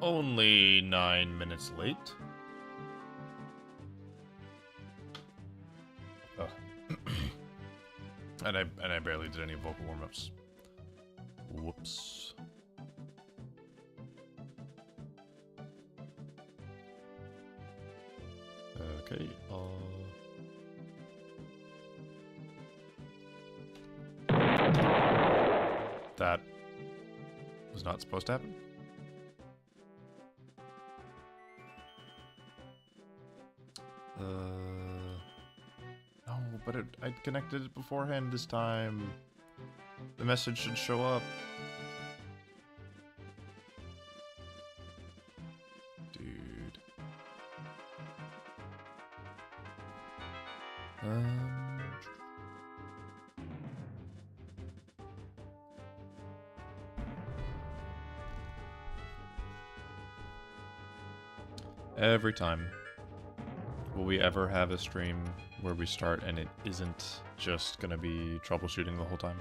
only 9 minutes late. Oh. and I barely did any vocal warm-ups. Whoops. Okay, that was not supposed to happen. No, but I connected it beforehand this time. The message should show up. Dude. Every time. Will we ever have a stream where we start and it isn't just gonna be troubleshooting the whole time?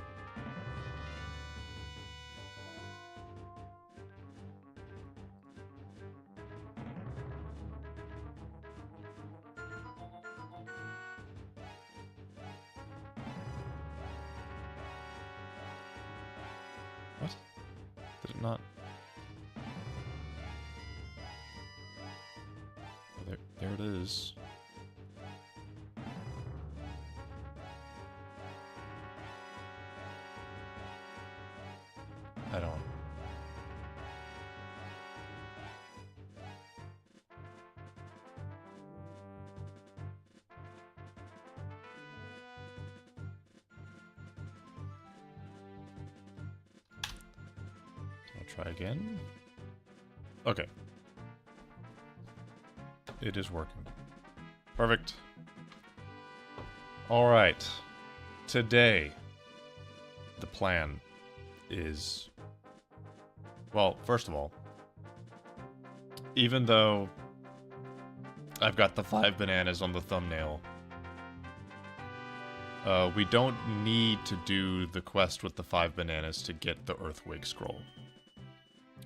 What? Did it not? Oh, there it is. I don't. I'll try again. Okay. It is working. Perfect. All right. Today, the plan is... Well, first of all, even though I've got the 5 bananas on the thumbnail, we don't need to do the quest with the 5 bananas to get the Earthwake scroll.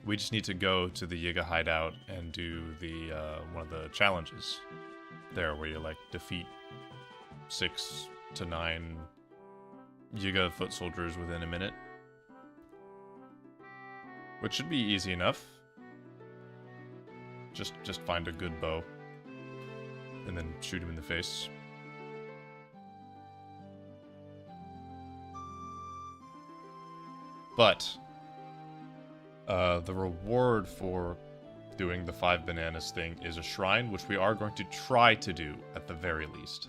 We just need to go to the Yiga hideout and do the one of the challenges there, where you like defeat 6 to 9 Yiga foot soldiers within a minute. Which should be easy enough. Just find a good bow. And then shoot him in the face. But the reward for doing the 5 bananas thing is a shrine, which we are going to try to do at the very least.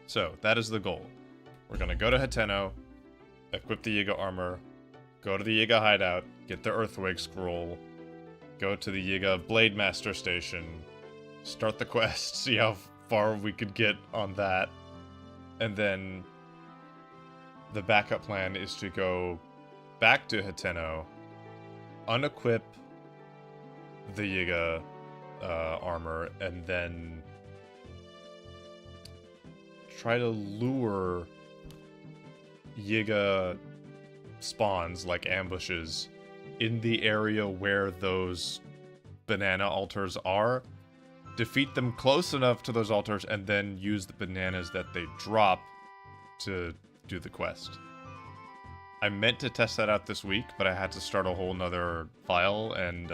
So, that is the goal. We're going to go to Hateno, equip the Yiga armor, go to the Yiga hideout, get the Earthwake scroll, go to the Yiga Blade Master station, start the quest, see how far we could get on that, and then the backup plan is to go back to Hateno, unequip the Yiga armor, and then try to lure Yiga spawns, like ambushes, in the area where those banana altars are, defeat them close enough to those altars, and then use the bananas that they drop to do the quest. I meant to test that out this week, but I had to start a whole nother file, and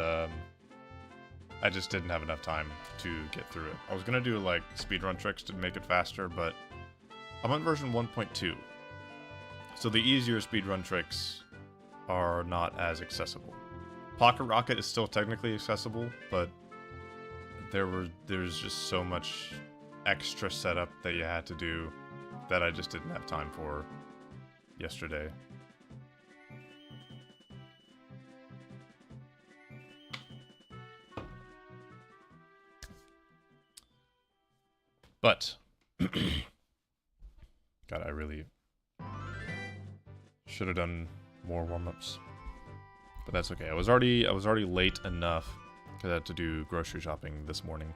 I just didn't have enough time to get through it. I was gonna do like speedrun tricks to make it faster, but I'm on version 1.2. So the easier speedrun tricks are not as accessible. Pocket Rocket is still technically accessible, but there's just so much extra setup that you had to do that I just didn't have time for yesterday. But God, I really should have done more warm-ups. But that's okay. I was already late enough because I had to do grocery shopping this morning.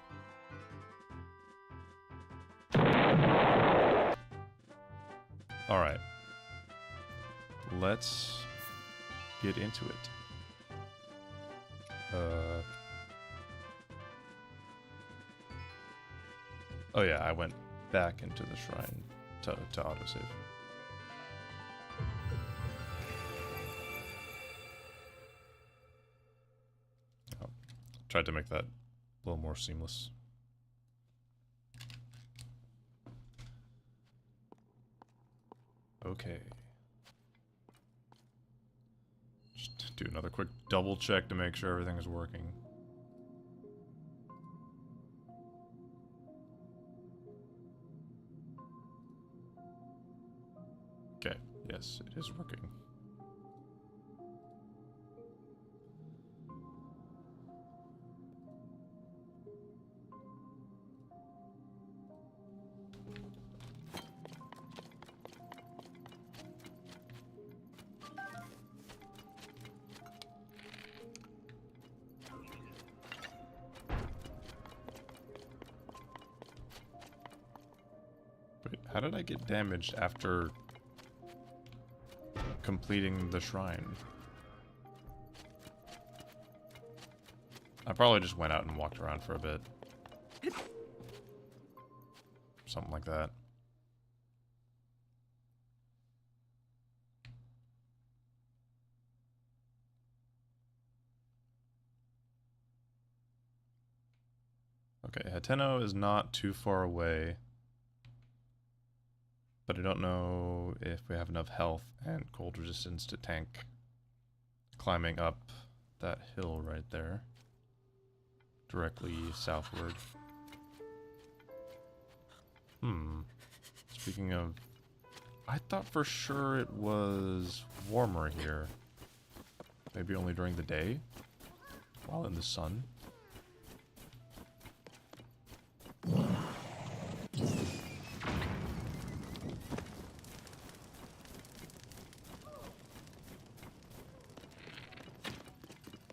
Alright. Let's get into it. Oh yeah, I went back into the shrine to autosave. Oh, tried to make that a little more seamless. Okay. Just do another quick double check to make sure everything is working. Okay, yes, it is working. Wait, how did I get damaged after completing the shrine? I probably just went out and walked around for a bit. Something like that. Okay, Hateno is not too far away. But I don't know if we have enough health and cold resistance to tank climbing up that hill right there. Directly southward. Speaking of... I thought for sure it was warmer here. Maybe only during the day? While in the sun?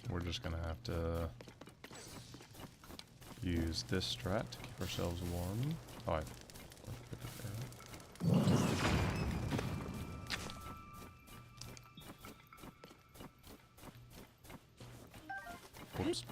We're just gonna have to use this strat to keep ourselves warm. Oh, whoops.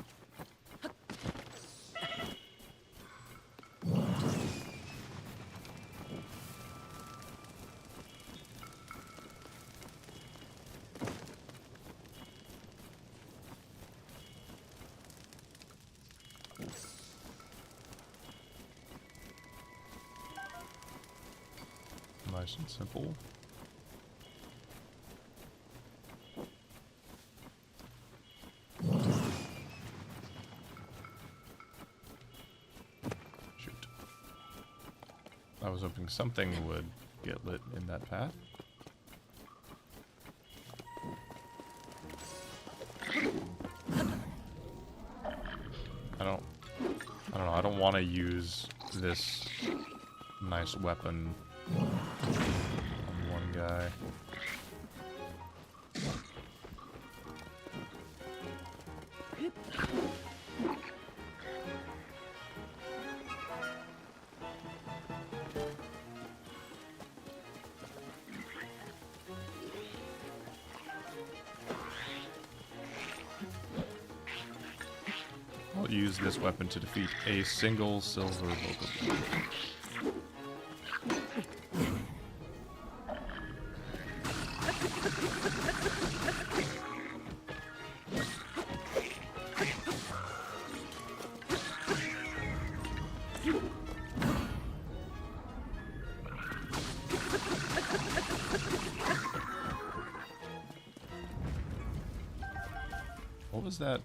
Nice and simple. Shoot. I was hoping something would get lit in that path. I don't know, I don't want to use this nice weapon on one guy. I'll use this weapon to defeat a single silver Pokemon. What was that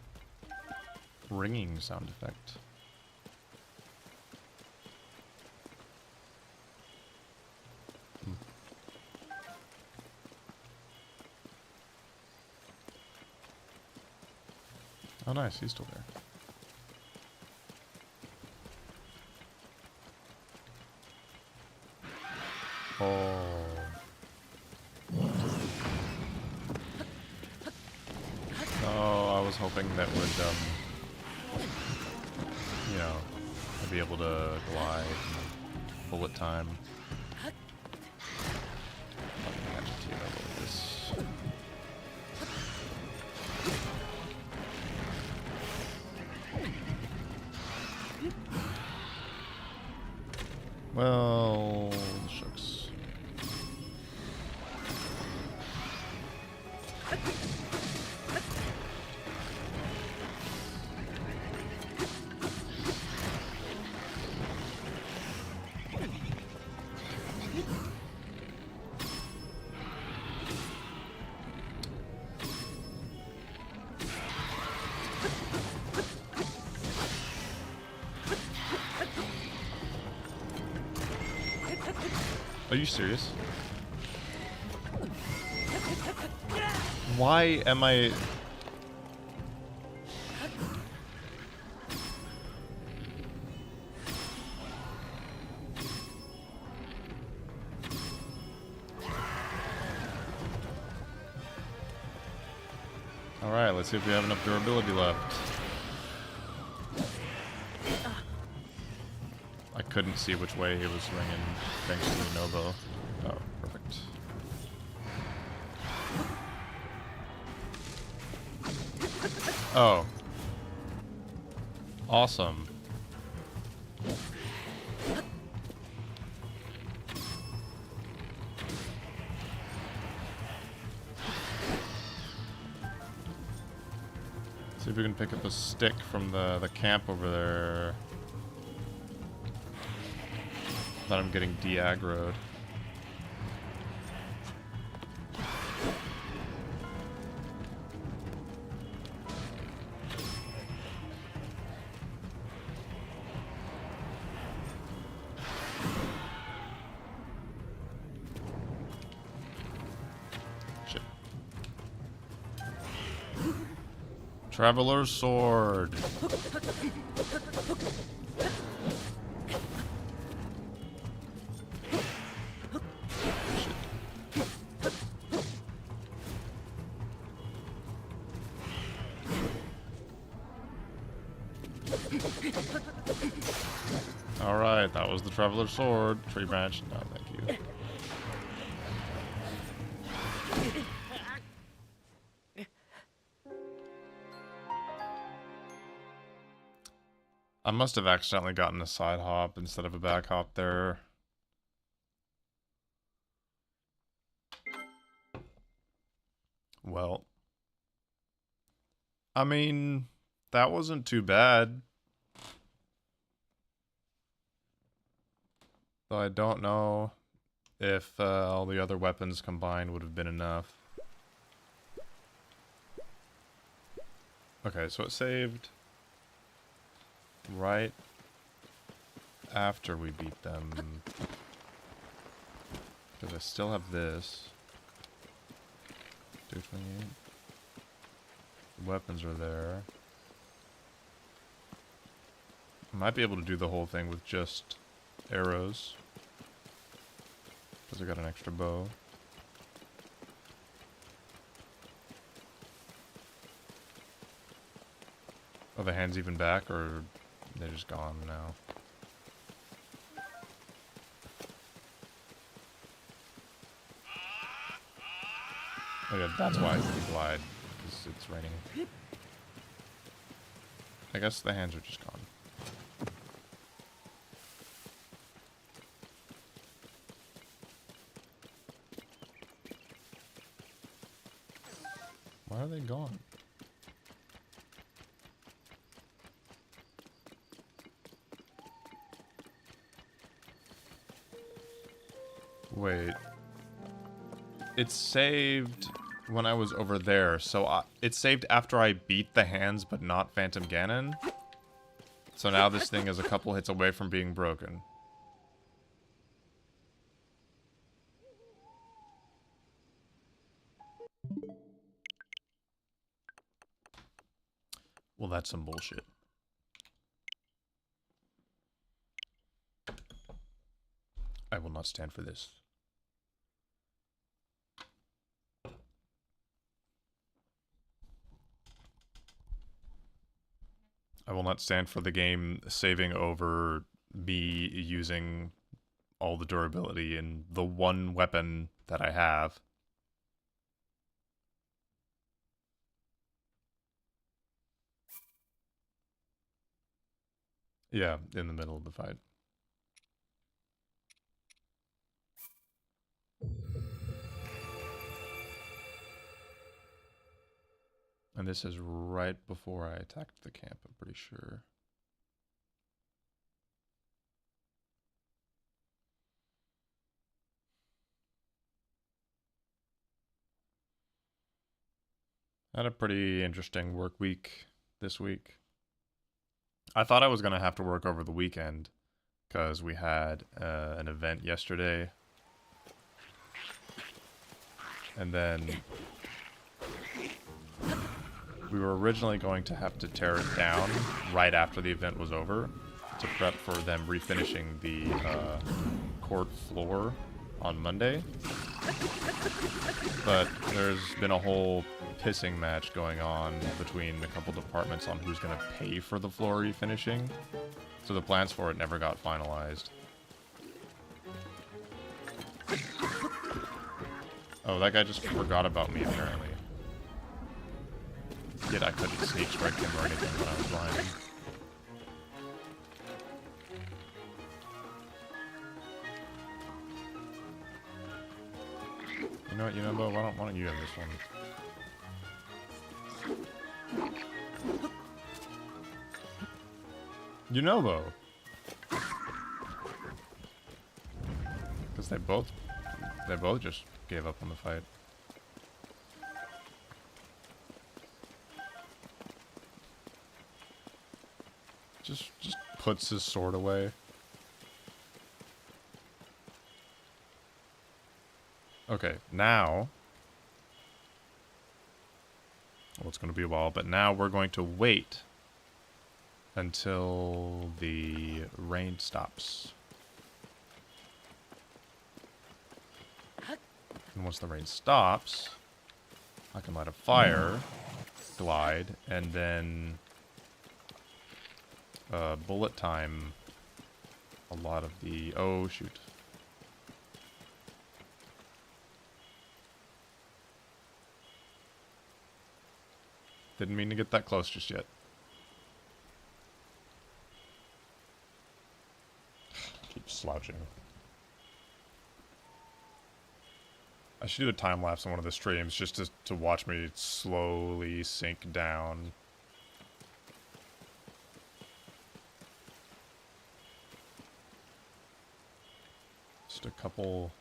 ringing sound effect? Oh nice, he's still there. Oh. Oh, I was hoping that would, you know, I'd be able to glide and bullet time. Well, shucks. Are you serious? Why am I... Alright, let's see if we have enough durability left. I couldn't see which way he was swinging thanks to the Novo. Oh, perfect. Oh. Awesome. See if we can pick up a stick from the camp over there. Thought I'm getting de-aggroed. Shit. Traveler's sword. Alright, that was the Traveler's Sword. Tree branch. No, thank you. I must have accidentally gotten a side hop instead of a back hop there. Well. I mean, that wasn't too bad. Though I don't know if all the other weapons combined would have been enough. Okay, so it saved right after we beat them. Because I still have this. 228. The weapons are there. I might be able to do the whole thing with just arrows. Because I got an extra bow. Are the hands even back, or they're just gone now? Oh yeah, that's why it's the glide, because it's raining. I guess the hands are just gone. Why are they gone? Wait. It saved when I was over there, so it saved after I beat the hands, but not Phantom Ganon. So now this thing is a couple hits away from being broken. Well, that's some bullshit. I will not stand for this. I will not stand for the game saving over me using all the durability in the one weapon that I have. Yeah, in the middle of the fight. And this is right before I attacked the camp, I'm pretty sure. Had a pretty interesting work week this week. I thought I was going to have to work over the weekend because we had an event yesterday. And then we were originally going to have to tear it down right after the event was over to prep for them refinishing the court floor on Monday. But there's been a whole pissing match going on between a couple departments on who's going to pay for the floor refinishing. So the plans for it never got finalized. Oh, that guy just forgot about me, apparently. Yet I couldn't sneak strike him or anything when I was behind him. You know, Bo, why don't you have this one? You know, Bo. Because they both just gave up on the fight. Just puts his sword away. Okay, now... Well, it's going to be a while, but now we're going to wait until the rain stops. And once the rain stops, I can light a fire, glide, and then bullet time a lot of the... Oh, shoot. Didn't mean to get that close just yet. Keep slouching. I should do a time lapse on one of the streams just to watch me slowly sink down. Just a couple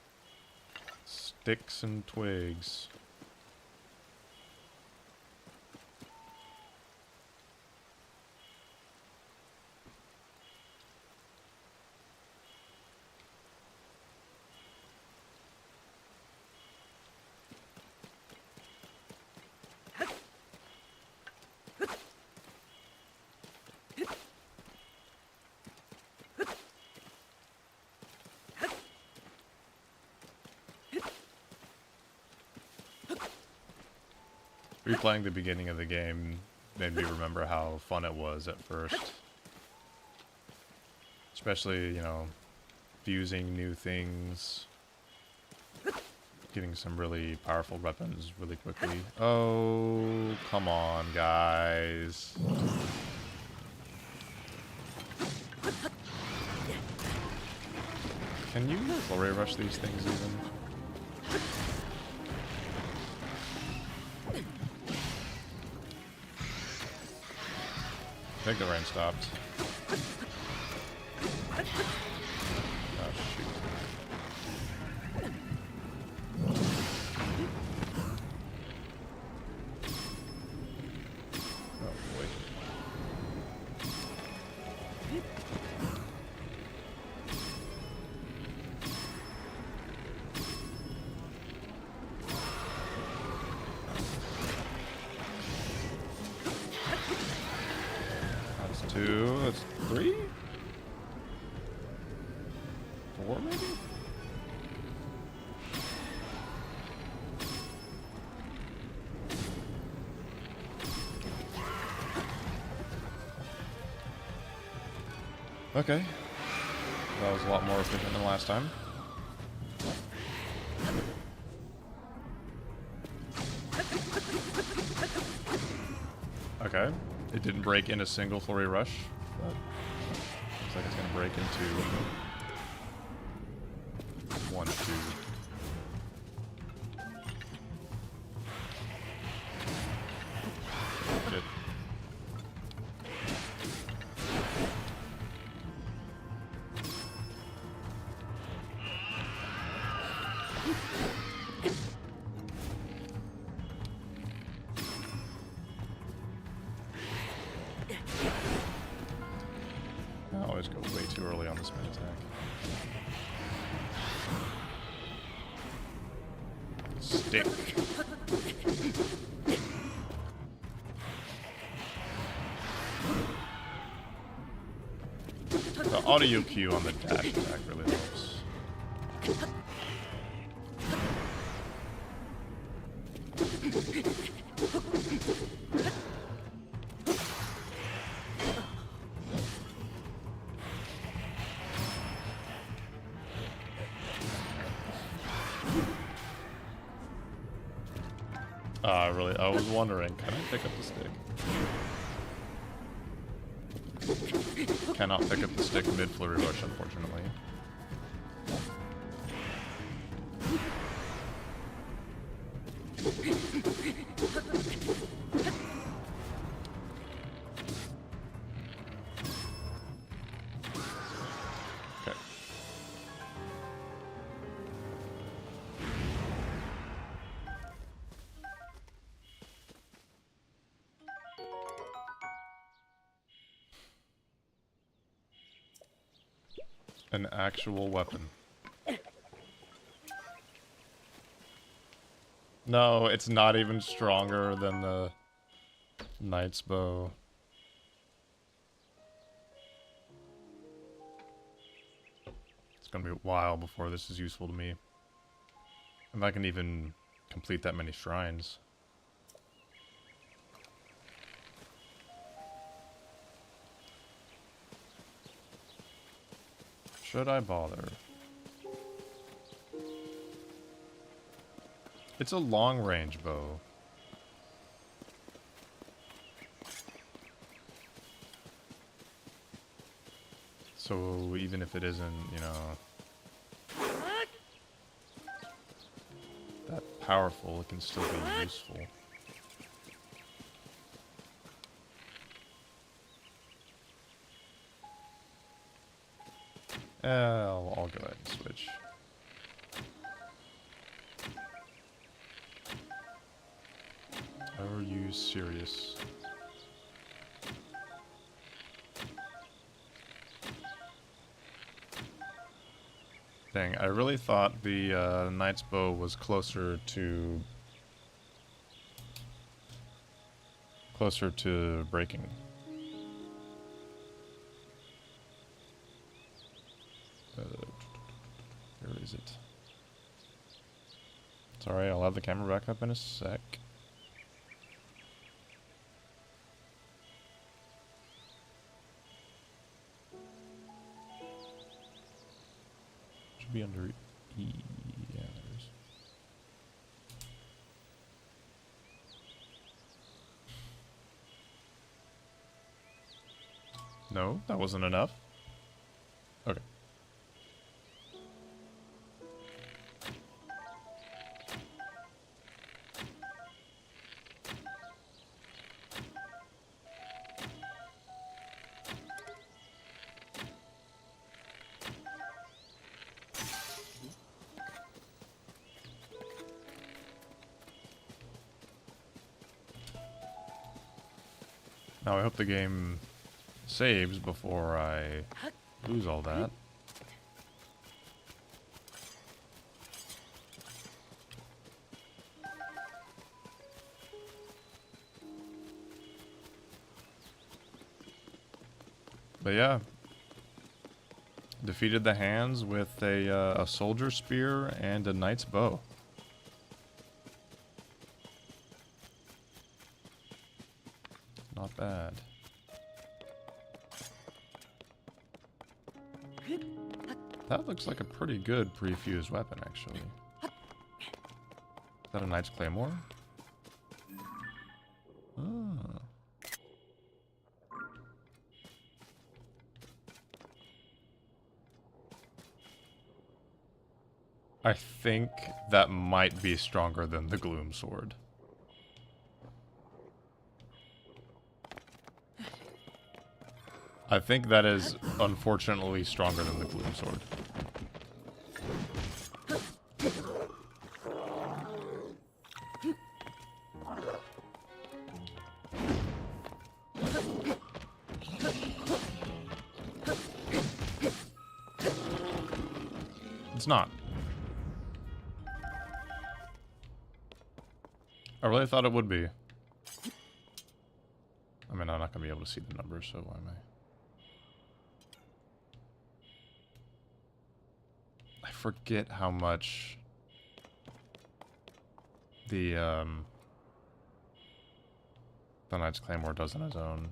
sticks and twigs. Replaying the beginning of the game made me remember how fun it was at first. Especially, you know, fusing new things. Getting some really powerful weapons really quickly. Oh, come on, guys. Can you flurry rush these things even? I think the rain stopped. Oh, shoot. Oh, boy. That's 2, that's 3? 4 maybe? Okay. That was a lot more efficient than last time. Okay. It didn't break in a single flurry rush, but looks like it's gonna break into 1, 2. guys go way too early on this main attack. Stick. The audio cue on the dash attack really helps. I was wondering, can I pick up the stick? Cannot pick up the stick mid flurry rush, unfortunately. Okay. An actual weapon. No, it's not even stronger than the Knight's Bow. It's gonna be a while before this is useful to me. If I can even complete that many shrines. Should I bother? It's a long-range bow. So even if it isn't, you know, that powerful, it can still be useful. I'll go ahead and switch. Are you serious? Dang, I really thought the Knight's Bow was closer to breaking. Where is it? It's alright, I'll have the camera back up in a sec. Should be under E. Yeah, there it is. No, that wasn't enough. Okay. Now I hope the game saves before I lose all that. But yeah, defeated the hands with a soldier spear and a knight's bow. Not bad. That looks like a pretty good pre-fused weapon, actually. Is that a knight's claymore? Ah. I think that might be stronger than the Gloom Sword. I think that is unfortunately stronger than the Gloom Sword. it's not. I really thought it would be. I mean, I'm not going to be able to see the numbers, so why am I forget how much the Knight's Claymore does on his own.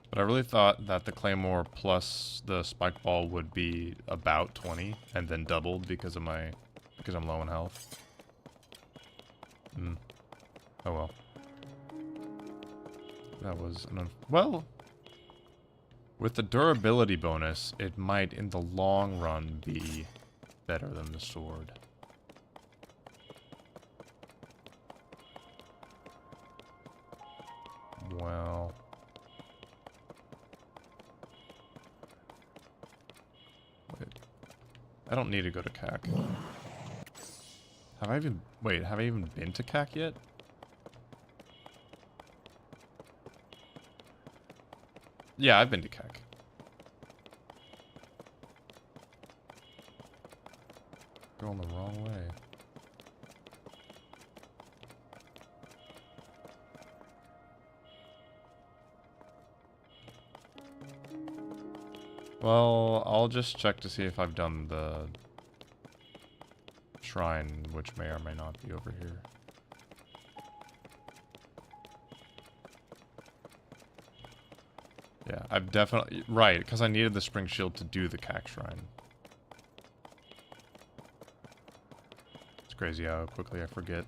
But I really thought that the Claymore plus the Spike Ball would be about 20, and then doubled because I'm low in health. Oh well. That was well, with the durability bonus, it might in the long run be better than the sword. Well, wait. I don't need to go to CAC. Have I even been to CAC yet? Yeah, I've been to CAC. Going the wrong way. Well, I'll just check to see if I've done the shrine, which may or may not be over here. Yeah, I've definitely... Right, because I needed the spring shield to do the CAC shrine. It's crazy how quickly I forget.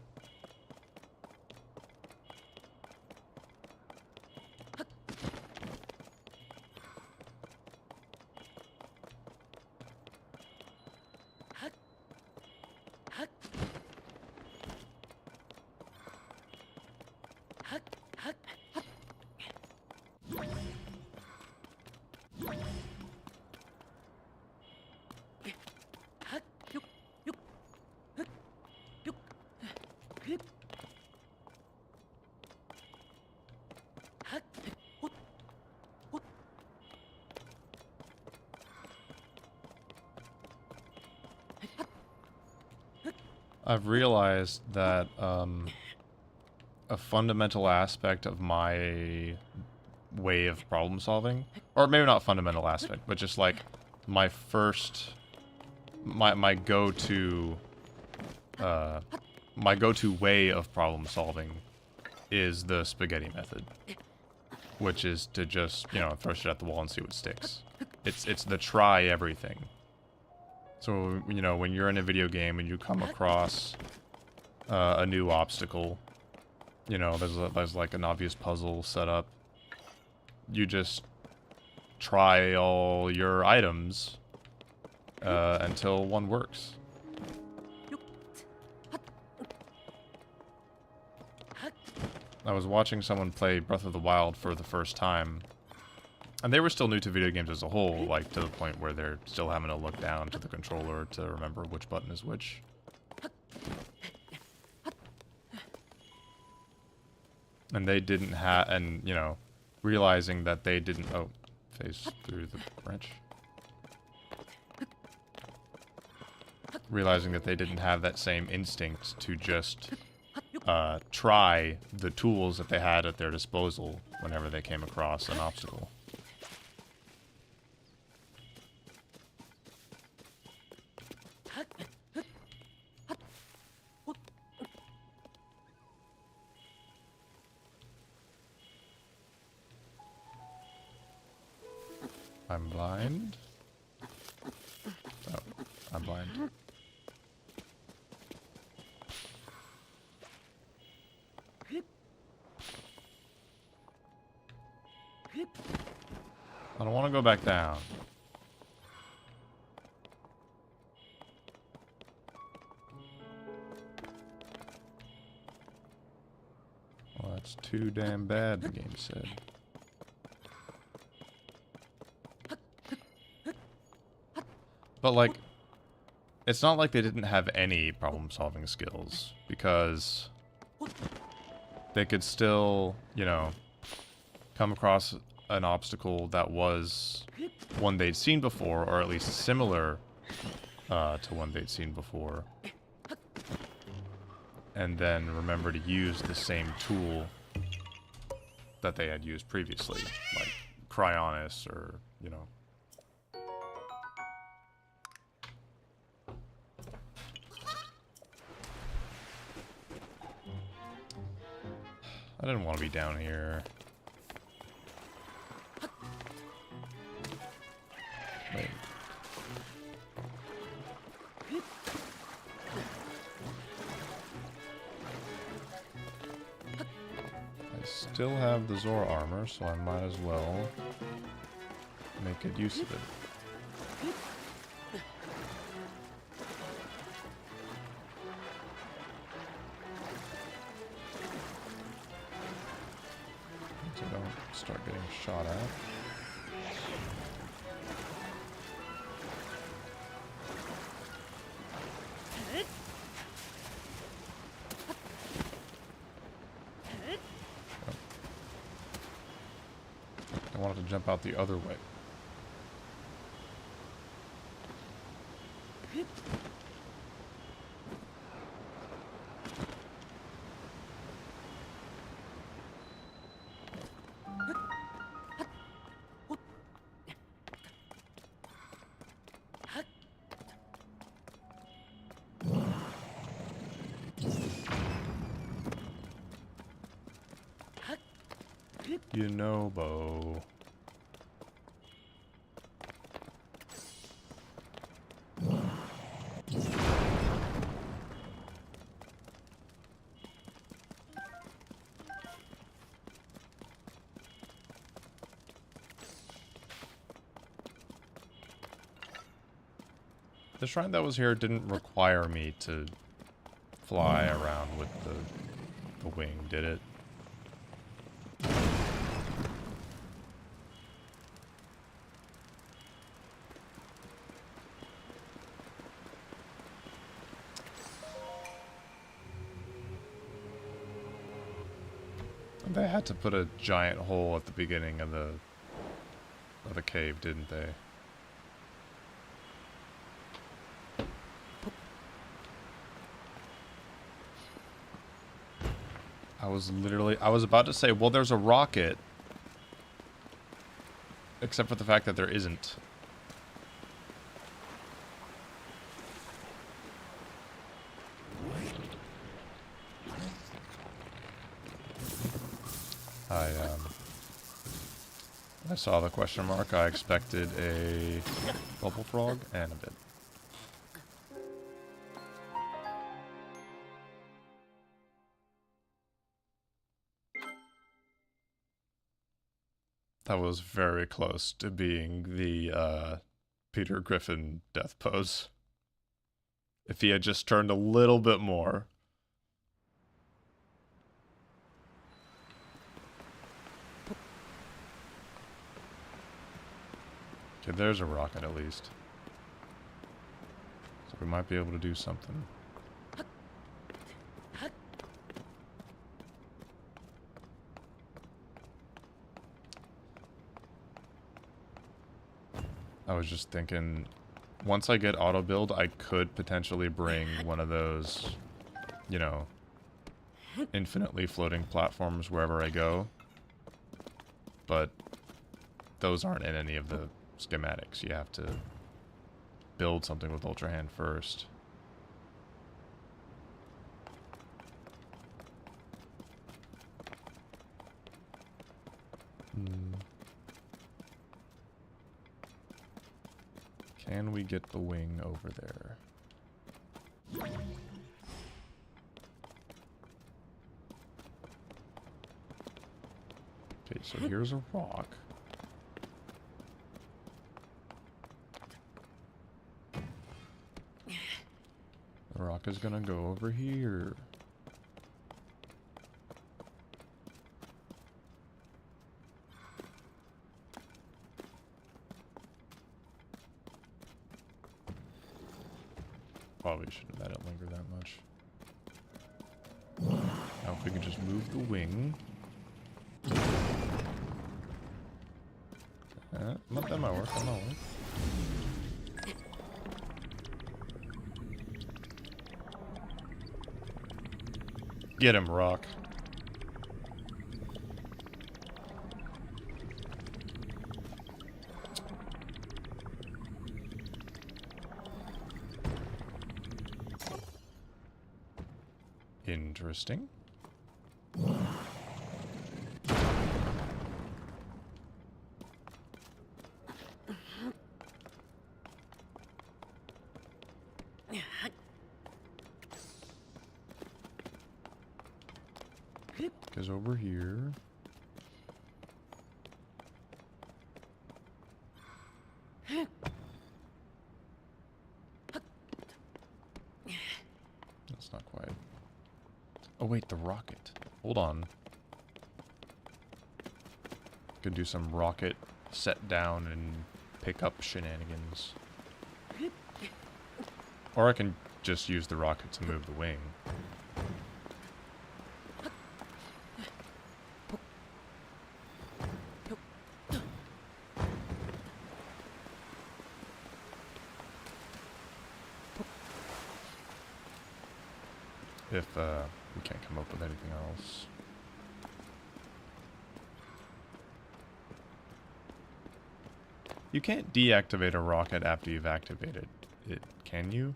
I've realized that a fundamental aspect of my way of problem solving, or maybe not fundamental aspect, but just like my go-to way of problem solving is the spaghetti method, which is to just, you know, throw shit at the wall and see what sticks. It's the try everything. So, you know, when you're in a video game and you come across a new obstacle, you know, there's like an obvious puzzle set up, you just try all your items until one works. I was watching someone play Breath of the Wild for the first time, and they were still new to video games as a whole, like to the point where they're still having to look down to the controller to remember which button is which. And they didn't have, and, you know, realizing that they didn't, oh, phase through the branch. Realizing that they didn't have that same instinct to just try the tools that they had at their disposal whenever they came across an obstacle. I'm blind. Oh, I'm blind. I don't want to go back down. Well, that's too damn bad, the game said. But, like, it's not like they didn't have any problem-solving skills, because they could still, you know, come across an obstacle that was one they'd seen before, or at least similar, to one they'd seen before. And then remember to use the same tool that they had used previously, like Cryonis or, you know. I didn't want to be down here. Wait. I still have the Zora armor, so I might as well make good use of it. So I don't start getting shot at. I wanted to jump out the other way. You know, Bo. The shrine that was here didn't require me to fly around with the wing, did it? They had to put a giant hole at the beginning of the cave, didn't they? I was about to say, well, there's a rocket. Except for the fact that there isn't. I saw the question mark. I expected a bubble frog and a bit. That was very close to being the Peter Griffin death pose. If he had just turned a little bit more. Okay, there's a rocket at least. So we might be able to do something. I was just thinking, once I get auto build, I could potentially bring one of those, you know, infinitely floating platforms wherever I go. But those aren't in any of the schematics. You have to build something with Ultra Hand first. Can we get the wing over there? Okay, so here's a rock. The rock is gonna go over here. Probably shouldn't let it linger that much. Now if we can just move the wing. That might work, that might work. Get him, Rock. Interesting. Goes over here. That's not quite. Oh wait, the rocket. Hold on. Could do some rocket set down and pick up shenanigans. Or I can just use the rocket to move the wing. If we can't come up with anything else. You can't deactivate a rocket after you've activated it, can you?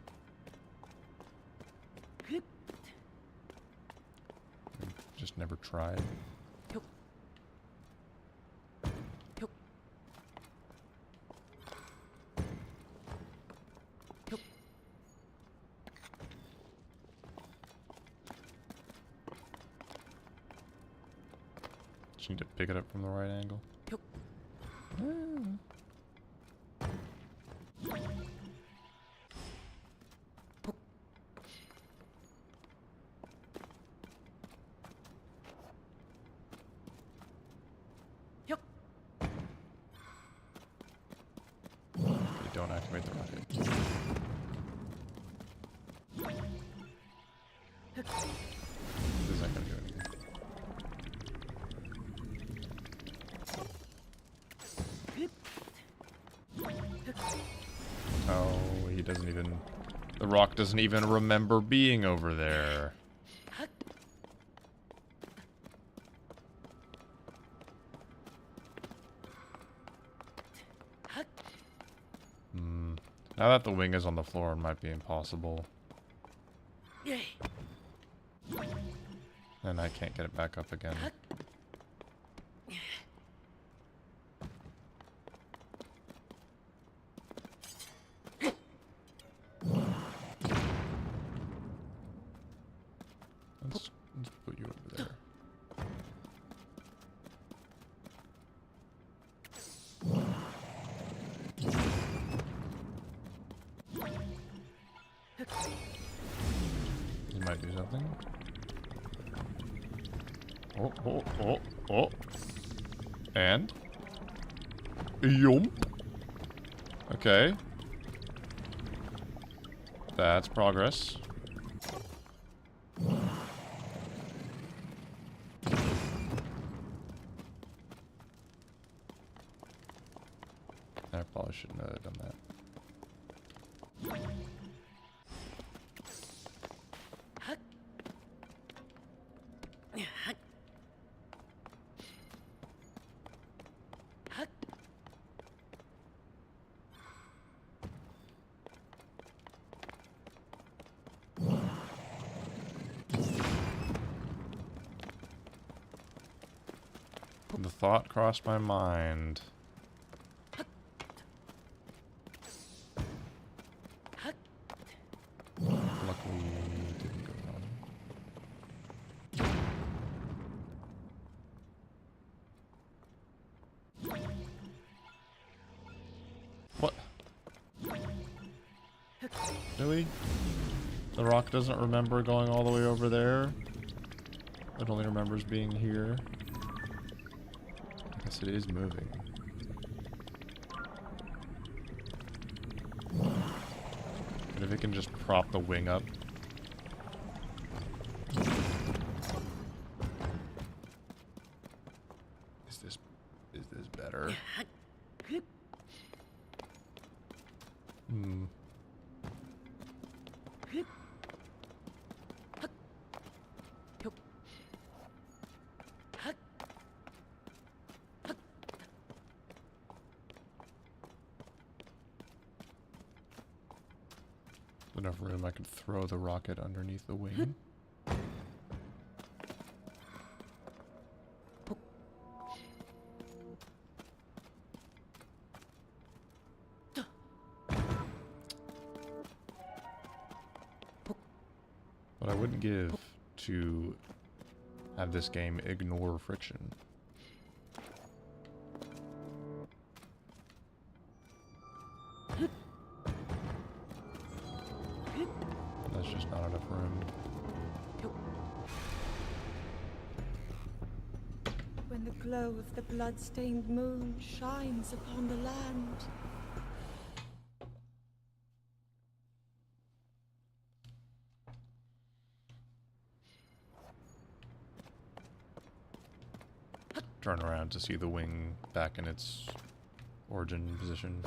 Just never tried. Just need to pick it up from the right angle. Don't activate the rocket. This isn't gonna do anything. Oh, he doesn't even... The rock doesn't even remember being over there. Now that the wing is on the floor, it might be impossible. And I can't get it back up again. Let's put you over there. You might do something. Oh. And? Yump. Okay. That's progress. I probably shouldn't have done that. The thought crossed my mind. Luckily, it didn't go wrong. What? Really? The rock doesn't remember going all the way over there? It only remembers being here? I guess it is moving. But if it can just prop the wing up. Is this better? Hmm. enough room, I could throw the rocket underneath the wing. But I wouldn't give to have this game ignore friction. That's just not enough room. When the glow of the blood-stained moon shines upon the land. Turn around to see the wing back in its origin position.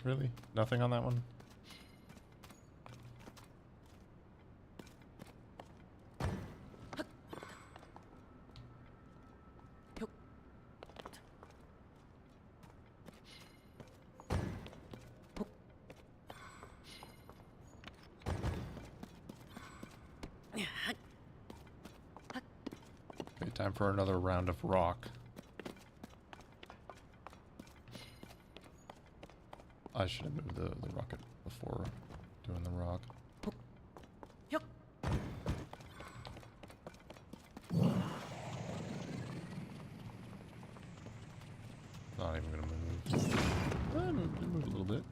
Really? Nothing on that one? Okay, time for another round of rock. I should have moved the rocket before doing the rock. Not even gonna move. Move a little bit.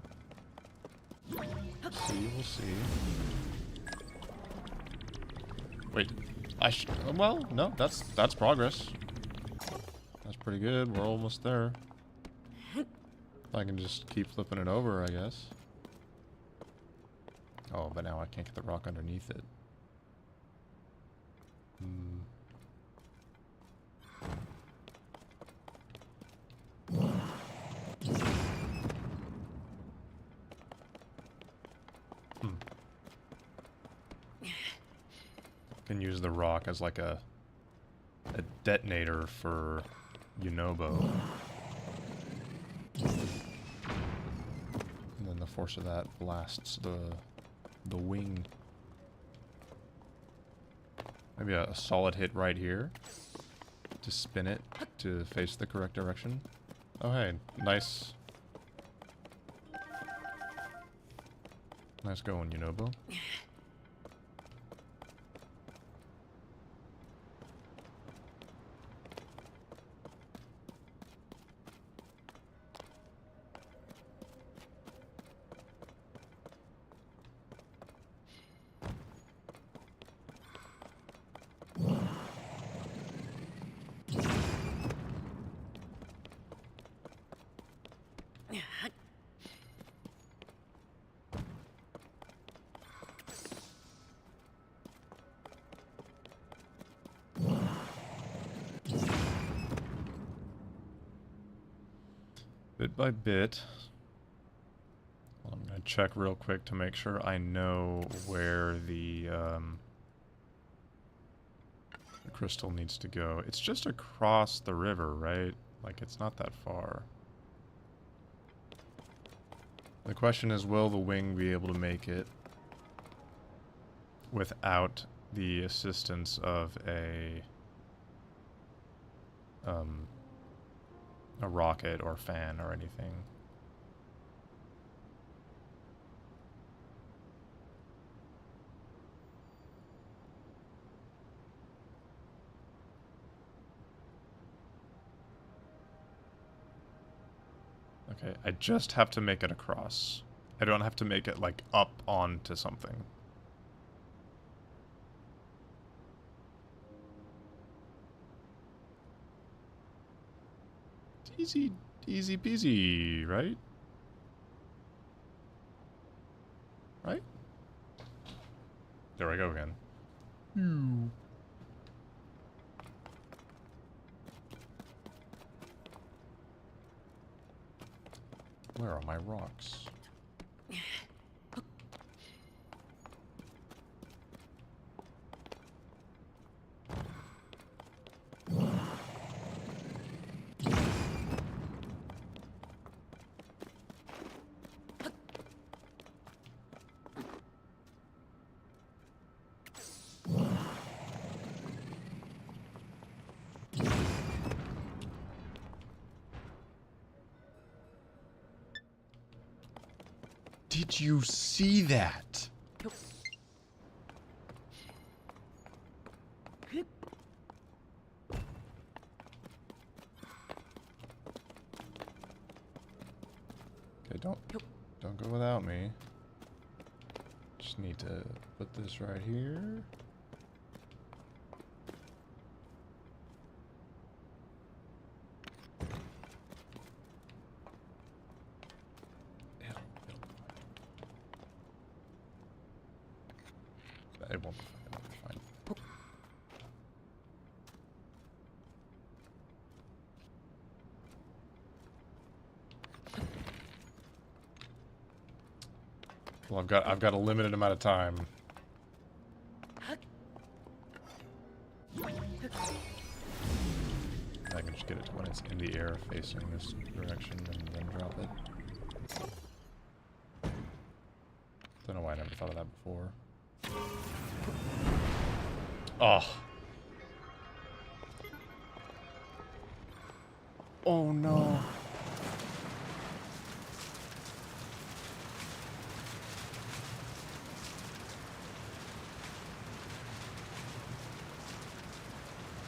We'll see. Wait, well, no, that's progress. That's pretty good. We're almost there. I can just keep flipping it over, I guess. Oh, but now I can't get the rock underneath it. Can use the rock as like a detonator for Yunobo. And then the force of that blasts the wing. Maybe a solid hit right here to spin it to face the correct direction. Oh hey, nice. Nice going, Yunobo. Bit by bit. Well, I'm gonna check real quick to make sure I know where the crystal needs to go. It's just across the river, right? Like, it's not that far. The question is, will the wing be able to make it without the assistance of a rocket or fan or anything? Okay, I just have to make it across. I don't have to make it, like, up onto something. Easy, easy peasy, right? Right? There I go again. Where are my rocks? Did you see that? Okay, don't go without me. Just need to put this right here. It won't be fine. Well, I've got a limited amount of time. I can just get it to when it's in the air facing this direction and then drop it. Don't know why I never thought of that before. Oh. Oh no.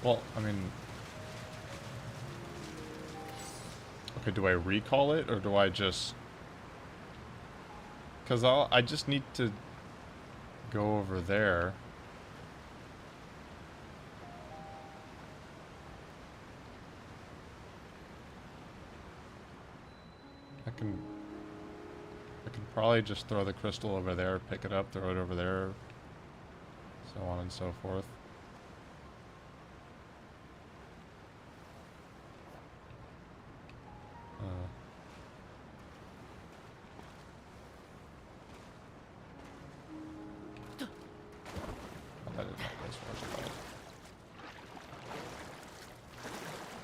Well, I mean... Okay, do I recall it, or do I just... Because I just need to go over there. I can probably just throw the crystal over there, pick it up, throw it over there, so on and so forth. That is not this first.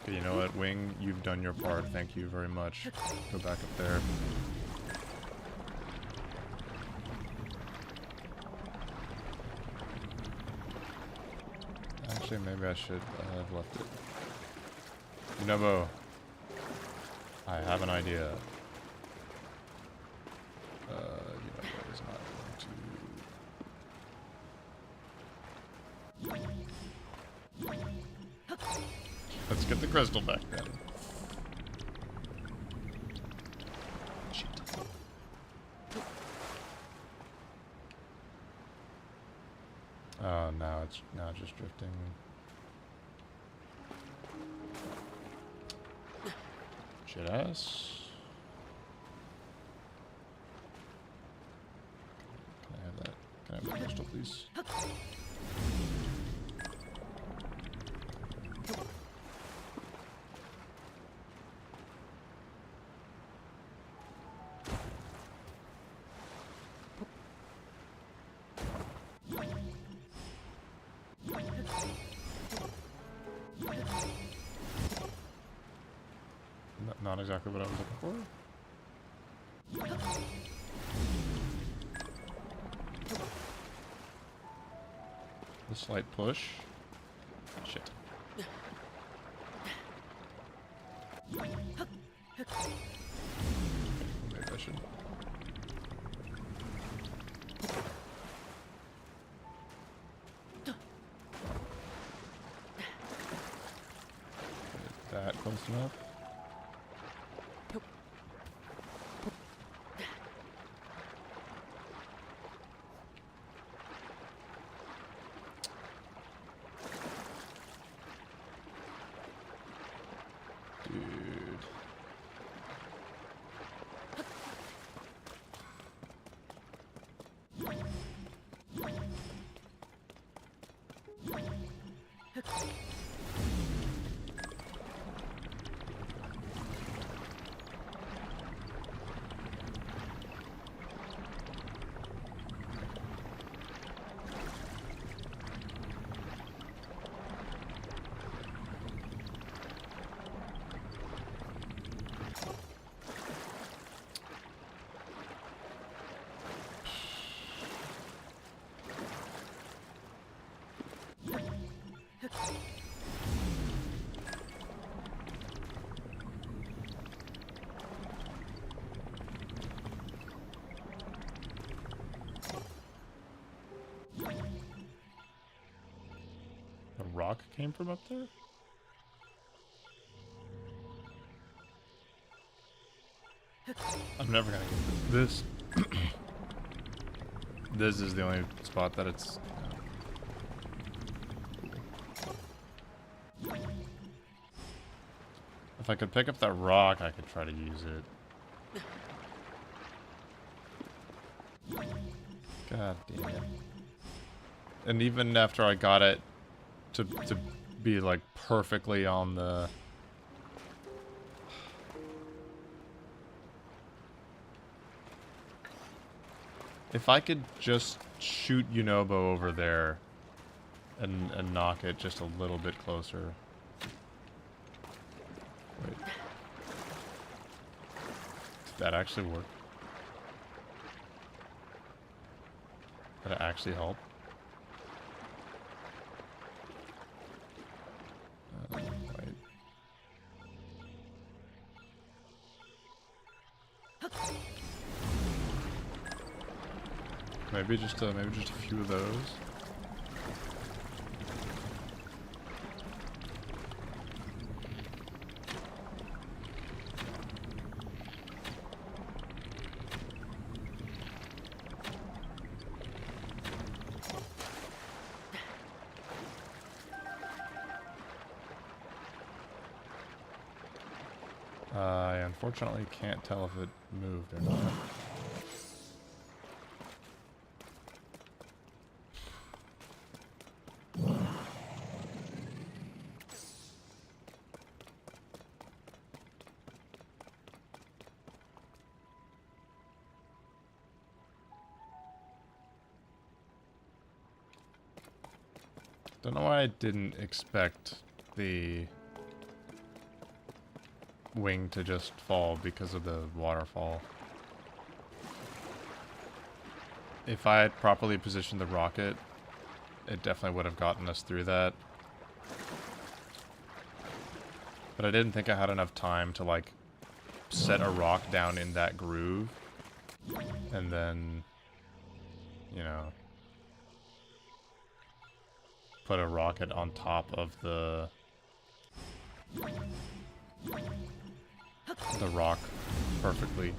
Okay, you know what, Wing? You've done your part. Thank you very much. Go back up there. Actually, maybe I should have left it. Nobo, I have an idea. Nobo is not going to... Let's get the crystal back then. Shit. Oh, now it's just drifting. Shit ass. Can I have that? Can I have that crystal, please? Not exactly what I was looking for. The slight push. Shit. Maybe I should. Get that close enough. rock came from up there? I'm never gonna get this. This is the only spot that it's... If I could pick up that rock, I could try to use it. God damn it. And even after I got it to be like perfectly on the... If I could just shoot Yunobo over there and knock it just a little bit closer. Wait. Did that actually work? Did it actually help? Wait. Maybe just a few of those. I unfortunately can't tell if it moved or not. Don't know why I didn't expect the wing to just fall because of the waterfall. If I had properly positioned the rocket, it definitely would have gotten us through that. But I didn't think I had enough time to, like, set a rock down in that groove. And then, you know, put a rocket on top of the rock perfectly.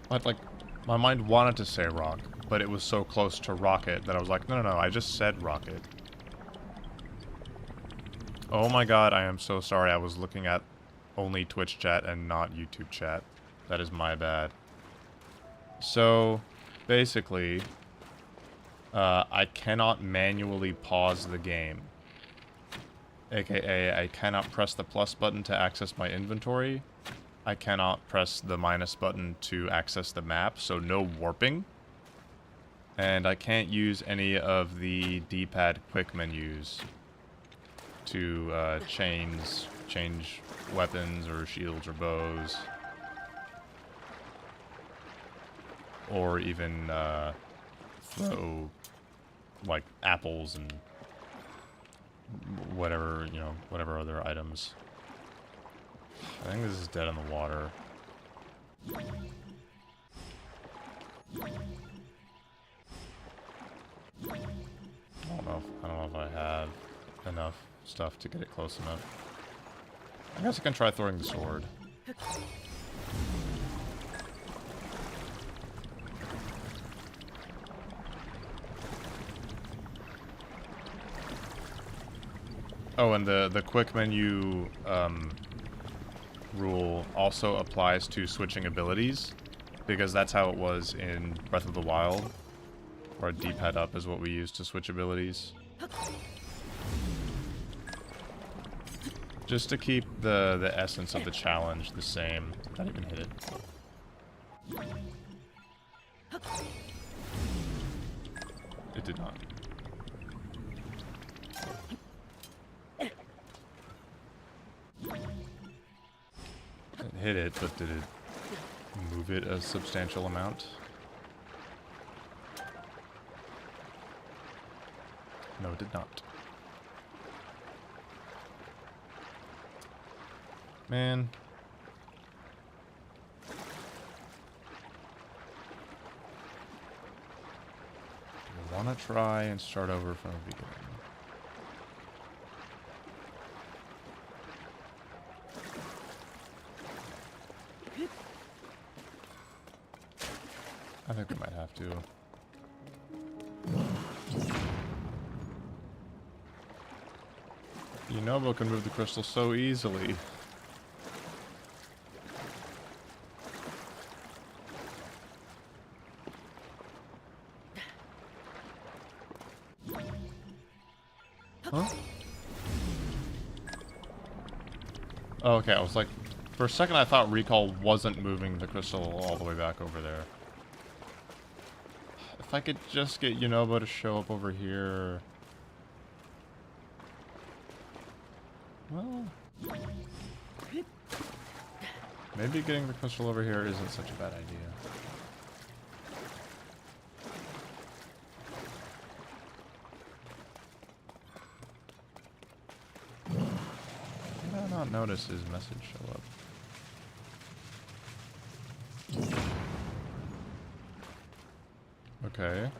But, like, my mind wanted to say rock, but it was so close to rocket that I was like, no, I just said rocket. Oh my god, I am so sorry. I was looking at only Twitch chat and not YouTube chat. That is my bad. So, basically, I cannot manually pause the game. AKA, I cannot press the plus button to access my inventory. I cannot press the minus button to access the map, so no warping. And I can't use any of the D-pad quick menus to change weapons or shields or bows. Or even throw, like, apples and whatever, you know, whatever other items. I think this is dead in the water. I don't know if I have enough stuff to get it close enough. I guess I can try throwing the sword. Oh, and the quick menu rule also applies to switching abilities, because that's how it was in Breath of the Wild, where D-pad up is what we use to switch abilities. Just to keep the essence of the challenge the same. Not even hit it. It did not. It hit it, but did it move it a substantial amount? No, it did not. Man. want to try and start over from the beginning. I think we might have to. Yunobo can move the crystal so easily. Huh? Oh, okay, I was like, for a second I thought Recall wasn't moving the crystal all the way back over there. If I could just get Yunobo to show up over here. Well, maybe getting the crystal over here isn't such a bad idea. Did I not notice his message show up? Okay.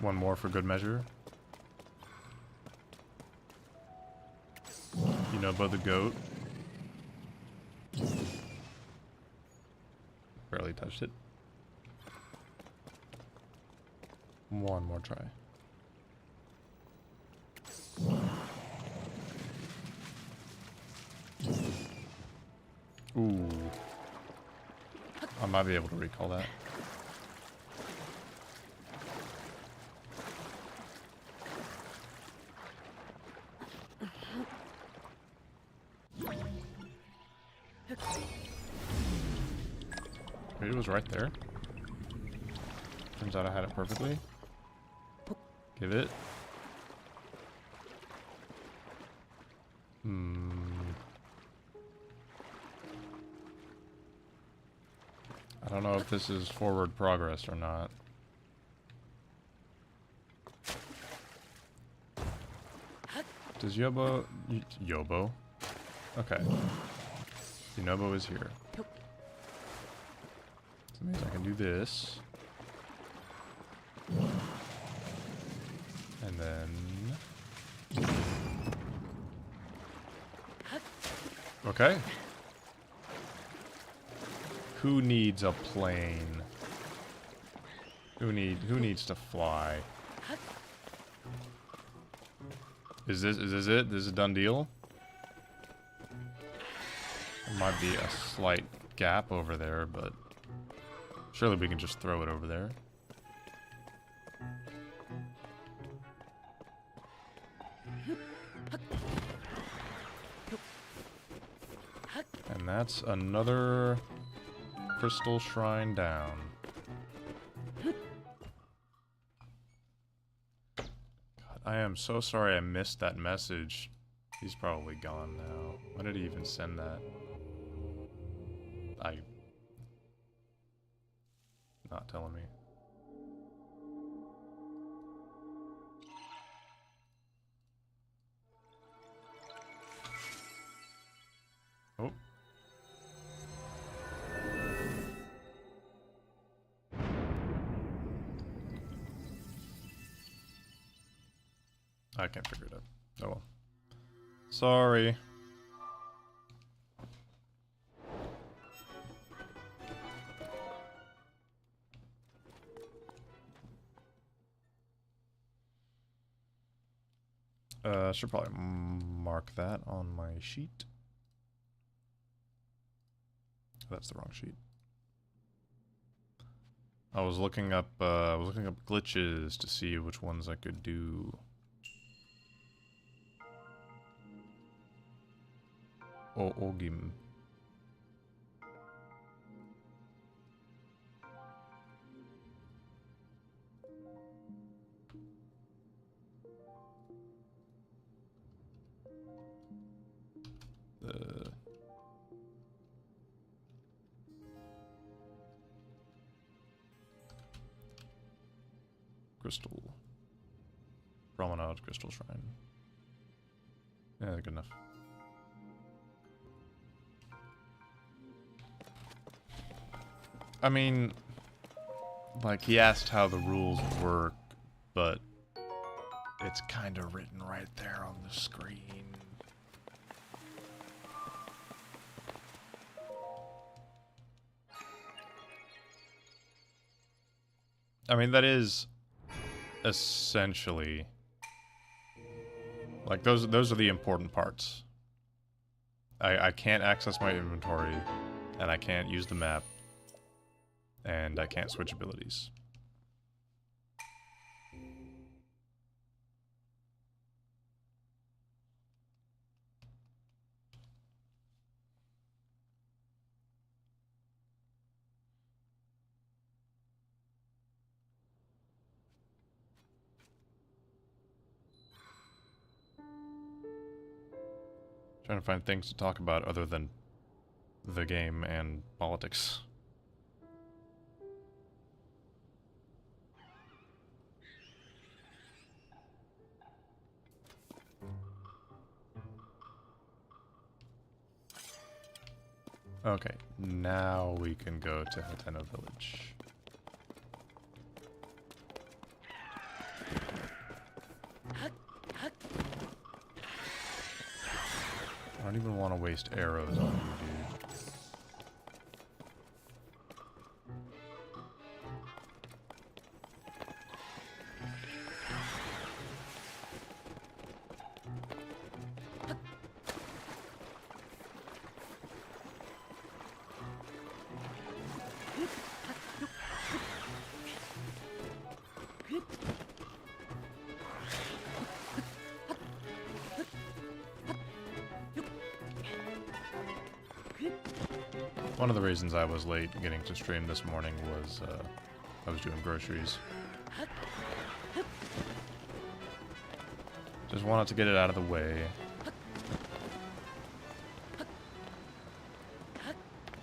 One more for good measure. Yunobo the goat. Barely touched it. One more try. Ooh. I might be able to recall that. Maybe it was right there. Turns out I had it perfectly. Give it. I don't know if this is forward progress or not. Does Yobo... Yobo? Okay. Yunobo is here. So that means I can do this. And then... Okay. Who needs a plane? Who needs to fly? Is this it? This is a done deal? There might be a slight gap over there, but surely we can just throw it over there. And that's another crystal shrine down. God, I am so sorry I missed that message. He's probably gone now. When did he even send that? Not telling me. Oh. I can't figure it out. Oh well. Sorry. Should probably mark that on my sheet. That's the wrong sheet. I was looking up glitches to see which ones I could do. Oh, Ogim. Crystal. Promenade, Crystal Shrine. Yeah, good enough. I mean, like, he asked how the rules work, but it's kind of written right there on the screen. I mean, that is essentially, like, those are the important parts. I can't access my inventory, and I can't use the map, and I can't switch abilities. Trying to find things to talk about other than the game and politics. Okay, now we can go to Hateno Village. I don't even want to waste arrows on you, dude. One of the reasons I was late getting to stream this morning was I was doing groceries. Just wanted to get it out of the way.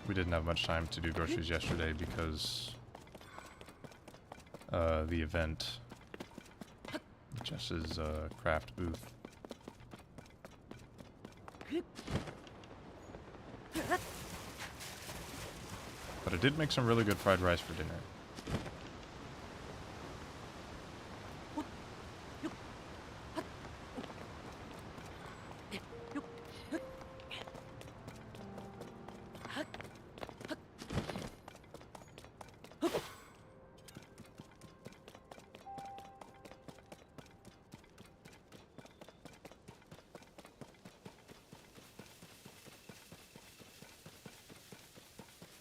We didn't have much time to do groceries yesterday because the event, Jess's craft booth. But I did make some really good fried rice for dinner.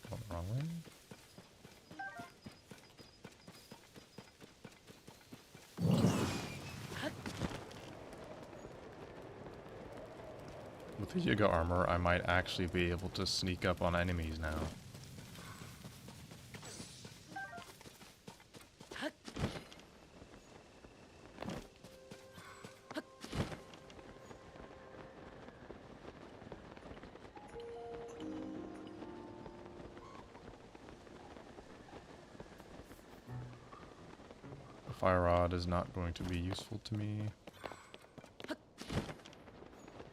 Going the wrong way? With the Yiga armor, I might actually be able to sneak up on enemies now. The fire rod is not going to be useful to me.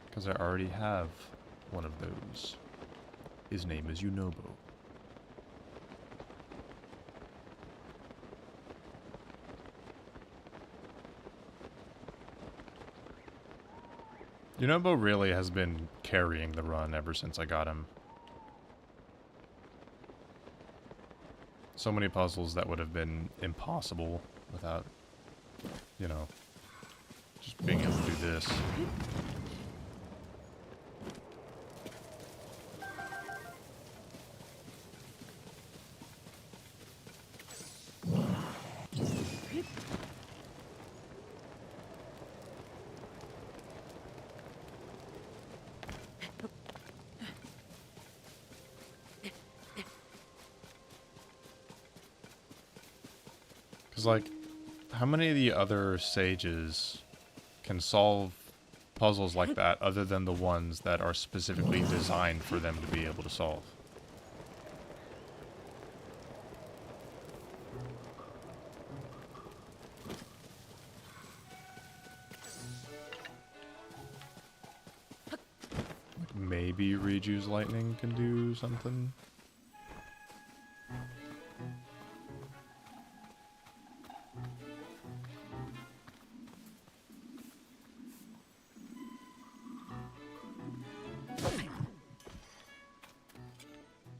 Because I already have one of those. His name is Yunobo. Yunobo really has been carrying the run ever since I got him. So many puzzles that would have been impossible without, you know, just being able to do this. Because, like, how many of the other sages can solve puzzles like that other than the ones that are specifically designed for them to be able to solve? maybe Riju's lightning can do something.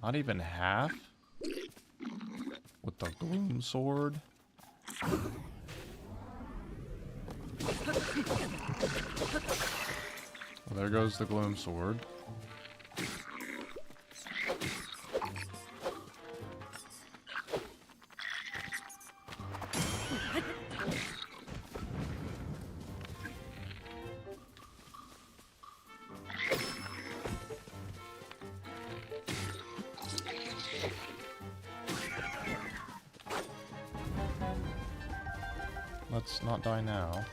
Not even half? With the gloom sword? Well, there goes the gloom sword. Let's not die now.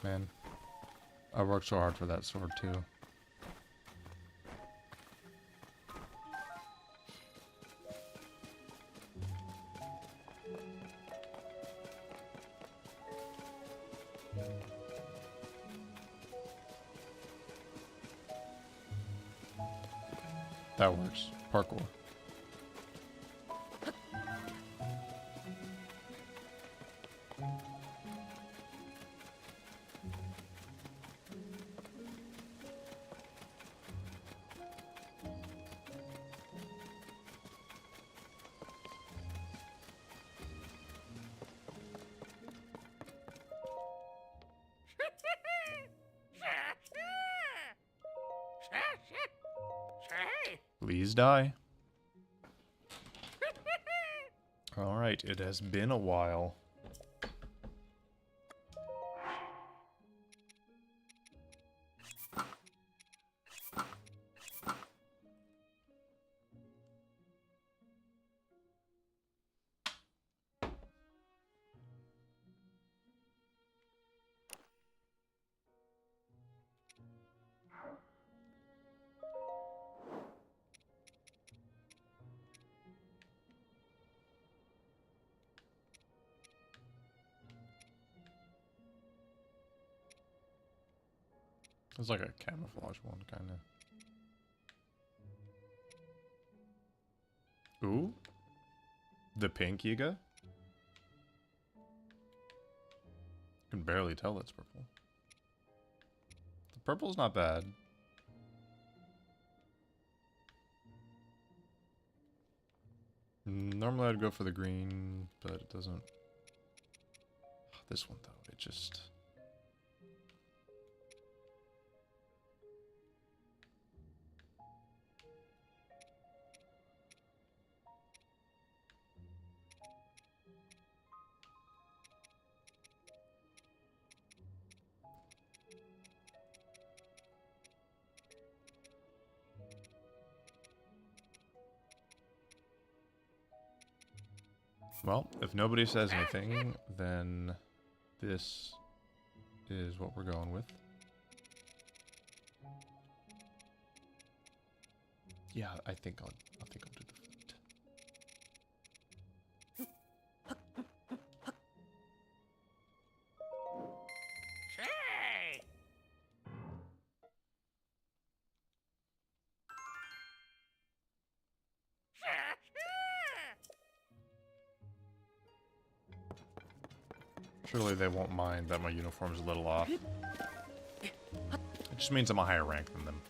Man, I worked so hard for that sword too. That works. Parkour. Please die. Alright, it has been a while. It's like a camouflage one, kind of. Ooh. The pink Yiga? Can barely tell it's purple. The purple's not bad. Normally I'd go for the green, but it doesn't. This one though, it just... Well, if nobody says anything, then this is what we're going with. Yeah, I think I'll do the flute. Surely they won't mind that my uniform's a little off. It just means I'm a higher rank than them.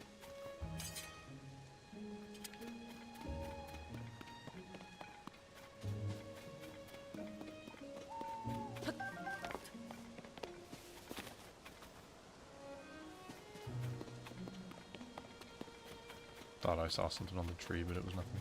Thought I saw something on the tree, but it was nothing.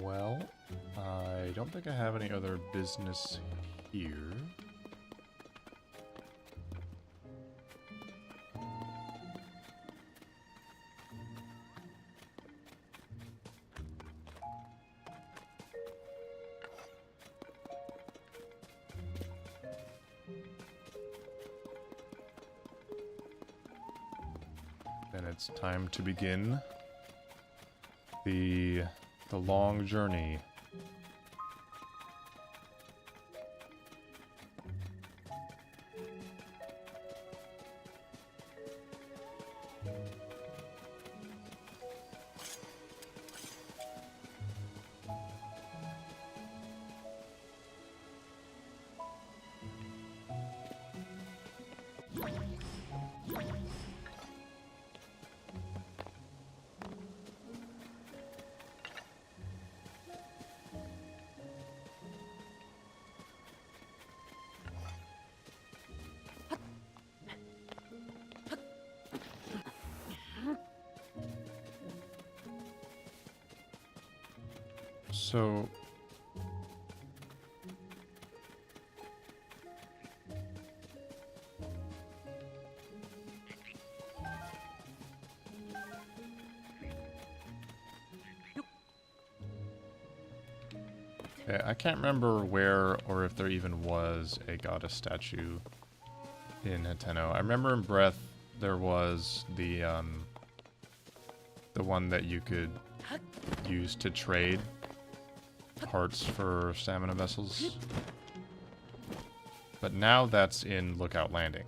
Well, I don't think I have any other business here. Then it's time to begin the long journey. So yeah, I can't remember where or if there even was a goddess statue in Hateno. I remember in Breath there was the one that you could use to trade parts for stamina vessels. But now that's in Lookout Landing.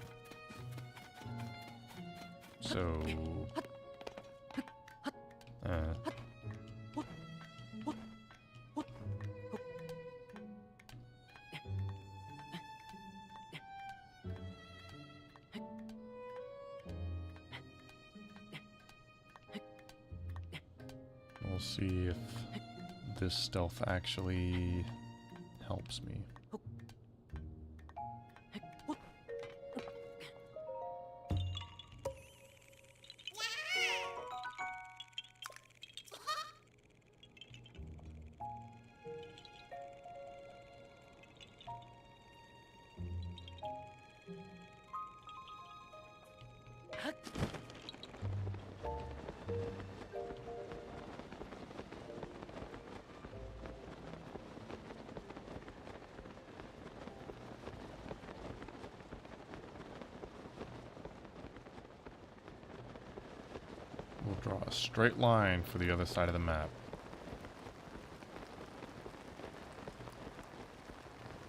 So we'll see if this stealth actually helps me. We'll draw a straight line for the other side of the map.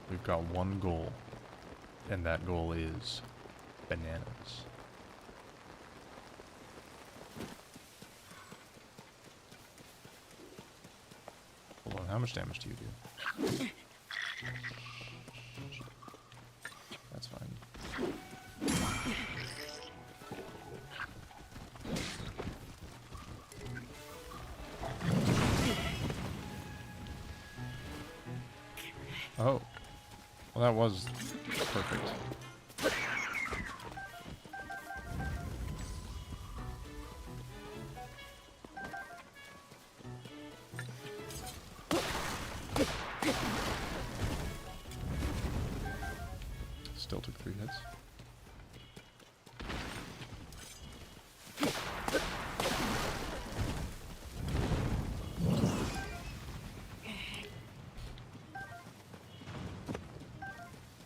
We've got one goal, and that goal is bananas. Hold on, how much damage do you do? That's fine. Oh. Well, that was perfect. Still took 3 hits.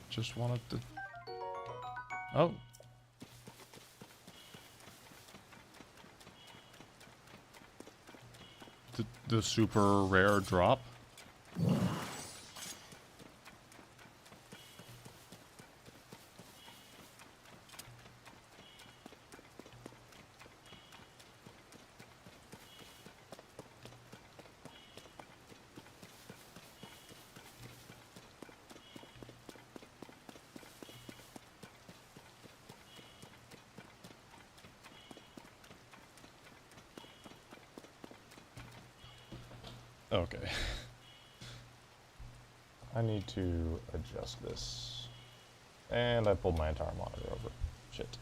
Just wanted to... Oh. The super rare drop? Okay. I need to adjust this. And I pulled my entire monitor over. Shit.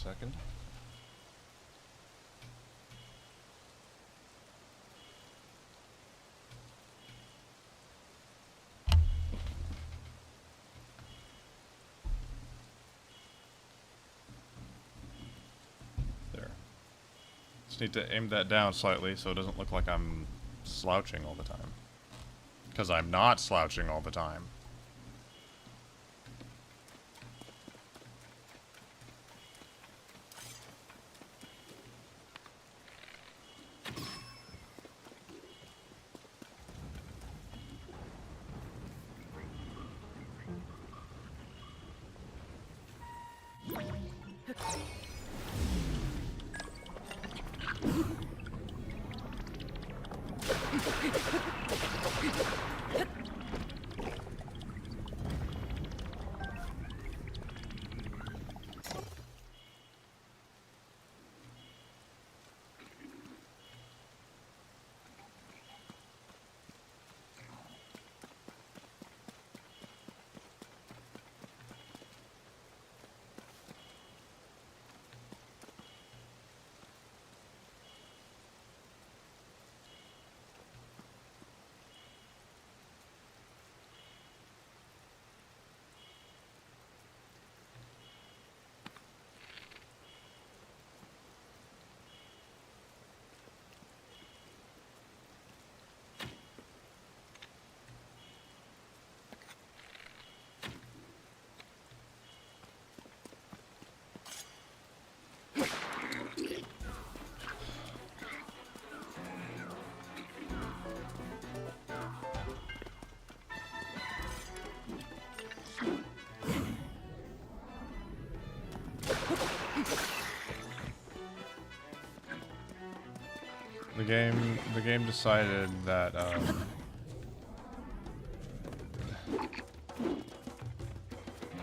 second. There. Just need to aim that down slightly so it doesn't look like I'm slouching all the time. Because I'm not slouching all the time. The game decided that, I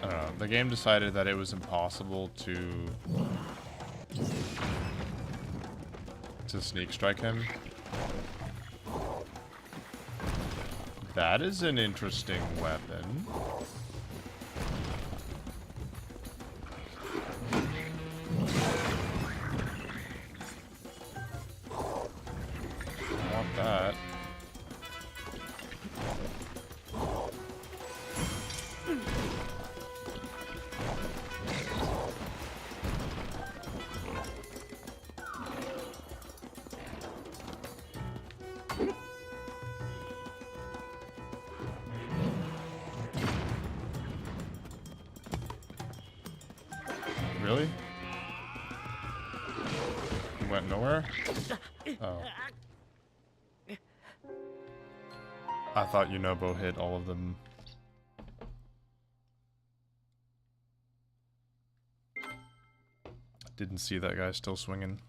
don't know, the game decided that it was impossible to sneak strike him. That is an interesting weapon. That. Really? He went nowhere? Oh. I thought Yunobo hit all of them. Didn't see that guy still swinging.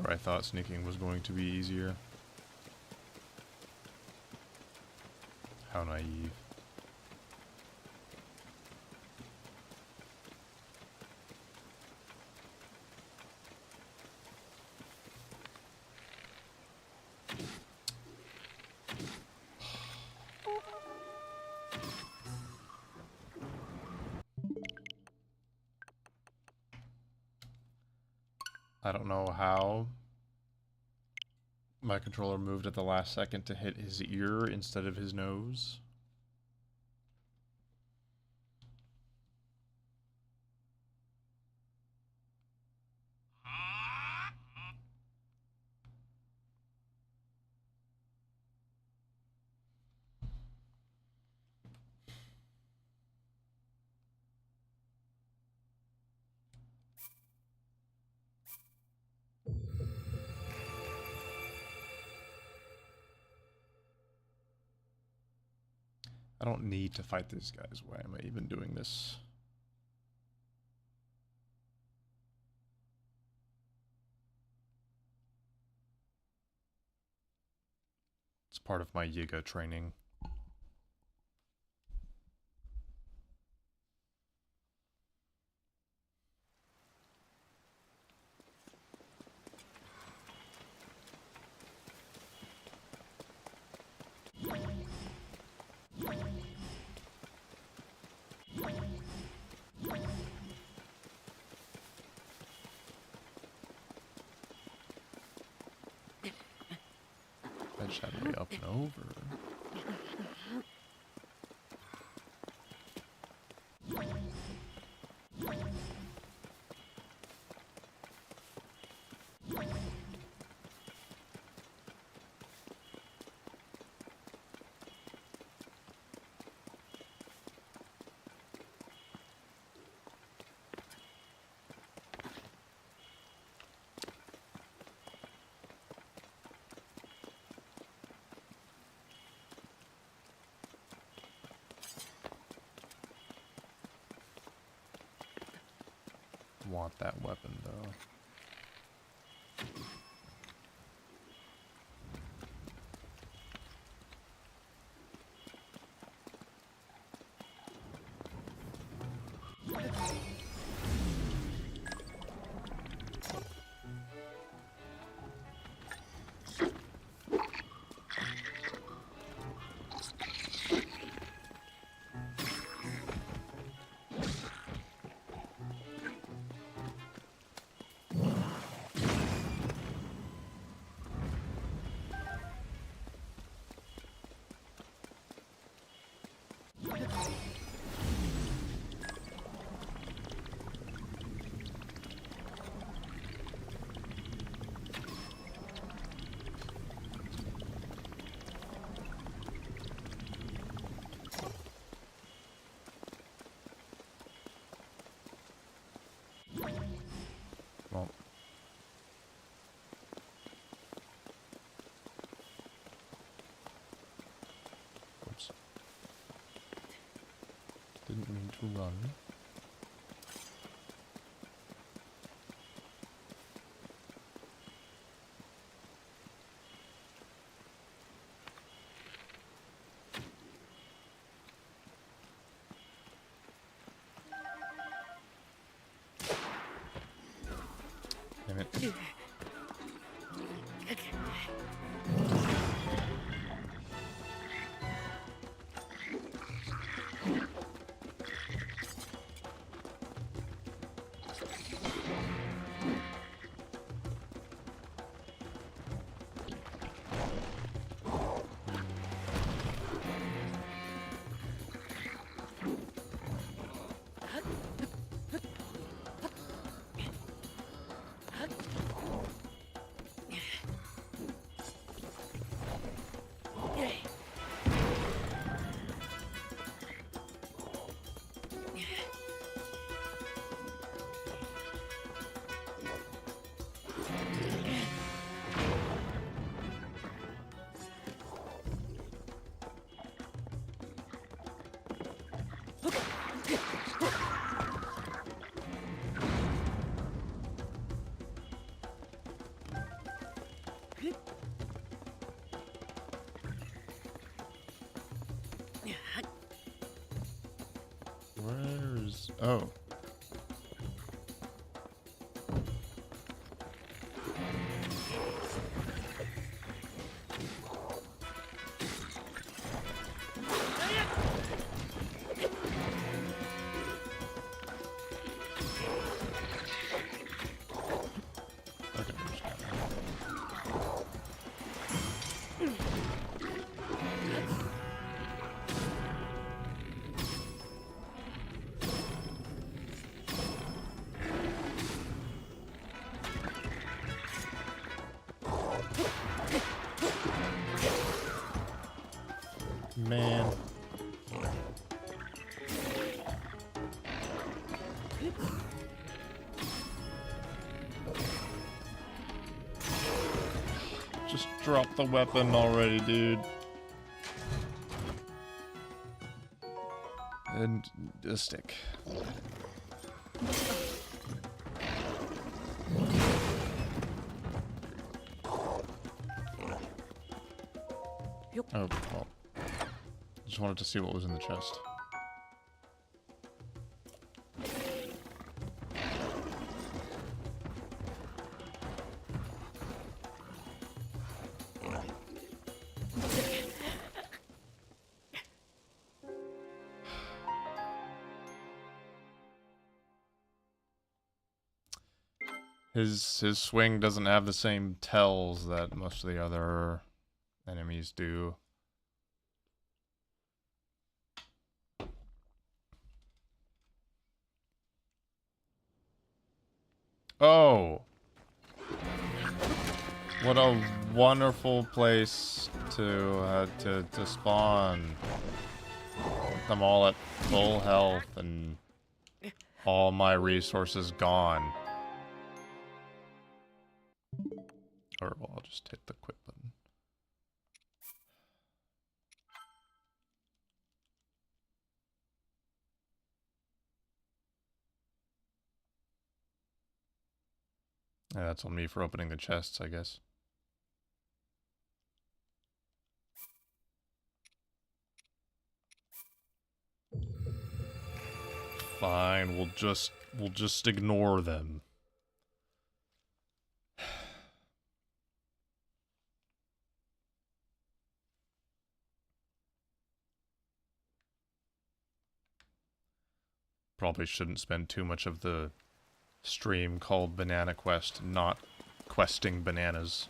Or I thought sneaking was going to be easier. How naive. I don't know how my controller moved at the last second to hit his ear instead of his nose. I don't need to fight these guys. Why am I even doing this? It's part of my Yiga training. edge that way up and over. Want that weapon though. Well, oops. Didn't mean to run. Damn it. Where's... Oh. Man. Just drop the weapon already, dude. And a stick. Oh, well. Just wanted to see what was in the chest. His swing doesn't have the same tells that most of the other Enemies do. Oh! What a wonderful place to spawn. I'm all at full health and all my resources gone. Or, well, I'll just hit the quit button. Yeah, that's on me for opening the chests, I guess. Fine, we'll just ignore them. Probably shouldn't spend too much of the stream called Banana Quest not questing bananas.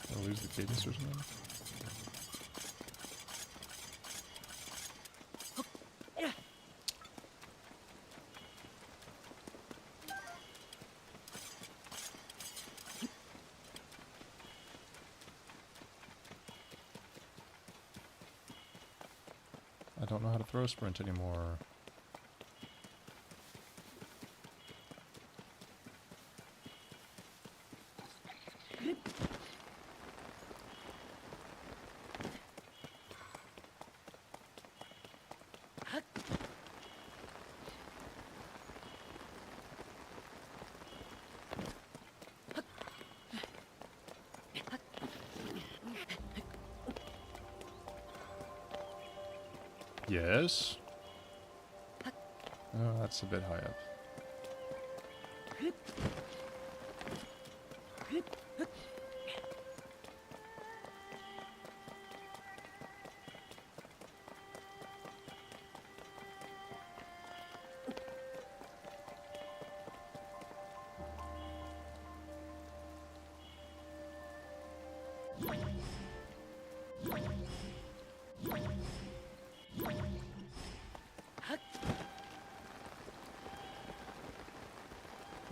Did I lose the cadence or something? I don't know how to throw sprint anymore. Yes? Oh, that's a bit high up.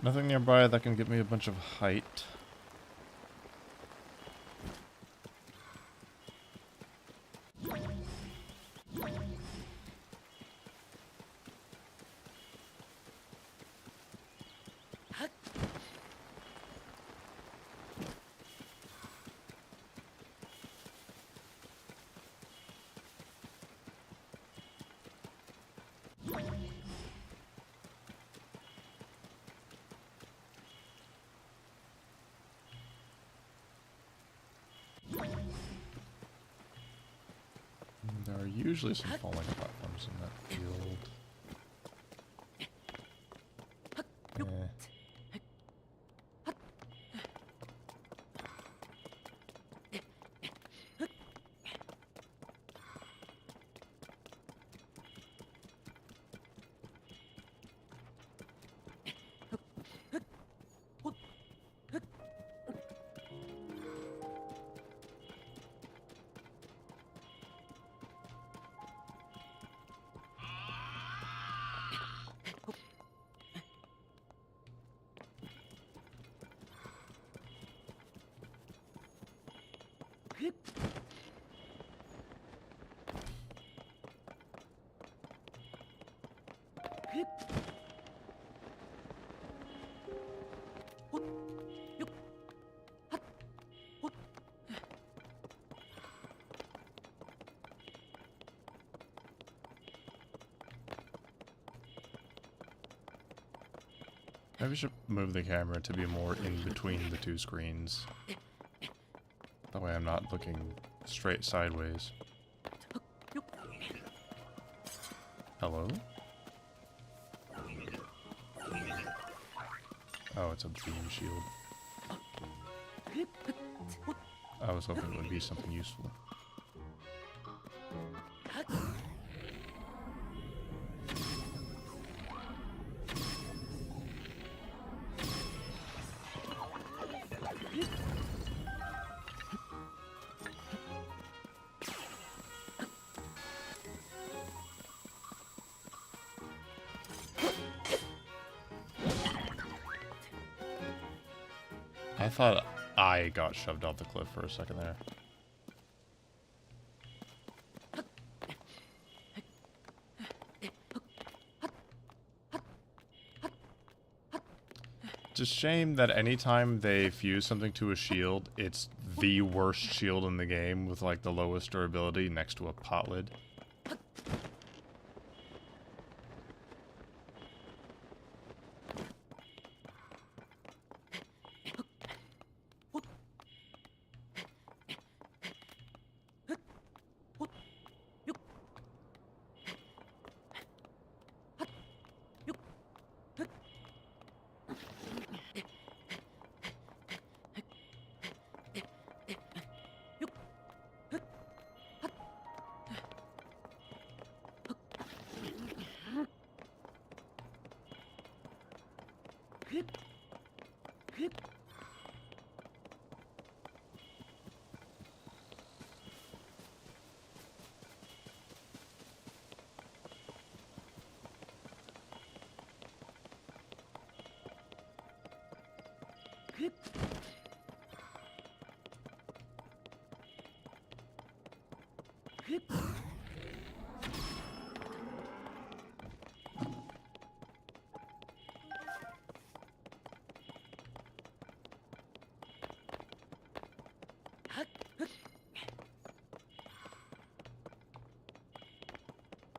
Nothing nearby that can get me a bunch of height. There are usually some falling platforms in that field. Eh. Maybe we should move the camera to be more in between the two screens. That way I'm not looking straight sideways. Hello? Oh, it's a beam shield. I was hoping it would be something useful. I thought I got shoved off the cliff for a second there. It's a shame that anytime they fuse something to a shield, it's the worst shield in the game with like the lowest durability next to a pot lid.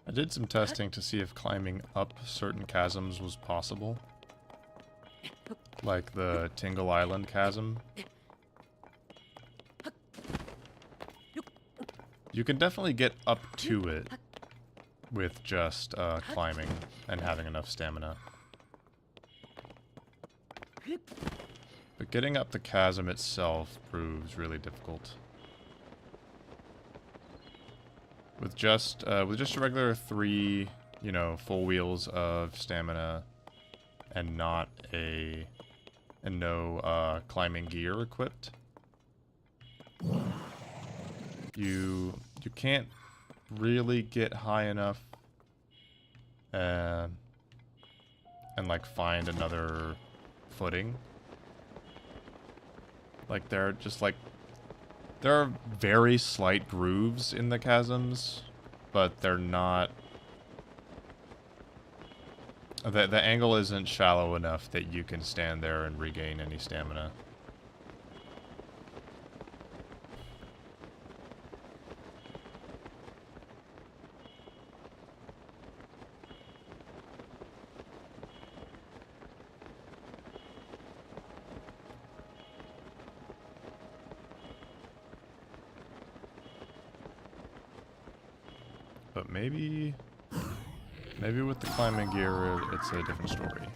I did some testing to see if climbing up certain chasms was possible. Like the Tingle Island chasm. You can definitely get up to it with just climbing and having enough stamina. But getting up the chasm itself proves really difficult. With just a regular 3, you know, full wheels of stamina and no climbing gear equipped, you can't really get high enough and like find another footing. Like there are very slight grooves in the chasms, but they're not... The angle isn't shallow enough that you can stand there and regain any stamina. But maybe with the climbing gear, it's a different story.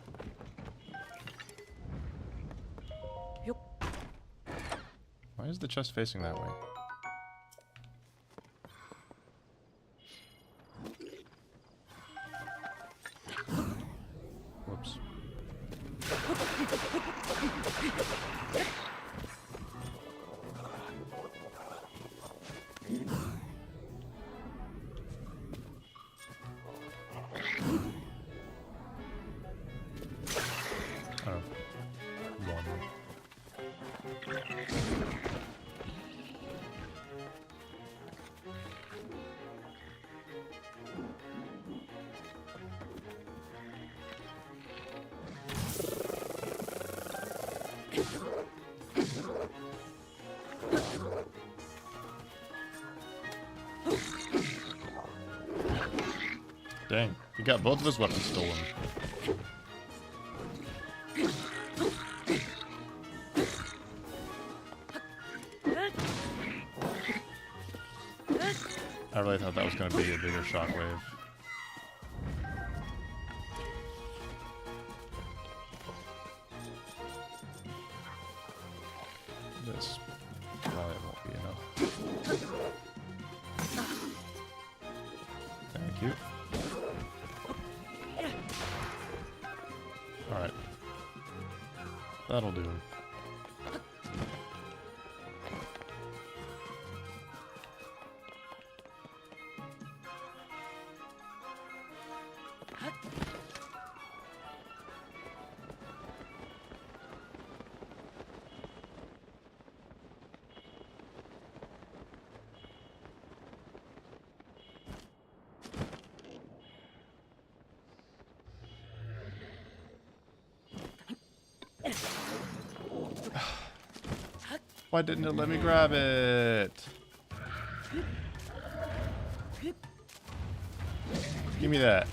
Why is the chest facing that way? Whoops. Dang, he got both of his weapons stolen. I really thought that was going to be a bigger shockwave. this. But it won't be enough. Thank you. Alright. That'll do. Why didn't it let me grab it? Give me that.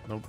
Nope.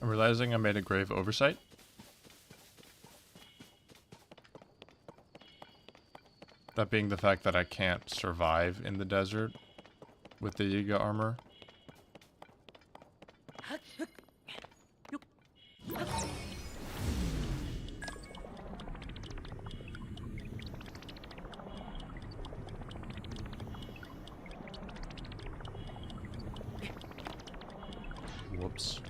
I'm realizing I made a grave oversight. That being the fact that I can't survive in the desert with the Yiga armor. Whoops.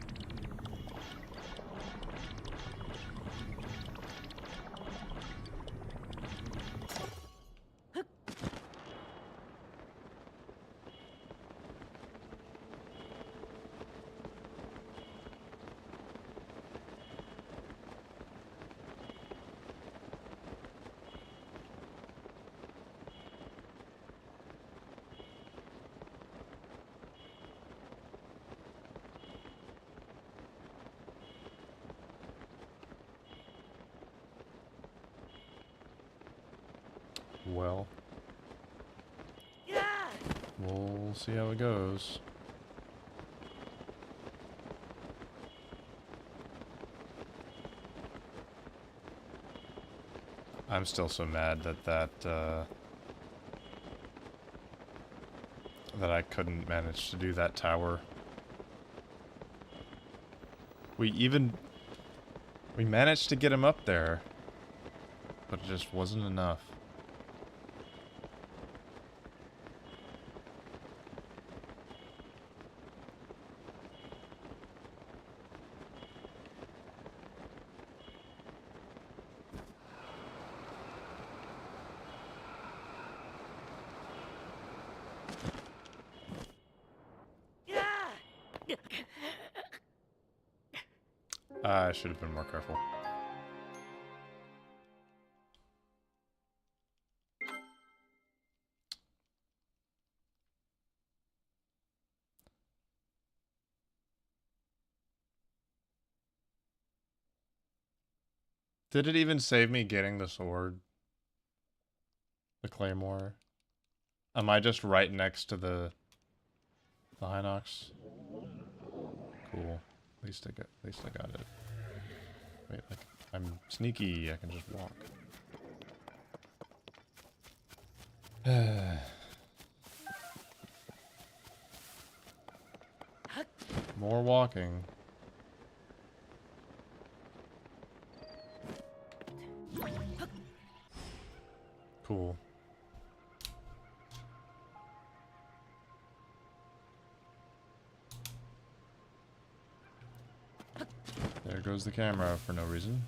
Well, we'll see how it goes. I'm still so mad that I couldn't manage to do that tower. We managed to get him up there, but it just wasn't enough. I should have been more careful. Did it even save me getting the sword? The claymore? Am I just right next to the Hinox? Cool. At least I got it. Wait, like I'm sneaky, I can just walk. More walking. Cool. There goes the camera for no reason.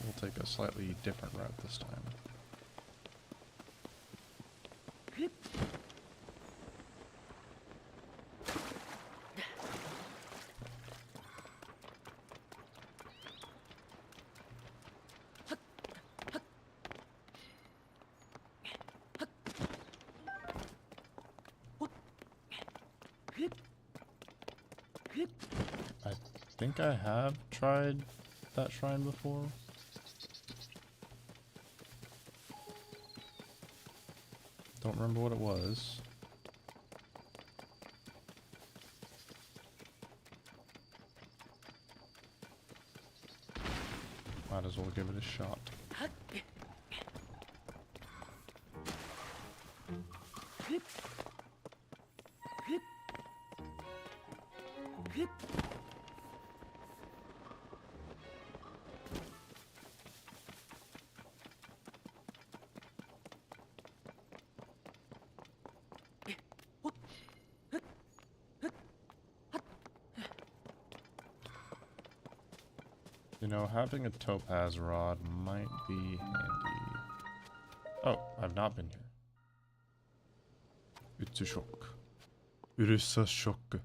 We'll take a slightly different route this time. I think I have tried that shrine before. Don't remember what it was. Might as well give it a shot. You know, having a topaz rod might be handy. Oh, I've not been here. It's a shock. It is a shock.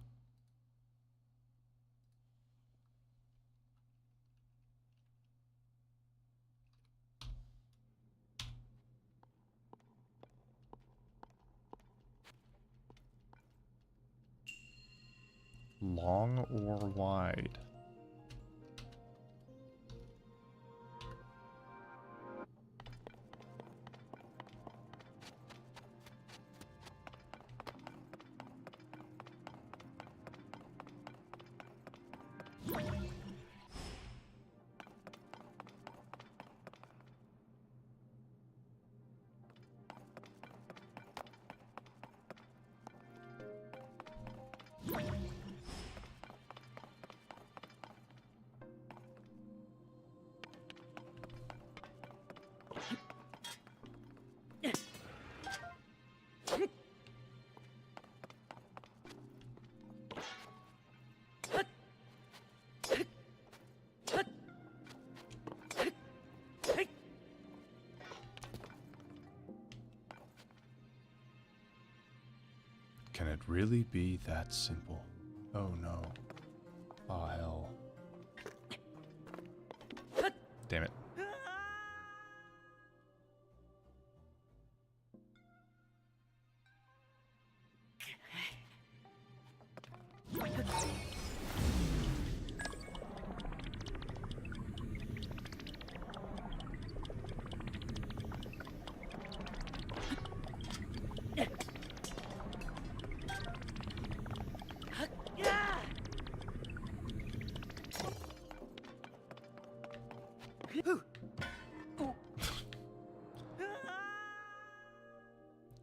Long or wide? Can it really be that simple? Oh no. Oh hell. Damn it.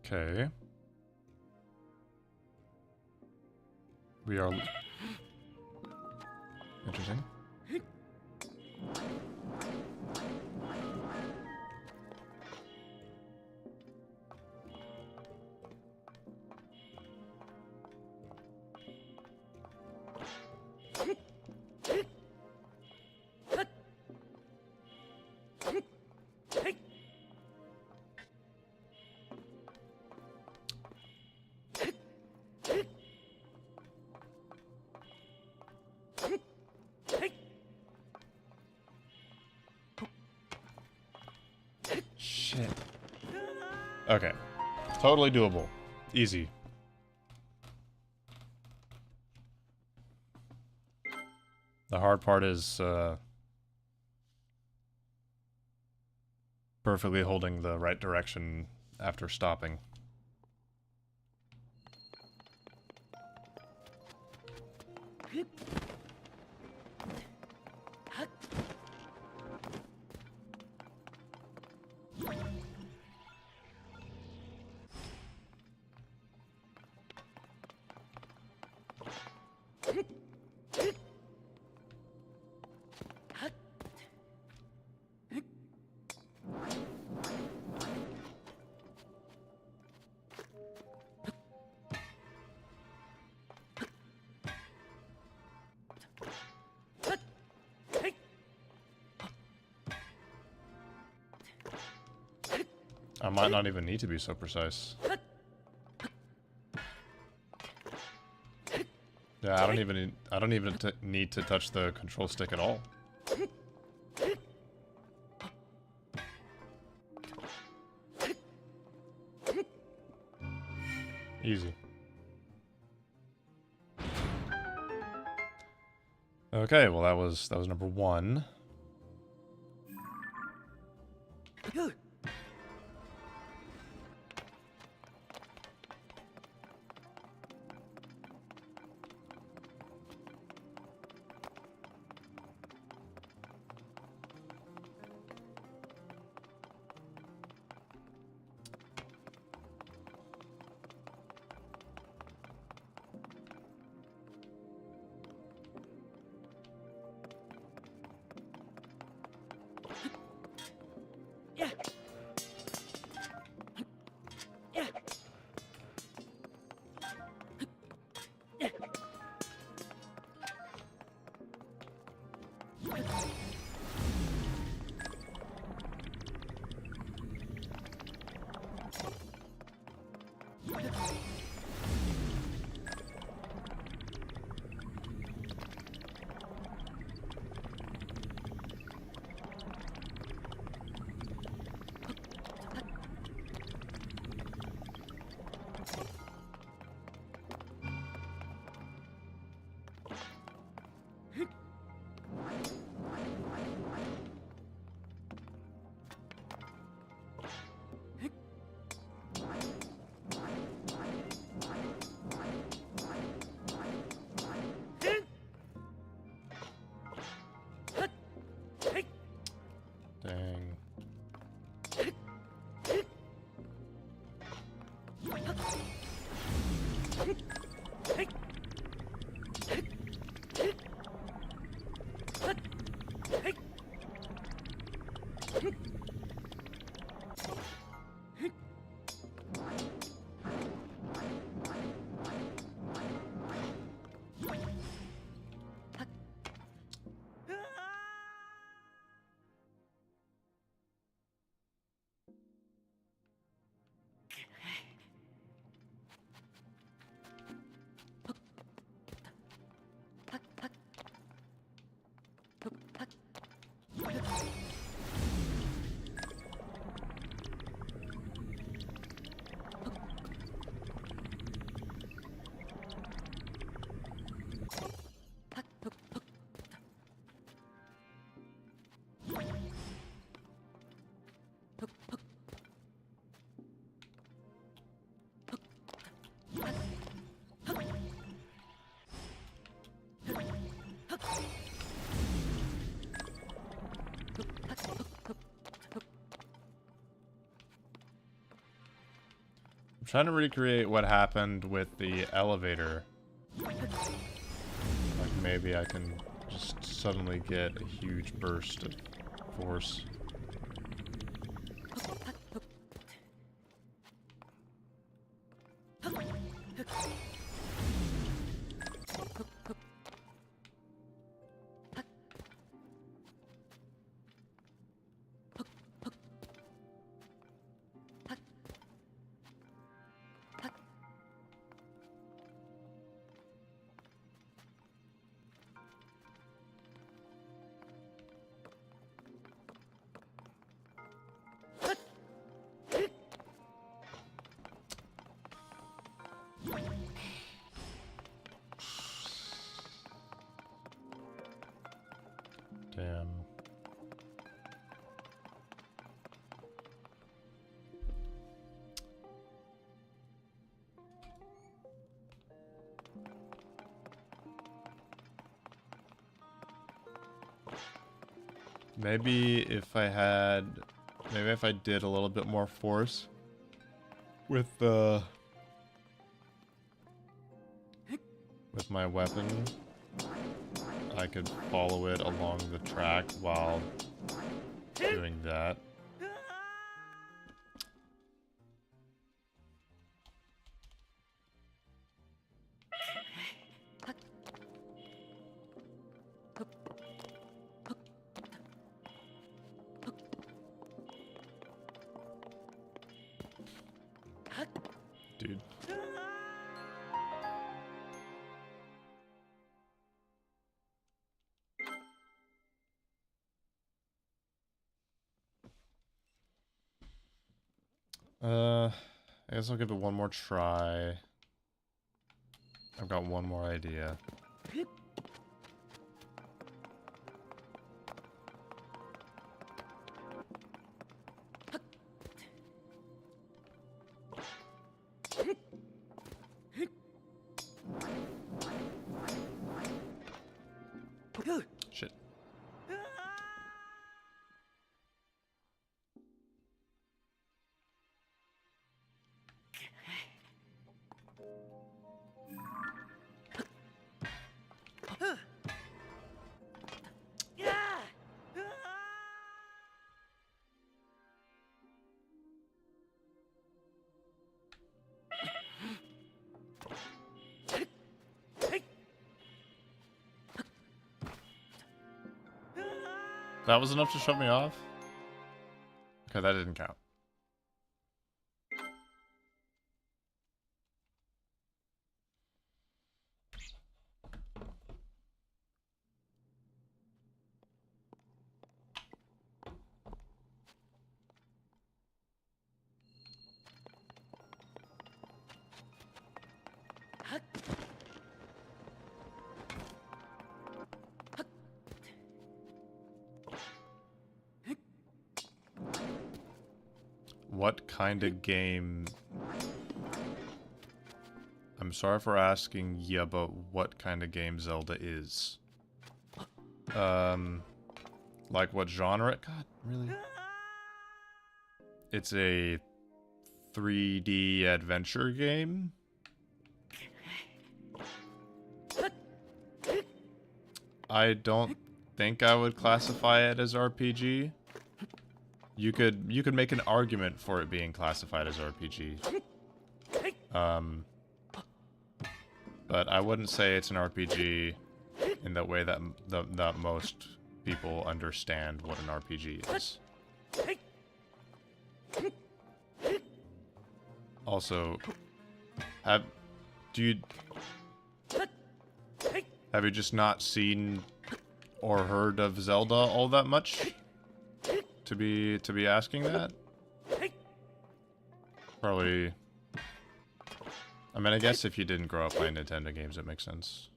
Okay. We are... Interesting. Shit. Okay. Totally doable. Easy. The hard part is perfectly holding the right direction after stopping. I might not even need to be so precise. Yeah, I don't even need to touch the control stick at all. Easy. Okay, well that was number 1. Dang. trying to recreate what happened with the elevator. Like maybe I can just suddenly get a huge burst of force. Damn. Maybe if I did a little bit more force with my weapon, I could follow it along the track while doing that. Dude. I guess I'll give it one more try. I've got one more idea. Shit. That was enough to shut me off? Okay, that didn't count. What kind of game... I'm sorry for asking, yeah, but what kind of game Zelda is? Like what genre? God, really? It's a 3D adventure game? I don't think I would classify it as RPG. You could make an argument for it being classified as RPG. But I wouldn't say it's an RPG in the way that that most people understand what an RPG is. Also, have you just not seen or heard of Zelda all that much to be asking that? Probably. I mean, I guess if you didn't grow up playing Nintendo games, it makes sense.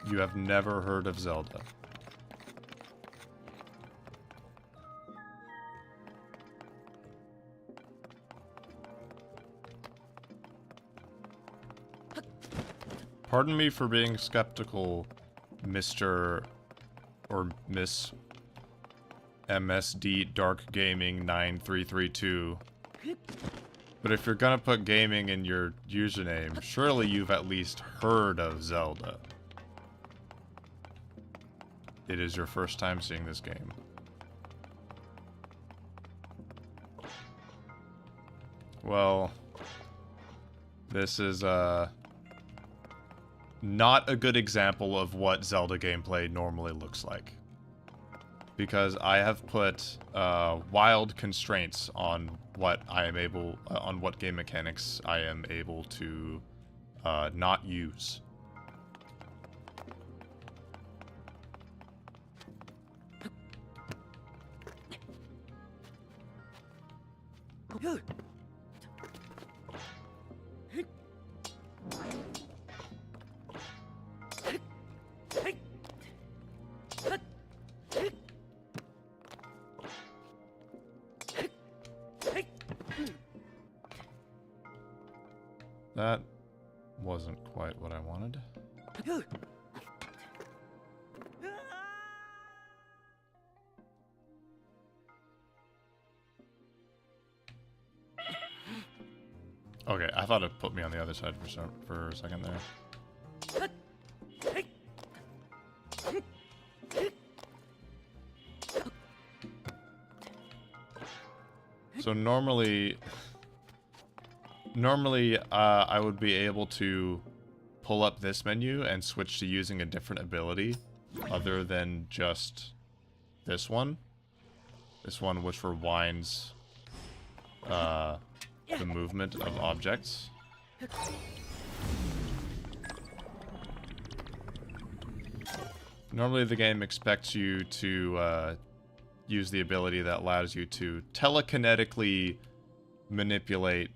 You have never heard of Zelda. Pardon me for being skeptical, Mr. or Miss MSD Dark Gaming 9332. But if you're gonna put gaming in your username, surely you've at least heard of Zelda. It is your first time seeing this game. Well, this is not a good example of what Zelda gameplay normally looks like. Because I have put wild constraints on what I am able, on what game mechanics I am able to not use. That wasn't quite what I wanted. Okay, I thought it put me on the other side for a second there. So normally, I would be able to pull up this menu and switch to using a different ability other than just this one. This one which rewinds the movement of objects. Normally the game expects you to use the ability that allows you to telekinetically manipulate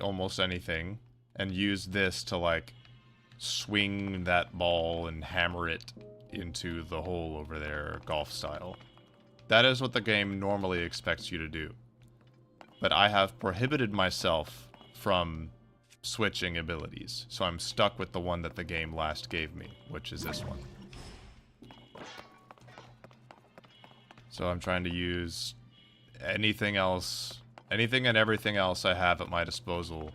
almost anything, and use this to, like, swing that ball and hammer it into the hole over there, golf style. That is what the game normally expects you to do. But I have prohibited myself from switching abilities, so I'm stuck with the one that the game last gave me, which is this one. So I'm trying to use anything else, anything and everything else I have at my disposal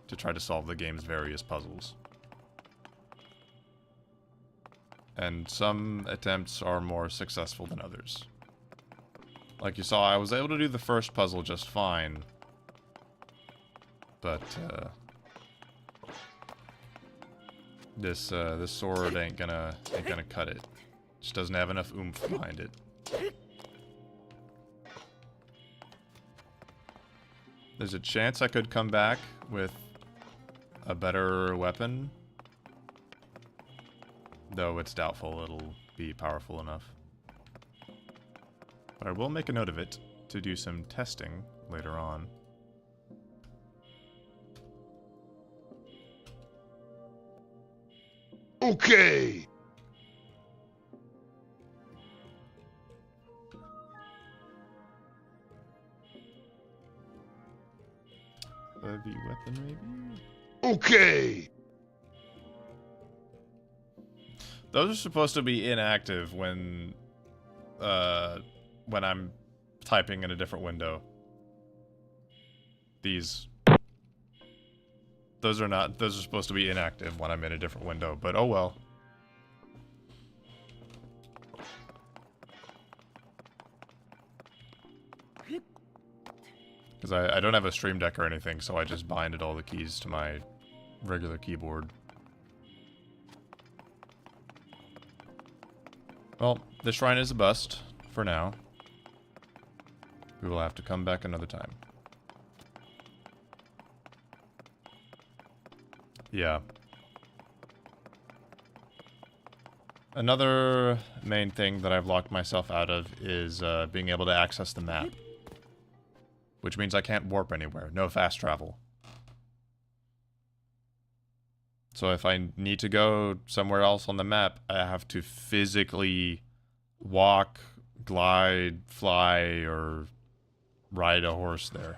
to try to solve the game's various puzzles. And some attempts are more successful than others. Like you saw, I was able to do the first puzzle just fine. But, this sword ain't gonna cut it. Just doesn't have enough oomph behind it. There's a chance I could come back with a better weapon, though it's doubtful it'll be powerful enough. But I will make a note of it to do some testing later on. Okay. Heavy weapon, maybe? Okay. Those are supposed to be inactive when I'm typing in a different window. Those are not. Those are supposed to be inactive when I'm in a different window. But oh well. Because I don't have a stream deck or anything, so I just binded all the keys to my regular keyboard. Well, the shrine is a bust, for now. We will have to come back another time. Yeah. Another main thing that I've locked myself out of is being able to access the map. Which means I can't warp anywhere. No fast travel. So if I need to go somewhere else on the map, I have to physically walk, glide, fly, or ride a horse there.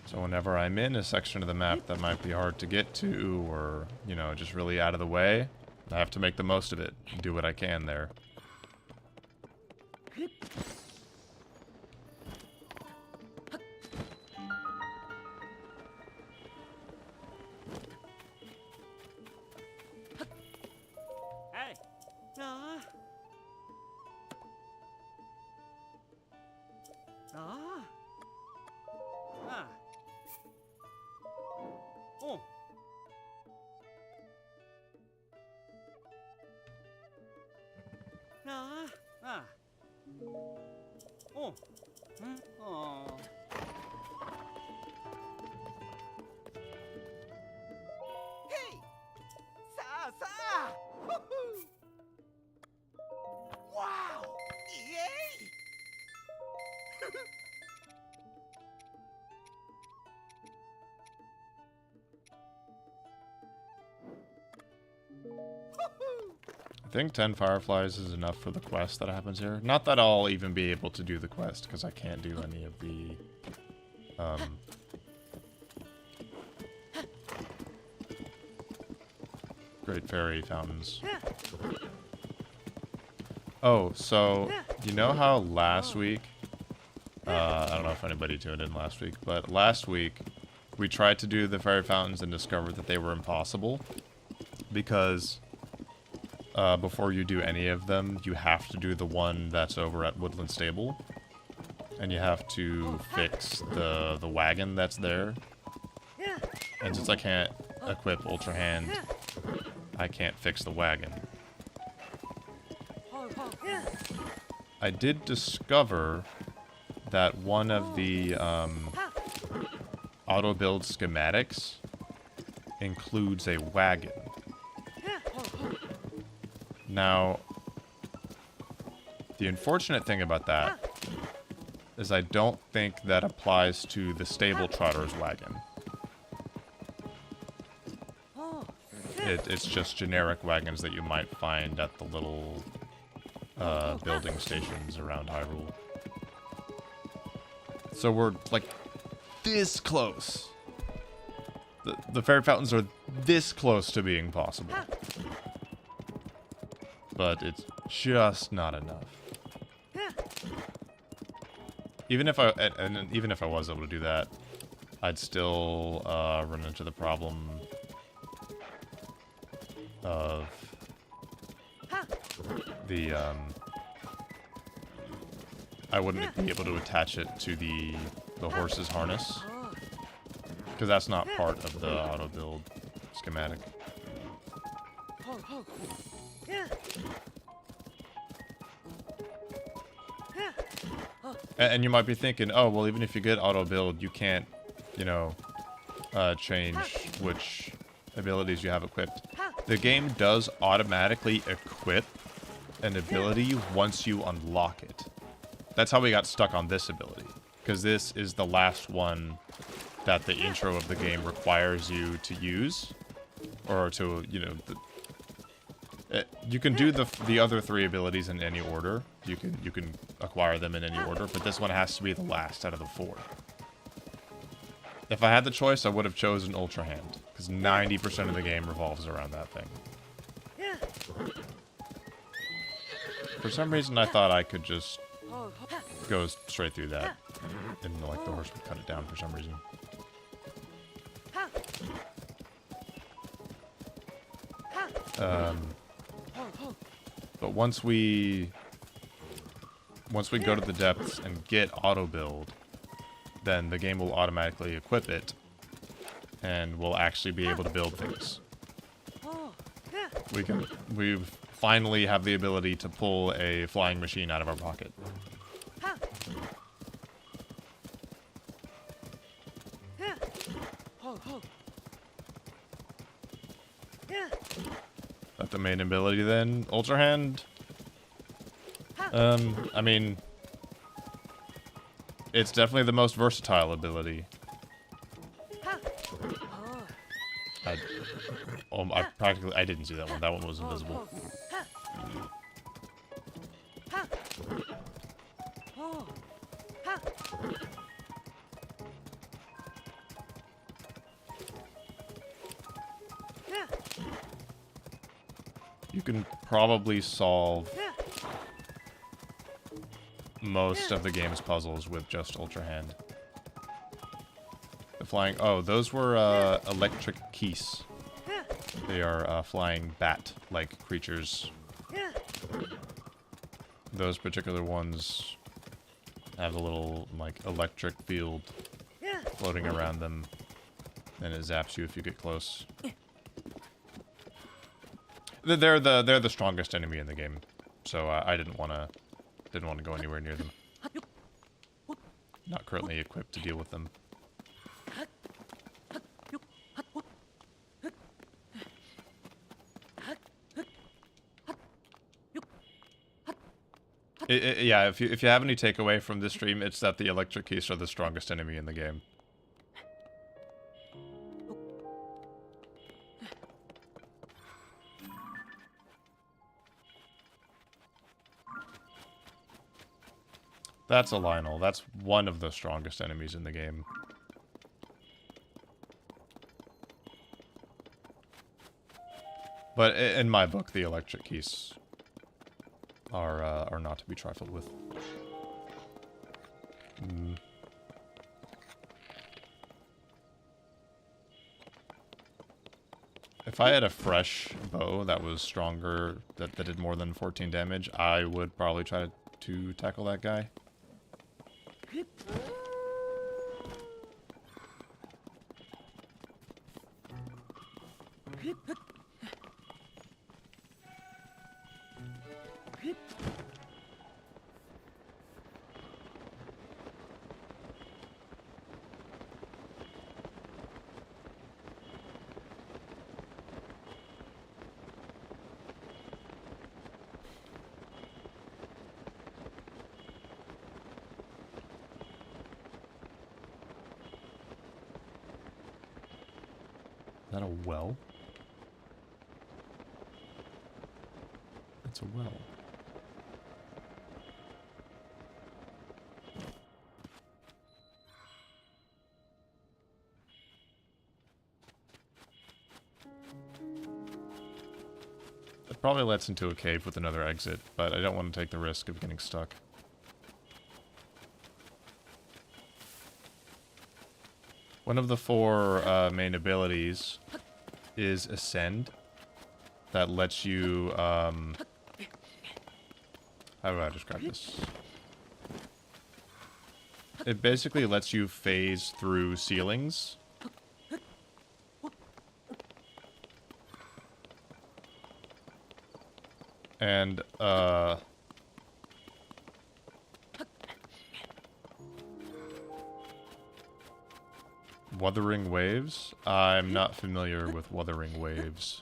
So whenever I'm in a section of the map that might be hard to get to, or, you know, just really out of the way, I have to make the most of it and do what I can there. Hey. Ah. Ah. Ah. Oh. Ah. Ah. Oh. Hmm. Oh. Hey. Sa. Woohoo. Wow. Yay. I think 10 fireflies is enough for the quest that happens here. Not that I'll even be able to do the quest, because I can't do any of the... Great Fairy Fountains. Oh, so, you know how last week... I don't know if anybody tuned in last week, but last week we tried to do the Fairy Fountains and discovered that they were impossible. Because... before you do any of them, you have to do the one that's over at Woodland Stable. And you have to fix the wagon that's there. And since I can't equip Ultra Hand, I can't fix the wagon. I did discover that one of the auto-build schematics includes a wagon. Now, the unfortunate thing about that is I don't think that applies to the Stable Trotter's wagon. It's just generic wagons that you might find at the little building stations around Hyrule. So we're, like, this close. The Fairy Fountains are this close to being possible. But it's just not enough. Even if I was able to do that, I'd still run into the problem of the I wouldn't be able to attach it to the horse's harness, because that's not part of the auto build schematic. And you might be thinking, oh, well, even if you get auto build, you can't, you know, change which abilities you have equipped. The game does automatically equip an ability once you unlock it. That's how we got stuck on this ability, because this is the last one that the intro of the game requires you to use, or to, you know, you can do the other three abilities in any order. You can acquire them in any order, but this one has to be the last out of the 4. If I had the choice, I would have chosen Ultra Hand, because 90% of the game revolves around that thing. For some reason, I thought I could just go straight through that, and like the horse would cut it down for some reason. But once we go to the depths and get auto build, then the game will automatically equip it, and we'll actually be able to build things. We finally have the ability to pull a flying machine out of our pocket. That's the main ability then. Ultra Hand. I mean, It's definitely the most versatile ability. I didn't see that one. That one was invisible. You can probably solve most of the game's puzzles with just Ultra Hand. The flying... Oh, those were electric keys. They are flying bat-like creatures. Those particular ones have a little, like, electric field floating around them, and it zaps you if you get close. They're the strongest enemy in the game, so I didn't want to go anywhere near them. Not currently equipped to deal with them. Yeah, if you have any takeaway from this stream, it's that the electric keys are the strongest enemy in the game. That's a Lionel. That's one of the strongest enemies in the game. But in my book, the electric keys are not to be trifled with. If I had a fresh bow that was stronger, that did more than 14 damage, I would probably try to tackle that guy. Is that a well? It's a well. It probably lets into a cave with another exit, but I don't want to take the risk of getting stuck. One of the 4 main abilities is Ascend. That lets you, how do I describe this? It basically lets you phase through ceilings. And, Wuthering Waves? I'm not familiar with Wuthering Waves.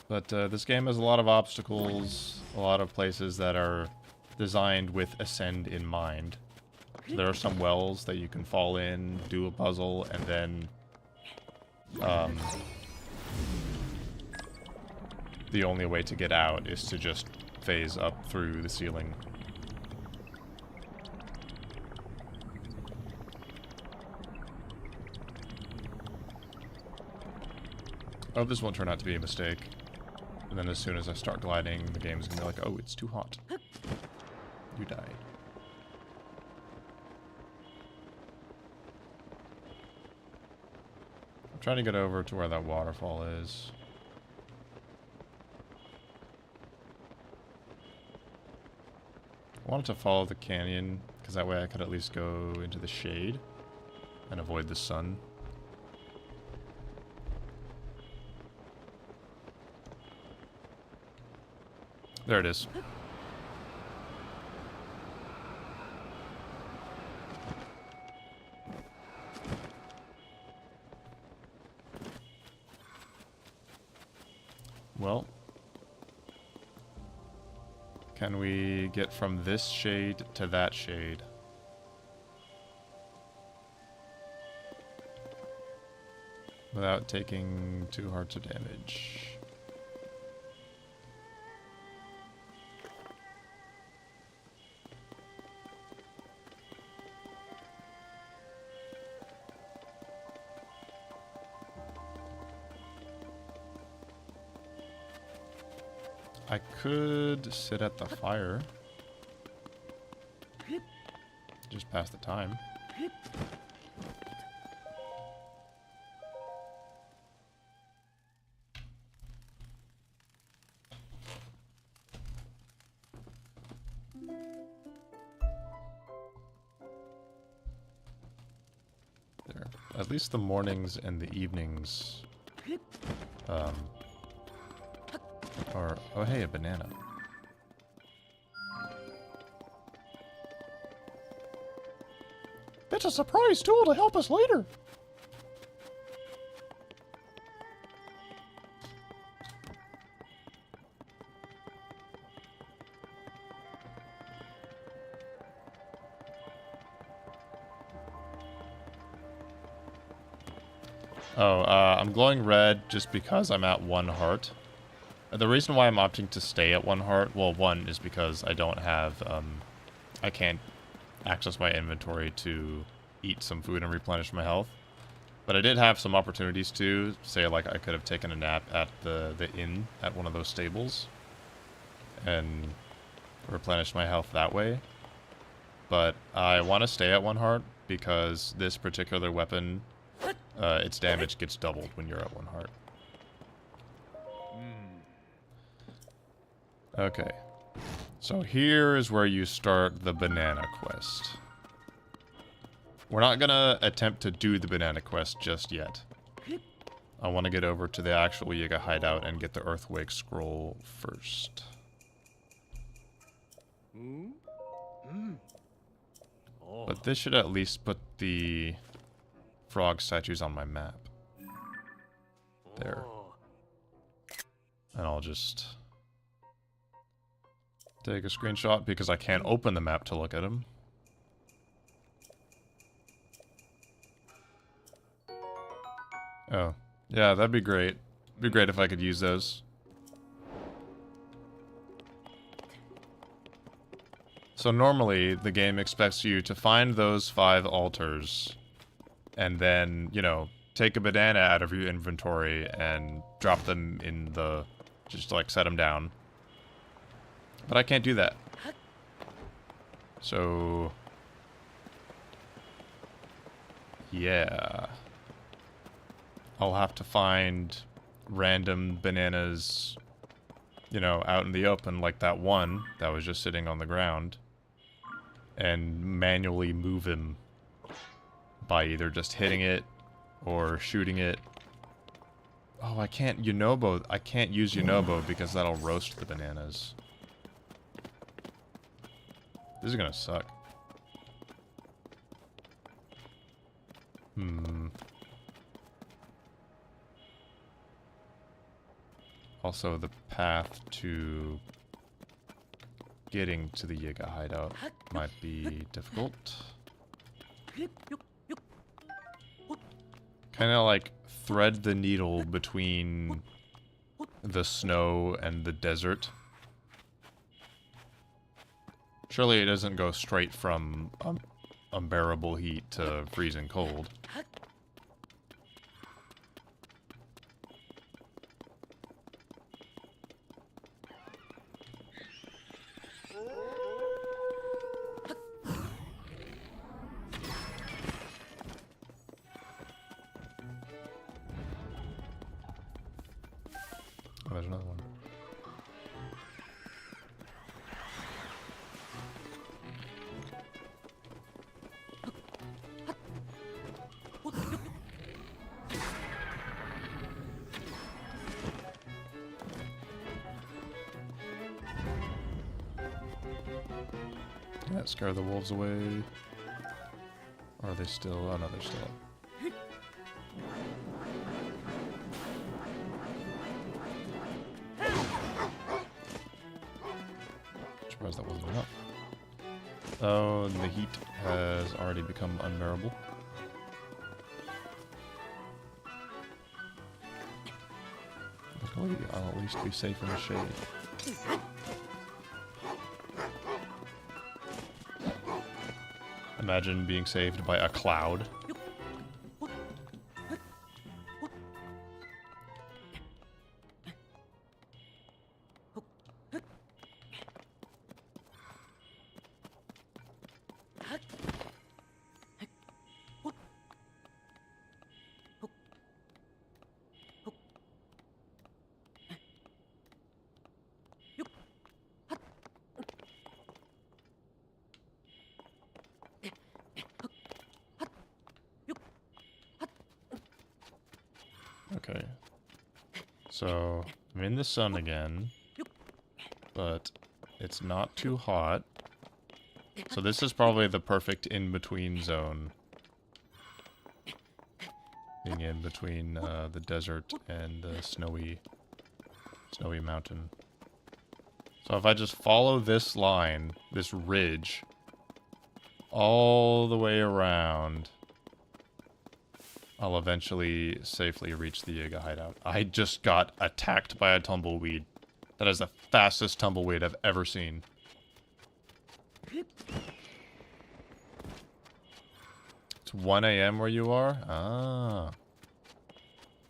But this game has a lot of obstacles, a lot of places that are designed with Ascend in mind. There are some wells that you can fall in, do a puzzle, and then the only way to get out is to just phase up through the ceiling. Oh, this won't turn out to be a mistake. And then as soon as I start gliding, the game's gonna be like, oh, it's too hot. You died. I'm trying to get over to where that waterfall is. I wanted to follow the canyon, because that way I could at least go into the shade and avoid the sun. There it is. well, can we get from this shade to that shade? Without taking 2 hearts of damage. I could sit at the fire. Just pass the time. There. At least the mornings and the evenings or, oh hey, a banana. It's a surprise tool to help us later. Oh, I'm glowing red just because I'm at 1 heart. The reason why I'm opting to stay at 1 heart, well, 1 is because I don't have, I can't access my inventory to eat some food and replenish my health. But I did have some opportunities to, say, like, I could have taken a nap at the inn at one of those stables and replenish my health that way. But I want to stay at 1 heart because this particular weapon, its damage gets doubled when you're at 1 heart. Okay, so here is where you start the banana quest. We're not gonna attempt to do the banana quest just yet. I want to get over to the actual Yiga hideout and get the Earthwake scroll first. But this should at least put the frog statues on my map. There. And I'll just take a screenshot because I can't open the map to look at them. Oh, yeah, that'd be great. It'd be great if I could use those. So normally, the game expects you to find those 5 altars, and then, you know, take a banana out of your inventory and drop them in the... just, like, set them down. But I can't do that. So... yeah. I'll have to find random bananas, you know, out in the open, like that one that was just sitting on the ground, and manually move him by either just hitting it or shooting it. Oh, I can't Yunobo. I can't use Yunobo because that'll roast the bananas. This is gonna suck. Also, the path to getting to the Yiga hideout might be difficult. Kind of like thread the needle between the snow and the desert. Surely it doesn't go straight from unbearable heat to freezing cold. Oh, there's another one. Did that scare the wolves away? Or are they still? Oh no, they're still up. surprised that wasn't enough. Oh, and the heat has already become unbearable. Luckily, I'll at least be safe in the shade. Imagine being saved by a cloud. Okay. So, I'm in the sun again, but it's not too hot. So this is probably the perfect in-between zone. Being in between the desert and the snowy mountain. So if I just follow this line, this ridge, all the way around, I'll eventually safely reach the Yiga hideout. I just got attacked by a tumbleweed. That is the fastest tumbleweed I've ever seen. It's 1 a.m. where you are? Ah.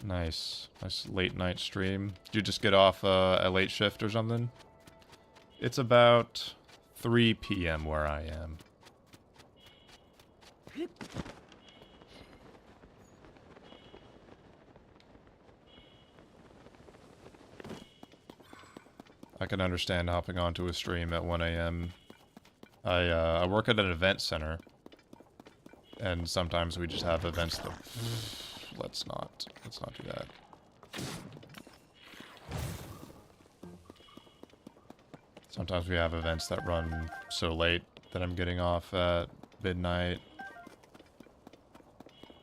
Nice. Nice late night stream. Did you just get off a late shift or something? It's about 3 p.m. where I am. I can understand hopping onto a stream at 1 a.m. I work at an event center, and sometimes we just have events that... Let's not do that. Sometimes we have events that run so late that I'm getting off at midnight.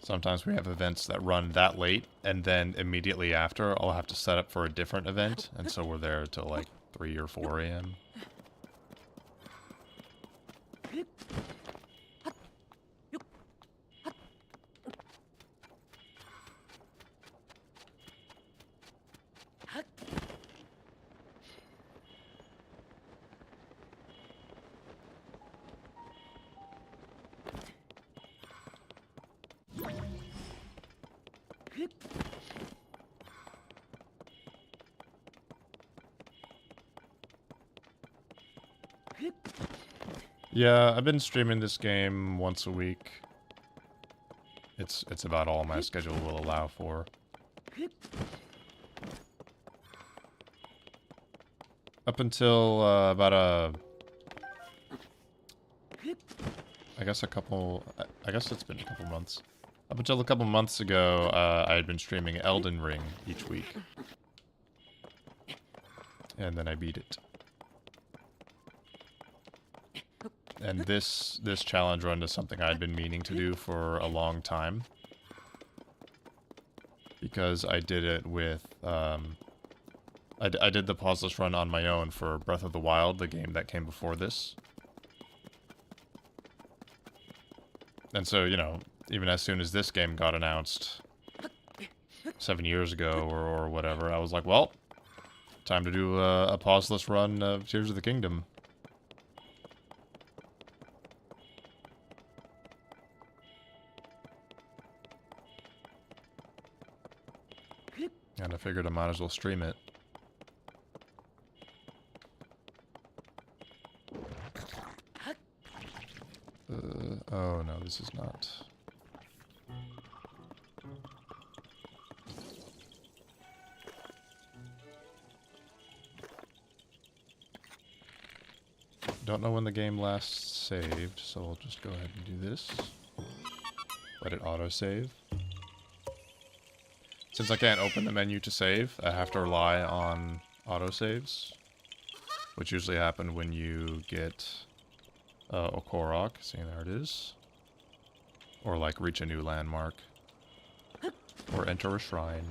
Sometimes we have events that run that late, and then immediately after, I'll have to set up for a different event, and so we're there till like 3 or 4 a.m. Yeah, I've been streaming this game once a week. It's about all my schedule will allow for. Up until about I guess it's been a couple months. Up until a couple months ago, I had been streaming Elden Ring each week. And then I beat it. And this challenge run is something I'd been meaning to do for a long time. Because I did it with, I did the Pauseless run on my own for Breath of the Wild, the game that came before this. And so, you know, even as soon as this game got announced 7 years ago or whatever, I was like, well, time to do a Pauseless run of Tears of the Kingdom. And I figured I might as well stream it. Oh no, this is not. Don't know when the game last saved, so I'll just go ahead and do this. Let it autosave. Since I can't open the menu to save, I have to rely on autosaves, which usually happen when you get a Korok. See, there it is. Or like reach a new landmark. Or enter a shrine.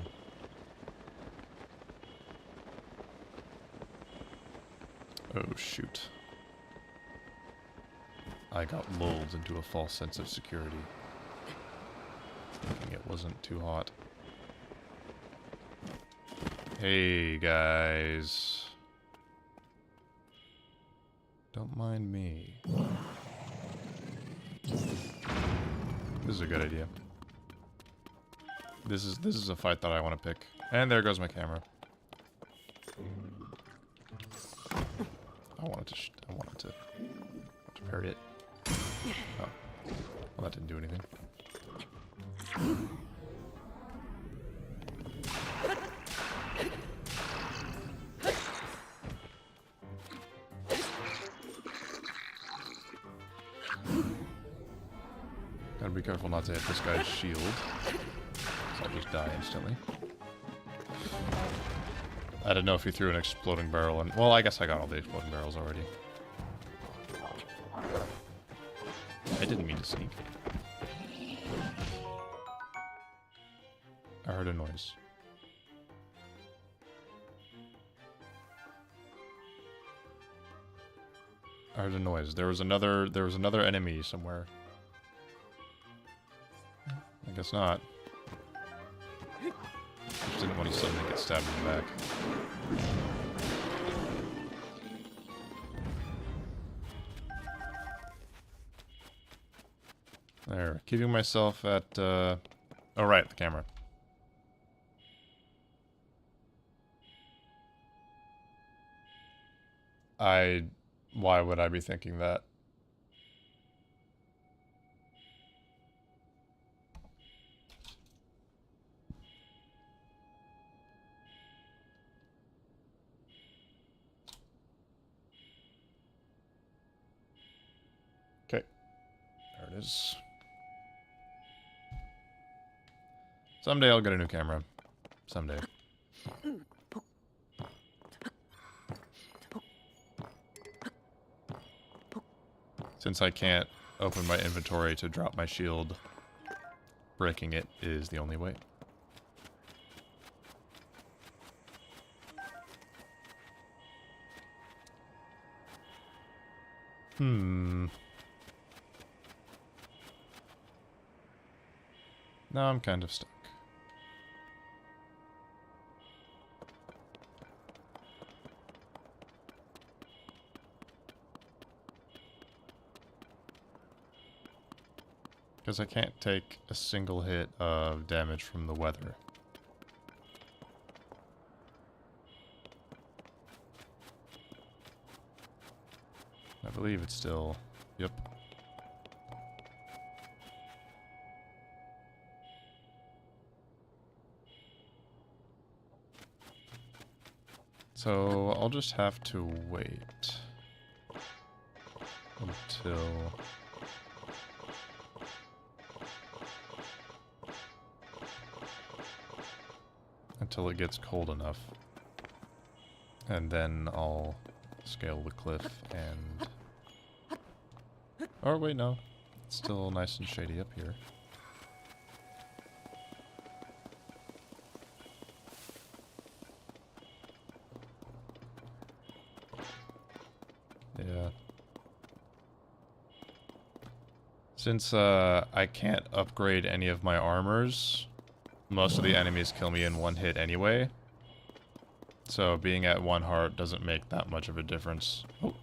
Oh shoot. I got lulled into a false sense of security. Thinking it wasn't too hot. Hey, guys. Don't mind me. This is a good idea. This is a fight that I want to pick. And there goes my camera. I wanted to parry it. Oh. Well, that didn't do anything. Gotta be careful not to hit this guy's shield. So I'll just die instantly. I didn't know if he threw an exploding barrel in. Well, I guess I got all the exploding barrels already. I didn't mean to sneak. I heard a noise. I heard a noise. There was another enemy somewhere. I guess not. Just didn't want to suddenly get stabbed in the back. There, keeping myself at, oh right, the camera. Why would I be thinking that? Okay, there it is. Someday I'll get a new camera. Someday. Since I can't open my inventory to drop my shield, breaking it is the only way. Now I'm kind of stuck. Because I can't take a single hit of damage from the weather. I believe it's still... Yep. So I'll just have to wait until it gets cold enough, and then I'll scale the cliff and... Or wait, no. It's still nice and shady up here. Yeah. Since I can't upgrade any of my armors, most of the enemies kill me in one hit anyway. So being at 1 heart doesn't make that much of a difference. Oh.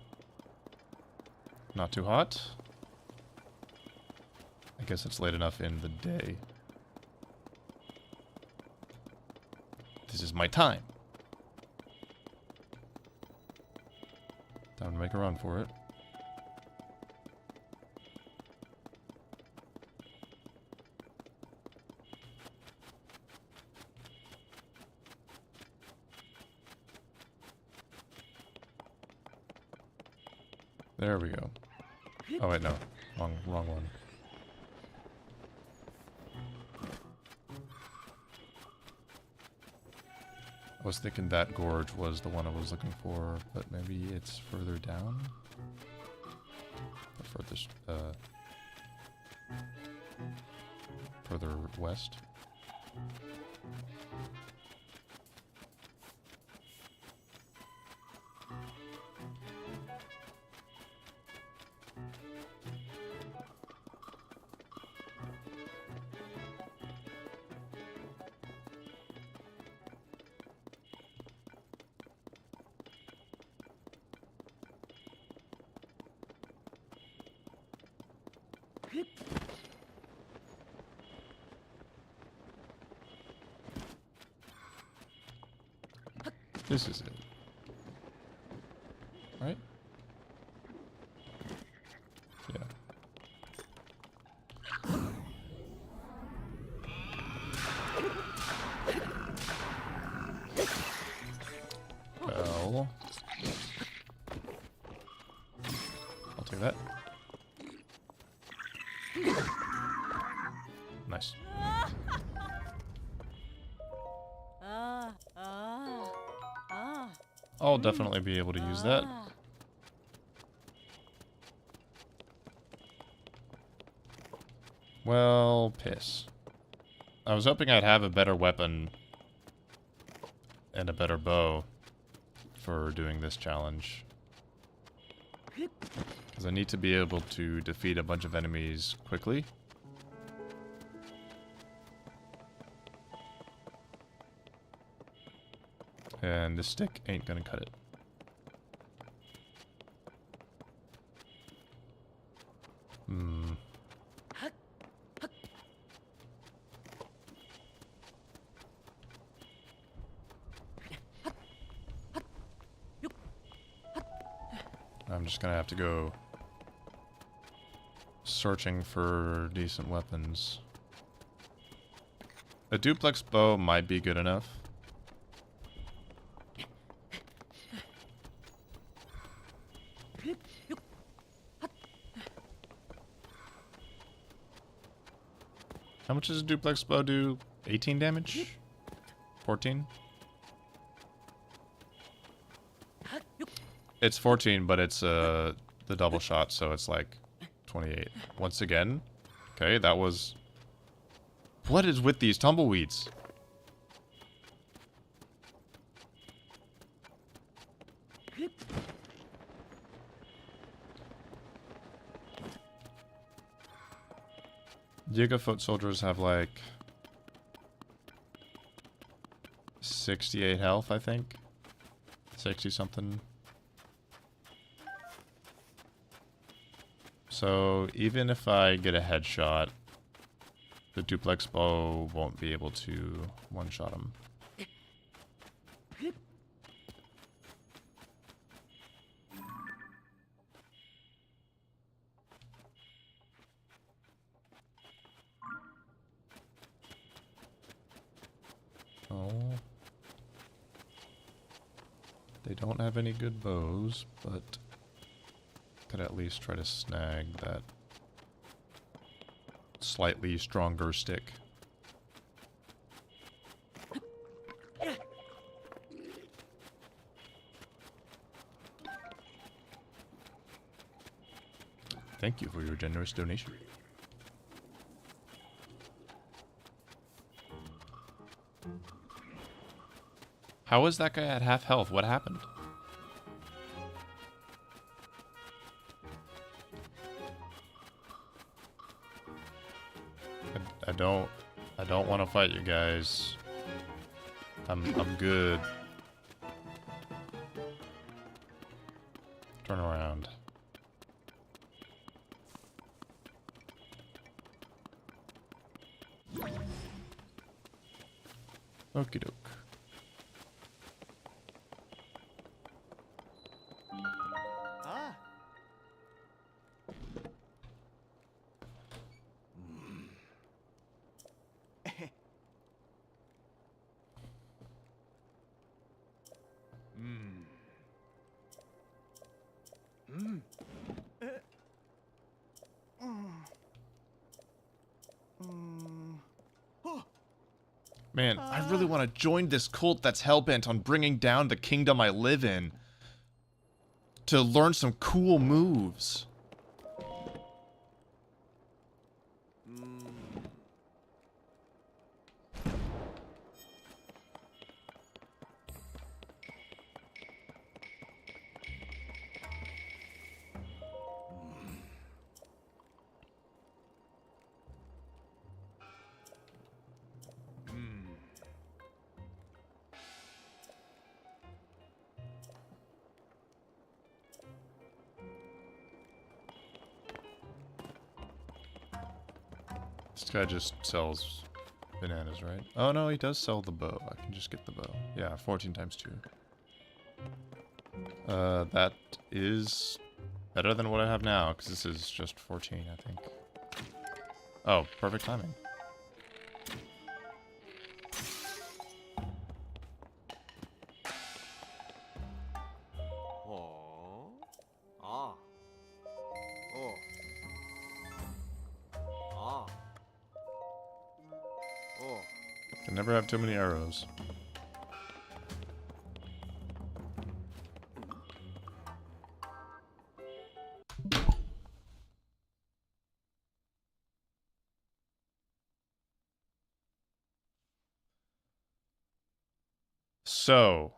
Not too hot. I guess it's late enough in the day. This is my time. Time to make a run for it. There we go. Oh wait, no. Wrong one. I was thinking that gorge was the one I was looking for, but maybe it's further down? Or further west? This is it. Right? Yeah. Well, I'll take that. Nice. I'll definitely be able to use that. Well, piss. I was hoping I'd have a better weapon and a better bow for doing this challenge. Because I need to be able to defeat a bunch of enemies quickly. And this stick ain't gonna cut it. Hmm. I'm just gonna have to go searching for decent weapons. A duplex bow might be good enough. How much does a duplex bow do? 18 damage? 14? It's 14, but it's the double shot, so it's like 28. Once again. Okay, that was... What is with these tumbleweeds? Yiga foot soldiers have like 68 health, I think. 60 something. So even if I get a headshot, the duplex bow won't be able to one-shot him. Oh. They don't have any good bows, but could at least try to snag that slightly stronger stick. Thank you for your generous donation. How is that guy at half health? What happened? I don't want to fight you guys. I'm good. Turn around. Okie doke. Ah. Man, I really want to join this cult that's hellbent on bringing down the kingdom I live in. To learn some cool moves. This guy just sells bananas, right? Oh no, he does sell the bow. I can just get the bow. Yeah, 14 times 2. That is better than what I have now, because this is just 14, I think. Oh, perfect timing. Oh. Ah. Oh. Ah. Oh. Can never have too many arrows. So,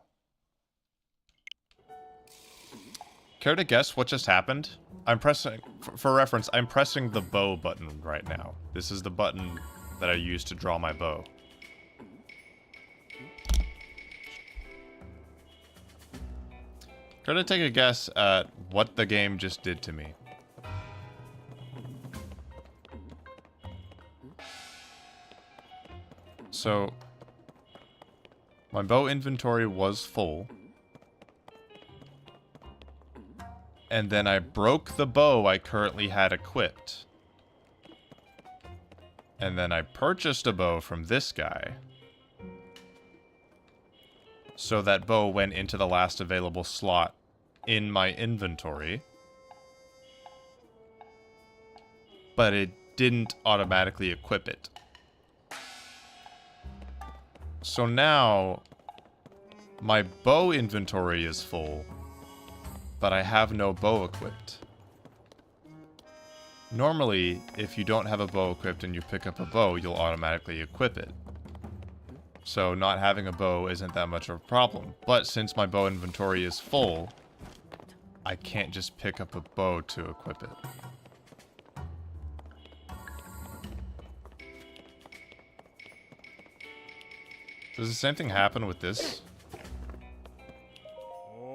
care to guess what just happened? I'm pressing, for reference, I'm pressing the bow button right now. This is the button that I use to draw my bow. Care to take a guess at what the game just did to me? So, my bow inventory was full. And then I broke the bow I currently had equipped. And then I purchased a bow from this guy. So that bow went into the last available slot in my inventory. But it didn't automatically equip it. So now, my bow inventory is full, but I have no bow equipped. Normally, if you don't have a bow equipped and you pick up a bow, you'll automatically equip it. So not having a bow isn't that much of a problem. But since my bow inventory is full, I can't just pick up a bow to equip it. Does the same thing happen with this?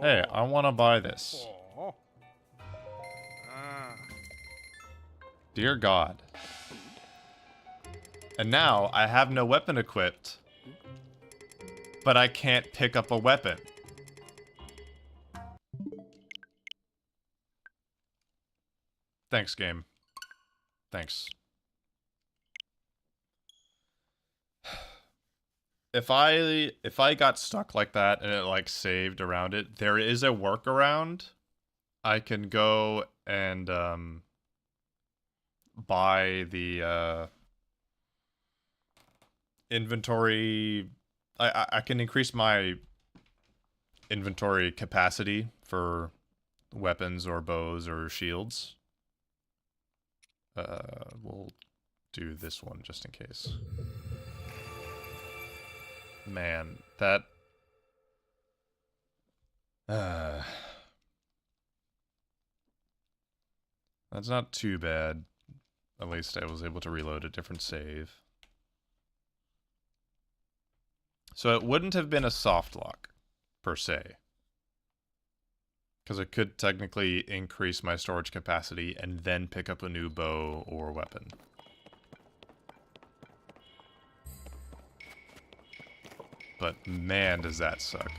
Hey, I want to buy this. Dear God. And now I have no weapon equipped, but I can't pick up a weapon. Thanks, game. Thanks. If I got stuck like that and it like saved around it, there is a workaround. I can go and buy the inventory. I can increase my inventory capacity for weapons or bows or shields. We'll do this one just in case. Man, that... that's not too bad. At least I was able to reload a different save. So it wouldn't have been a soft lock, per se. Because it could technically increase my storage capacity and then pick up a new bow or weapon. But man, does that suck.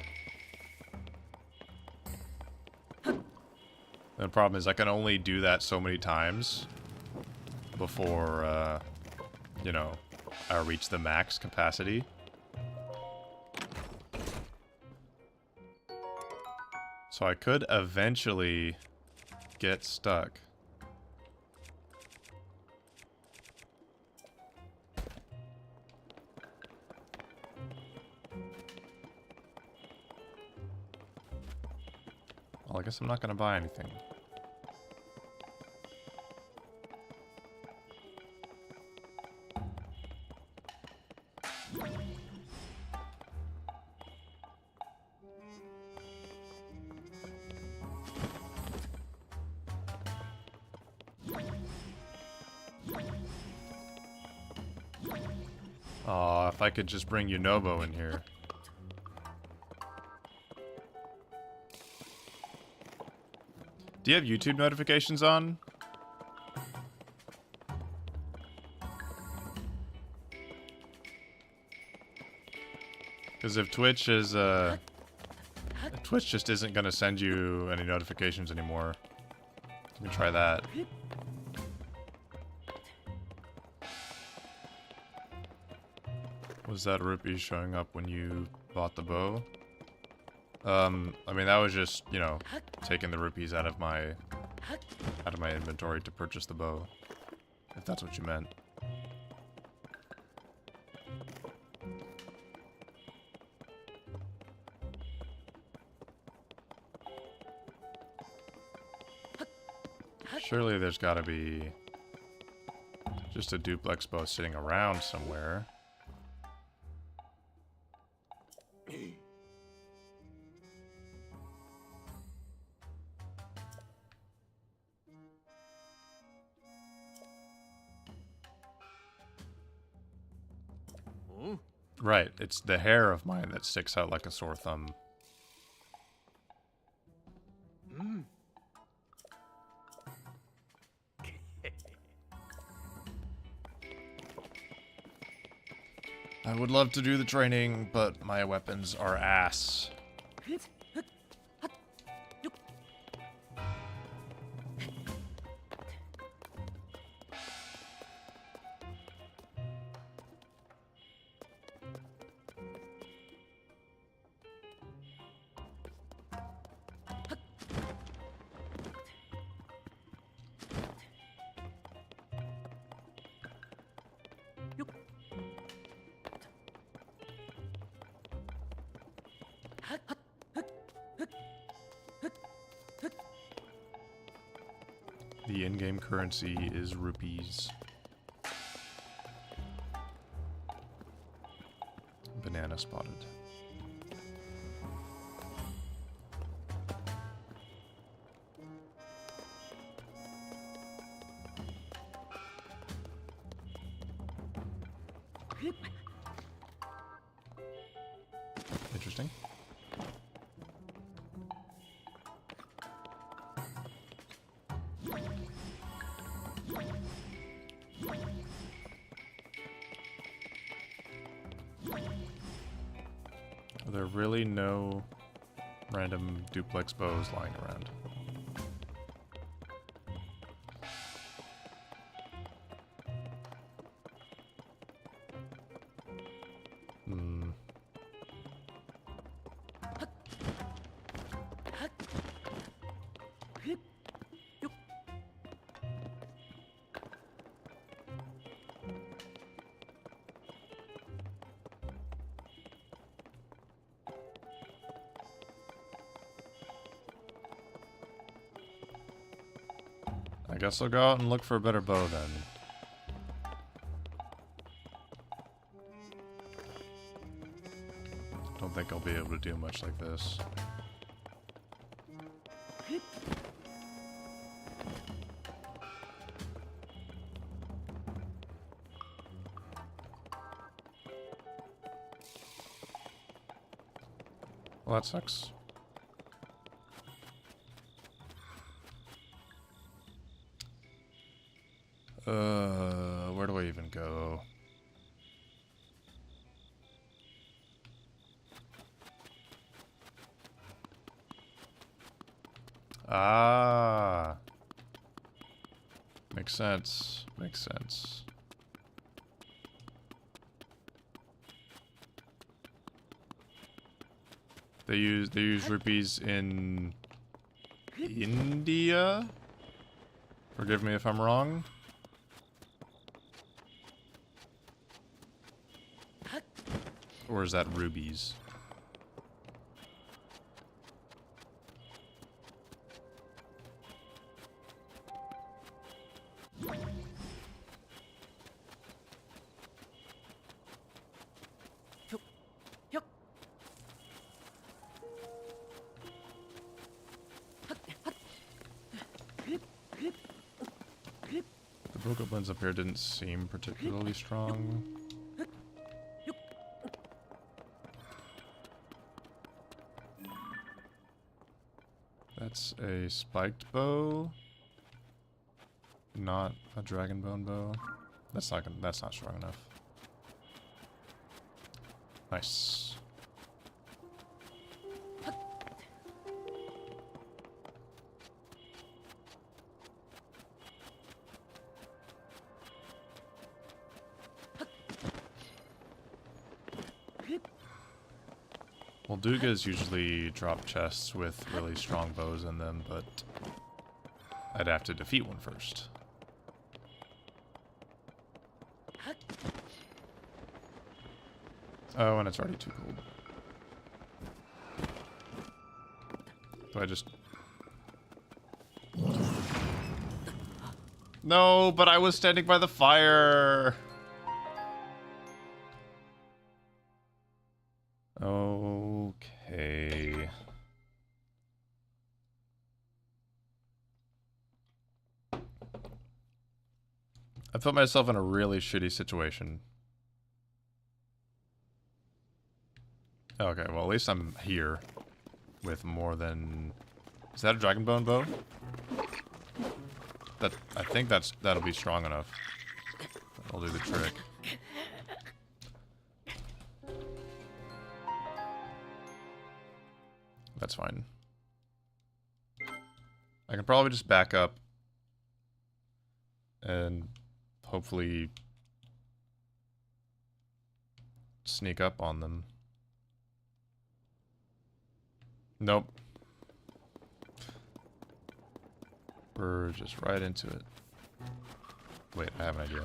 The problem is I can only do that so many times before, you know, I reach the max capacity. So I could eventually get stuck. Well, I guess I'm not going to buy anything. Aw, if I could just bring Yunobo in here. Do you have YouTube notifications on? Because if Twitch is, Twitch just isn't gonna send you any notifications anymore. Let me try that. Was that rupee showing up when you bought the bow? I mean, that was just, you know, taking the rupees out of my inventory to purchase the bow. If that's what you meant. Surely there's gotta be just a duplex bow sitting around somewhere. Right, it's the hair of mine that sticks out like a sore thumb. I would love to do the training, but my weapons are ass. The in-game currency is rupees. Banana spotted. Interesting. Are there really no random duplex bows lying around? Hmm. I guess I'll go out and look for a better bow then. Don't think I'll be able to do much like this. Well, that sucks. Where do I even go? Ah. Makes sense. Makes sense. They use rupees in India? Forgive me if I'm wrong. Or is that rubies? The bogoblins up here didn't seem particularly strong. That's a spiked bow, not a dragon bone bow. That's not strong enough. Nice. Well, Dugas usually drop chests with really strong bows in them, but I'd have to defeat one first. Oh, and it's already too cold. Do I just... No, but I was standing by the fire! Okay. I put myself in a really shitty situation. Okay, well at least I'm here with more than... Is that a dragon bone bow? I think that'll be strong enough. That'll do the trick. That's fine. I can probably just back up and hopefully sneak up on them. Nope. We're just right into it. Wait, I have an idea.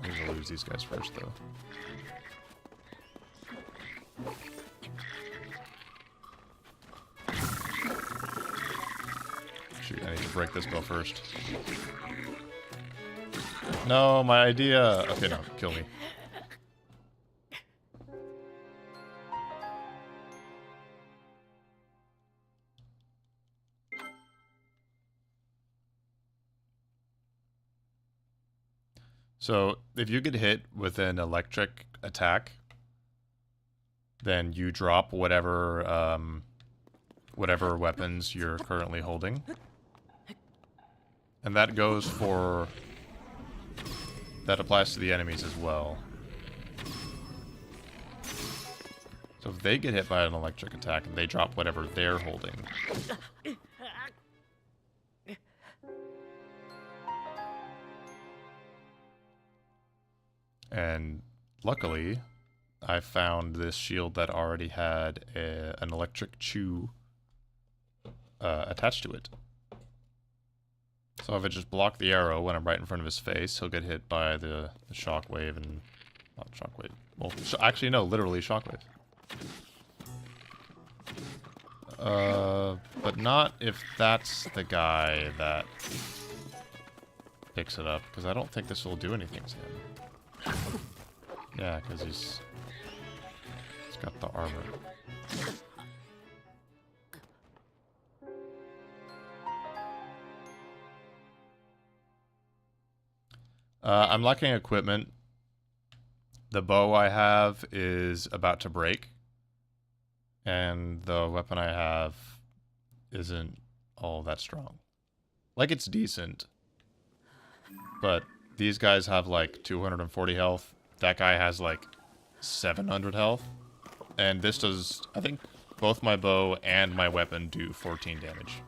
I need to lose these guys first, though. Shoot, I need to break this bow first. No, my idea! Okay, no, kill me. So, if you get hit with an electric attack, then you drop whatever, whatever weapons you're currently holding. And that goes for... That applies to the enemies as well. So if they get hit by an electric attack, they drop whatever they're holding. And luckily, I found this shield that already had an electric chew attached to it. So if I just block the arrow when I'm right in front of his face, he'll get hit by the shockwave and... Not shockwave. Well, actually, no, literally shockwave. But not if that's the guy that picks it up, because I don't think this will do anything to him. Yeah, because he's got the armor. I'm lacking equipment. The bow I have is about to break. And the weapon I have isn't all that strong. Like, it's decent. But these guys have like 240 health. That guy has like 700 health. And this does, I think, both my bow and my weapon do 14 damage.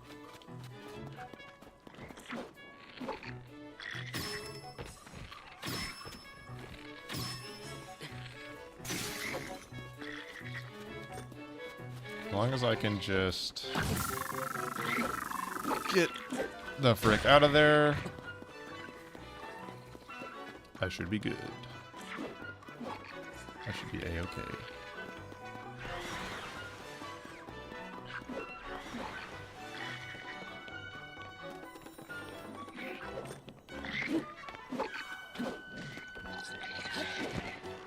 As long as I can just get the frick out of there, I should be good. I should be a-okay.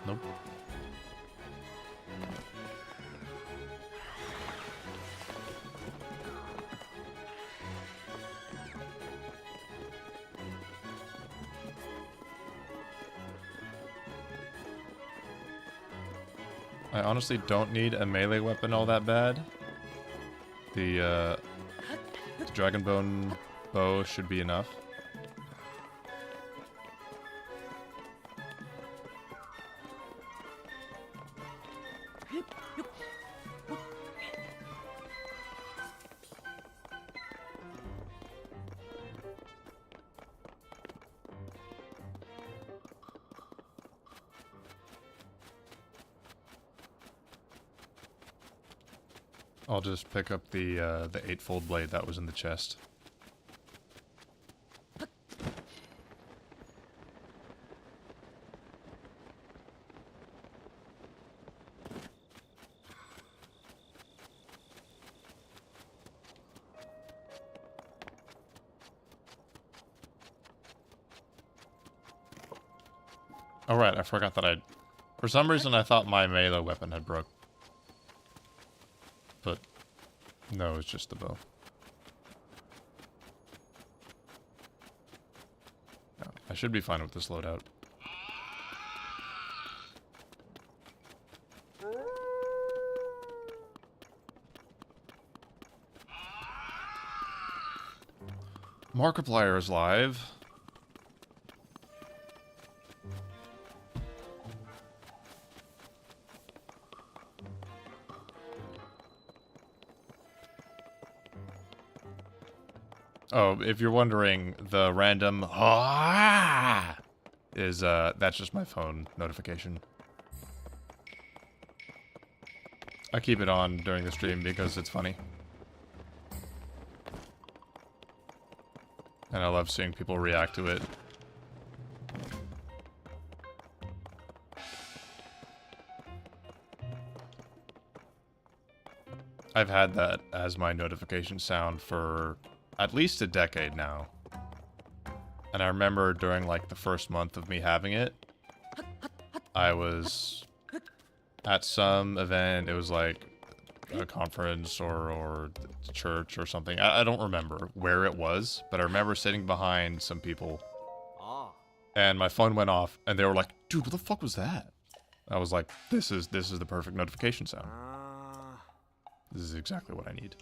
Nope. I honestly don't need a melee weapon all that bad. The Dragonbone bow should be enough. I'll just pick up the eightfold blade that was in the chest. Oh right, I forgot that for some reason I thought my melee weapon had broke. But no, it's just the bow. No, I should be fine with this loadout. Markiplier is live. Oh, if you're wondering, the random is that's just my phone notification. I keep it on during the stream because it's funny. And I love seeing people react to it. I've had that as my notification sound for at least a decade now. And I remember during like the first month of me having it, I was at some event, it was like a conference or church or something. I don't remember where it was, but I remember sitting behind some people and my phone went off and they were like, dude, what the fuck was that? I was like, this is the perfect notification sound. This is exactly what I need.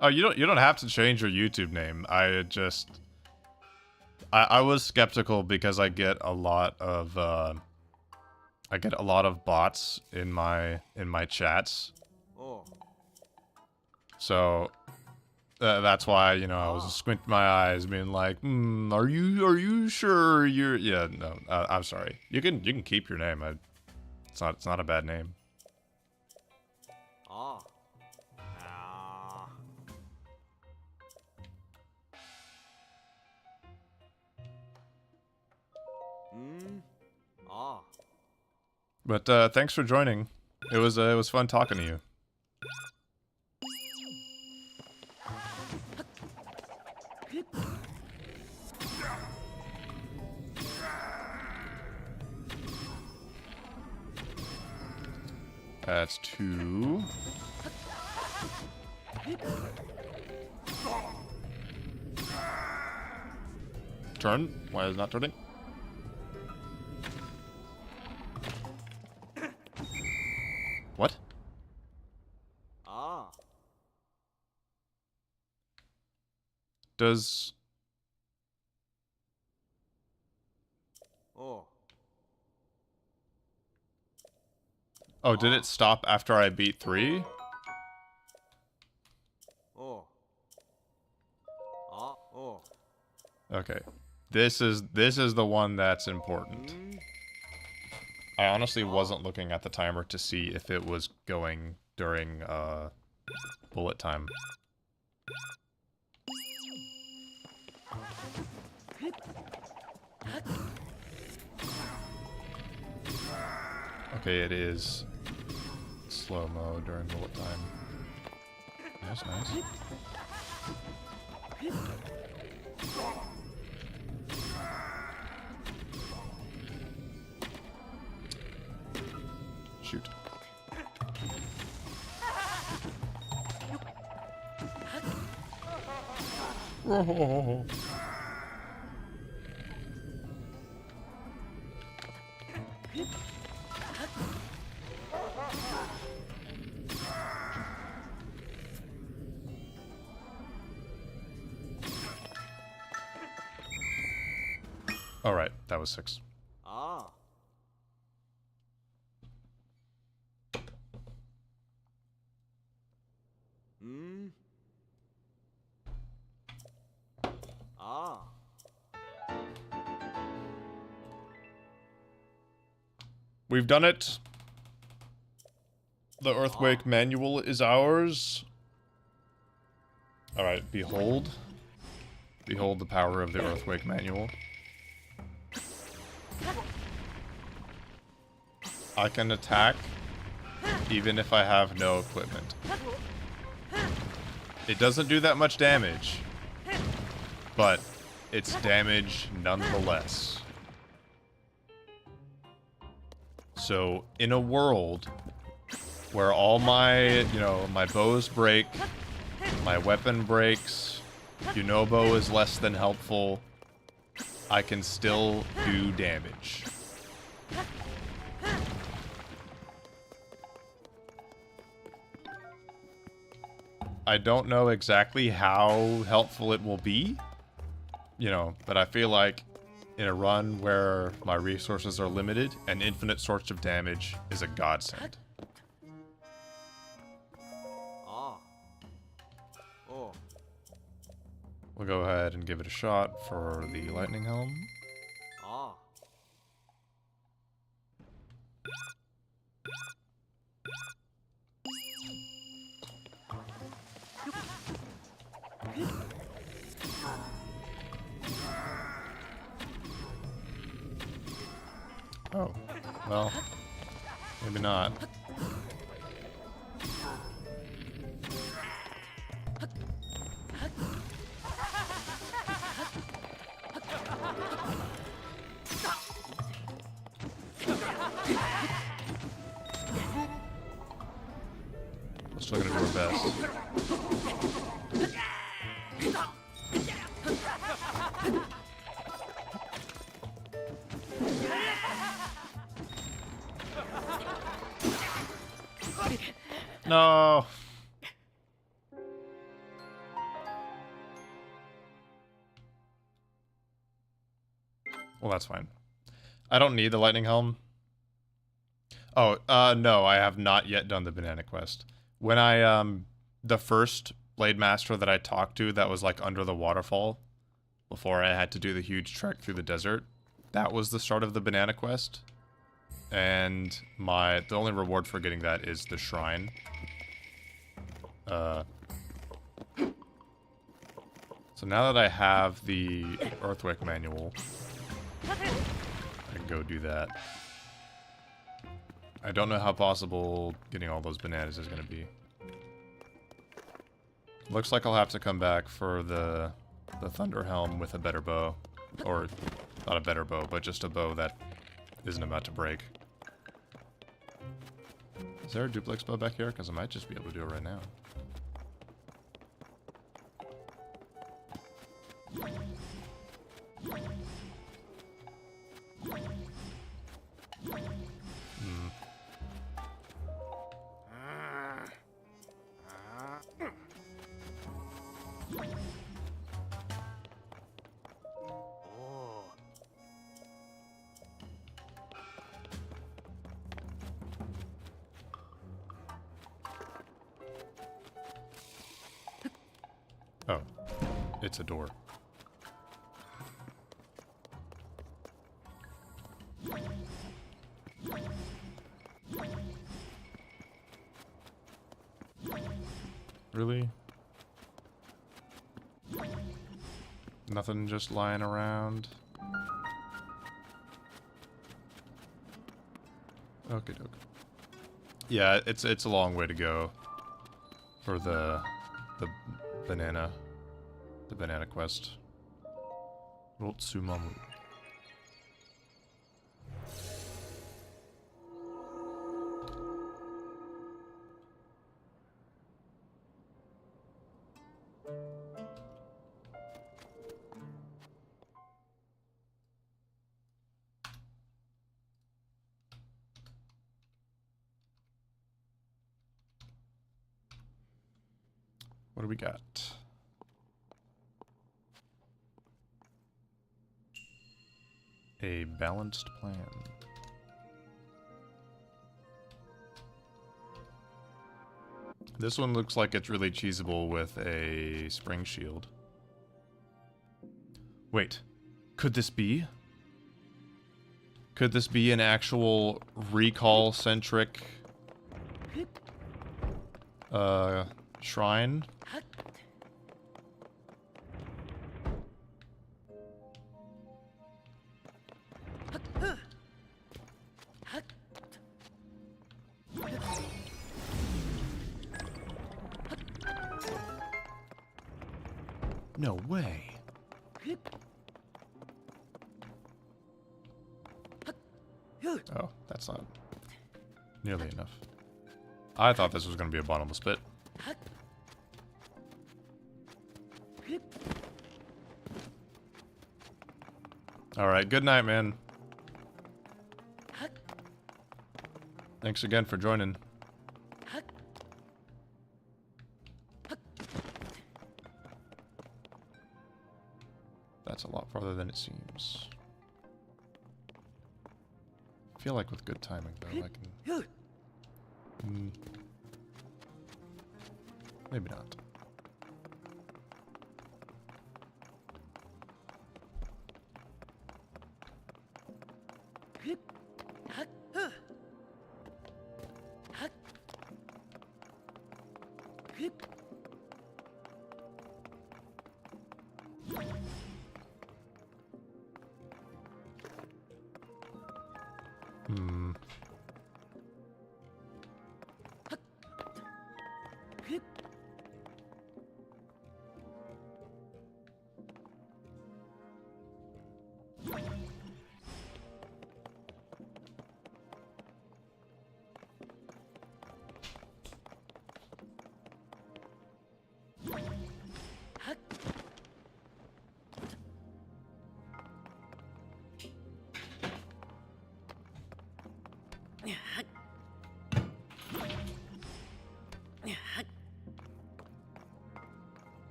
Oh, you don't have to change your YouTube name. I was skeptical because I get a lot of bots in my chats. So that's why, you know, I was squinting my eyes being like, are you sure you're no, I'm sorry. You can keep your name. It's not a bad name. But thanks for joining. It was fun talking to you. That's 2. Turn? Why is it not turning? What? Does... Oh, did it stop after I beat 3? Okay. This is the one that's important. I honestly wasn't looking at the timer to see if it was going during bullet time. Okay, it is slow-mo during bullet time. That's nice. Shoot. Oh. Alright, that was 6. We've done it. The Earthwake manual is ours. Alright, behold. Behold the power of the Earthwake manual. I can attack even if I have no equipment. It doesn't do that much damage, but it's damage nonetheless. So, in a world where all my, my bows break, my weapon breaks, Yunobo is less than helpful, I can still do damage. I don't know exactly how helpful it will be, but I feel like in a run where my resources are limited, an infinite source of damage is a godsend. Oh. We'll go ahead and give it a shot for the lightning helm. Oh, well, maybe not. We're still gonna do our best. No. Well, that's fine. I don't need the lightning helm. Oh, no, I have not yet done the banana quest. When I, the first Blade Master that I talked to that was, like, under the waterfall, before I had to do the huge trek through the desert, that was the start of the banana quest. And the only reward for getting that is the shrine. So now that I have the Earthwake manual, I can go do that. I don't know how possible getting all those bananas is going to be. Looks like I'll have to come back for the Thunder Helm with a better bow. Or, not a better bow, but just a bow that isn't about to break. Is there a duplex bow back here? Because I might just be able to do it right now. Oh, it's a door. Really? Nothing just lying around? Okay, doke. Yeah, it's a long way to go for the banana quest. Rotsumamu. What do we got? A balanced plan. This one looks like it's really cheesable with a spring shield. Wait, could this be? Could this be an actual recall-centric shrine? No way. Oh, that's not nearly enough. I thought this was going to be a bottomless pit. Alright, good night, man. Thanks again for joining. That's a lot farther than it seems. I feel like with good timing, though, I can... maybe not.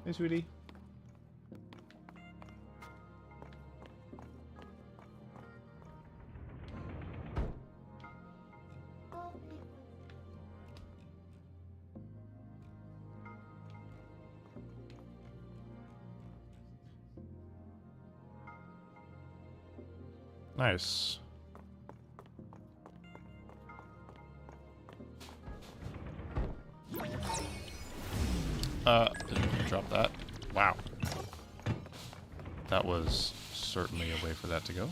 Hey, sweetie. Nice. Didn't drop that. Wow. That was certainly a way for that to go.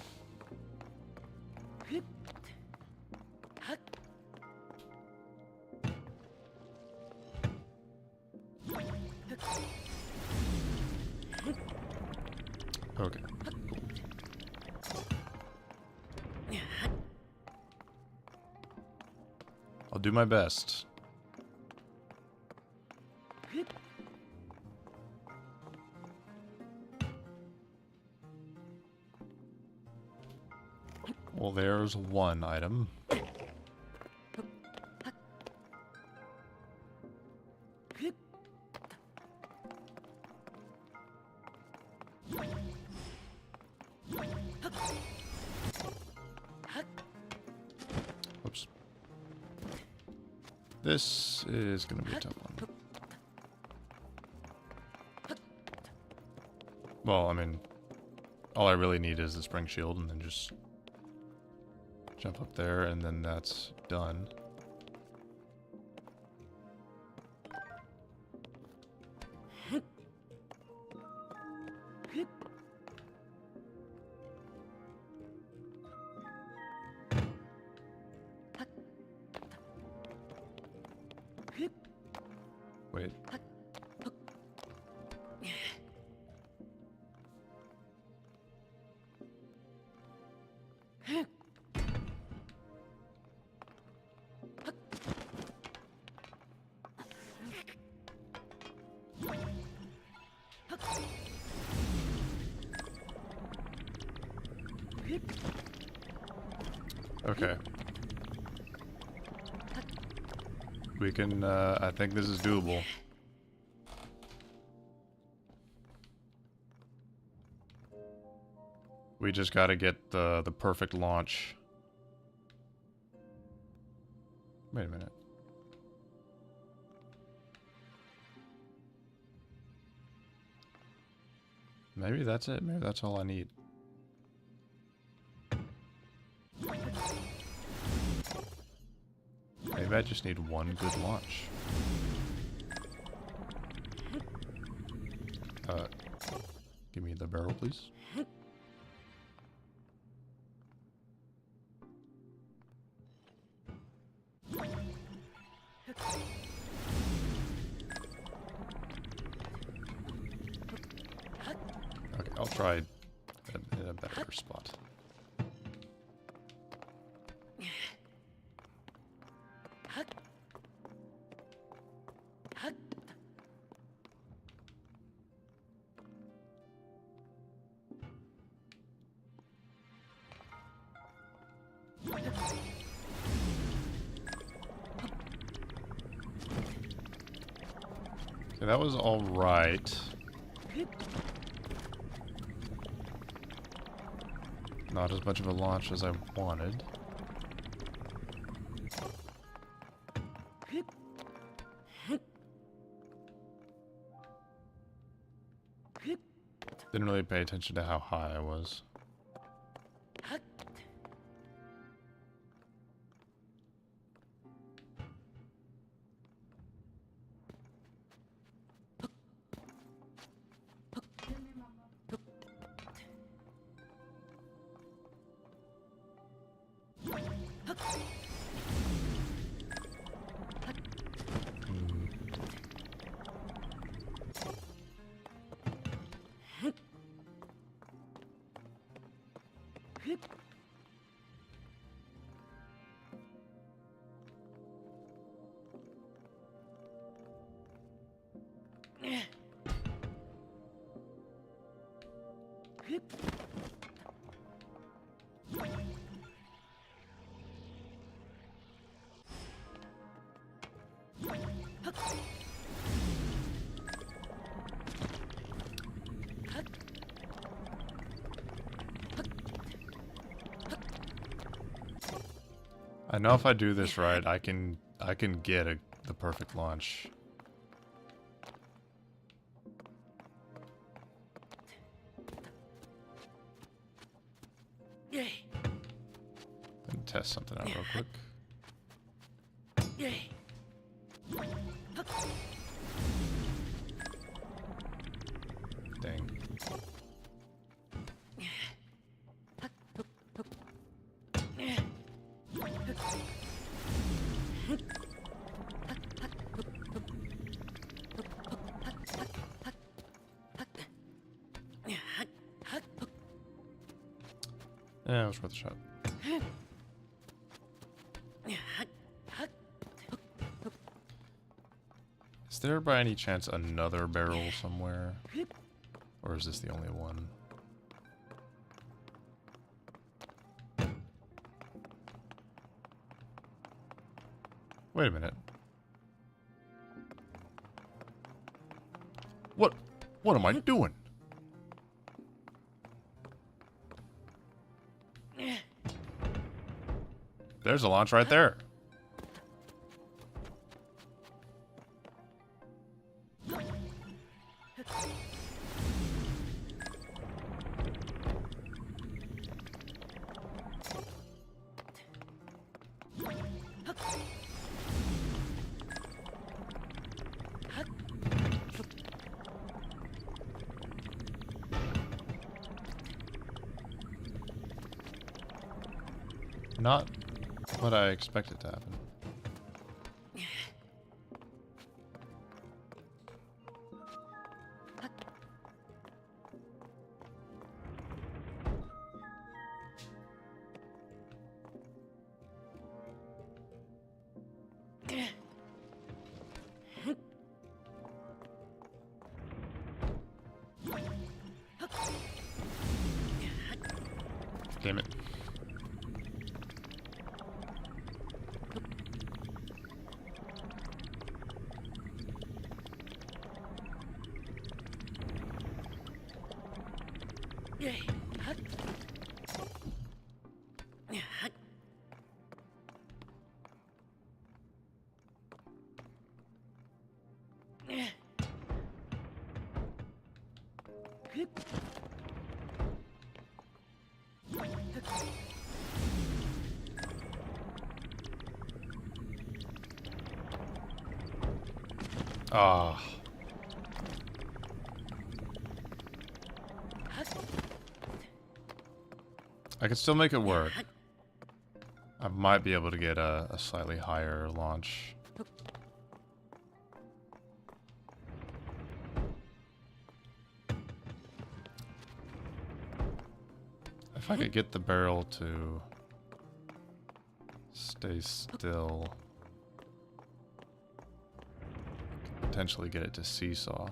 Okay. I'll do my best. Well, there's one item. Oops. This is going to be a tough one. Well, I mean, all I really need is the spring shield and then just jump up there and then that's done. Wait. Okay. We can, I think this is doable. We just gotta get the perfect launch. Wait a minute. Maybe that's it. Maybe that's all I need. Maybe I just need one good launch. Give me the barrel, please. Okay, I'll try in a better spot. Okay, that was all right. Not as much of a launch as I wanted. Didn't really pay attention to how high I was. I know if I do this right, I can get the perfect launch. Let me test something out real quick. Dang. Yeah, it was worth a shot. Is there by any chance another barrel somewhere? Or is this the only one? Wait a minute. What am I doing? There's a launch right there. Not what I expected to happen. Damn it. Ah. I can still make it work. I might be able to get a slightly higher launch. If I could get the barrel to stay still, potentially get it to seesaw.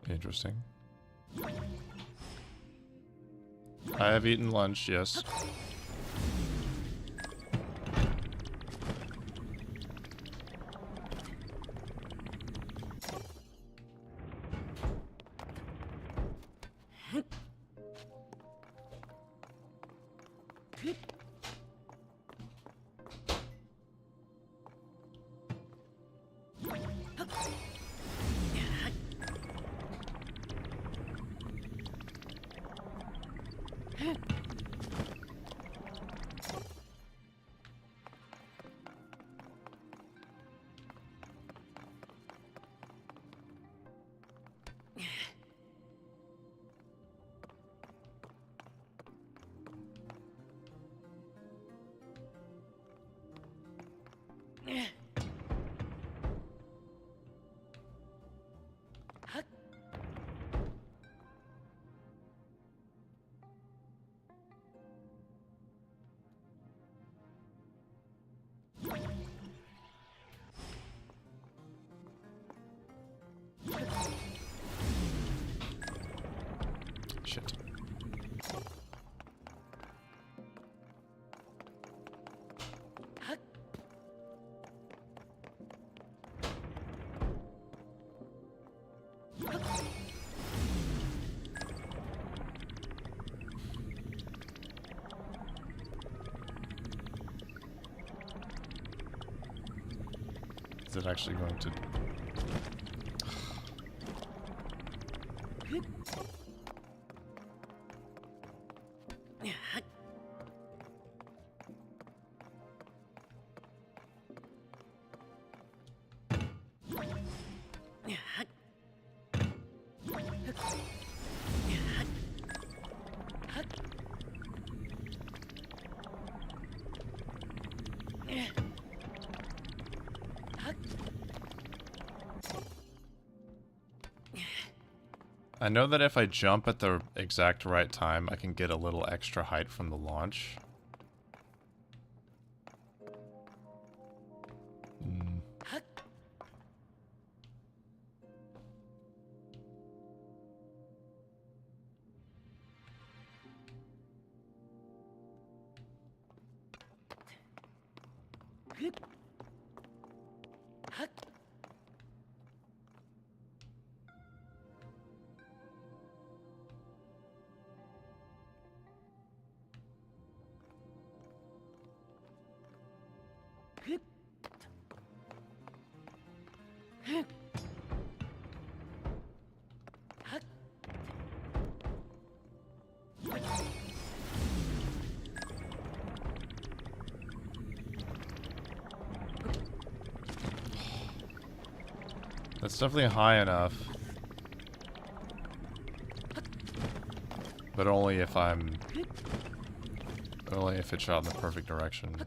Interesting. I have eaten lunch, yes. Shit. Is it actually going to... I know that if I jump at the exact right time, I can get a little extra height from the launch. Hmm. That's definitely high enough. But only if I'm... Only if it's shot in the perfect direction.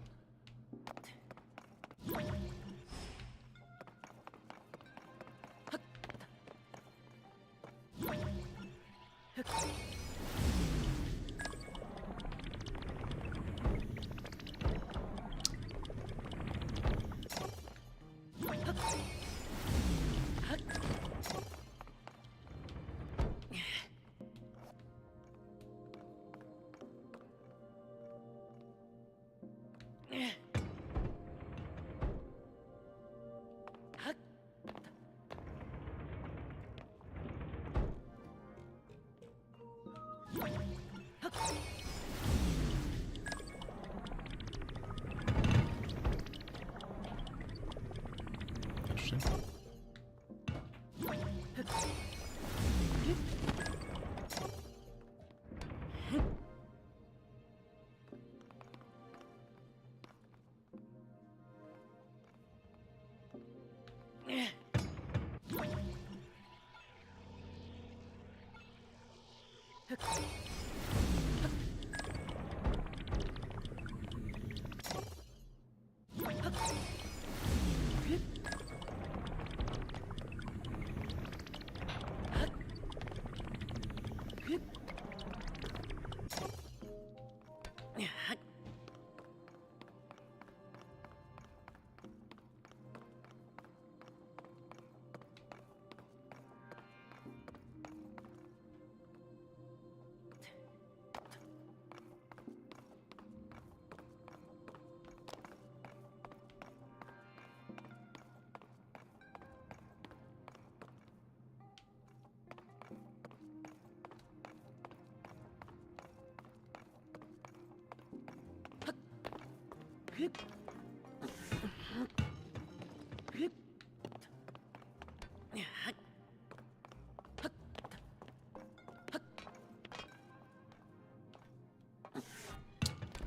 Interesting.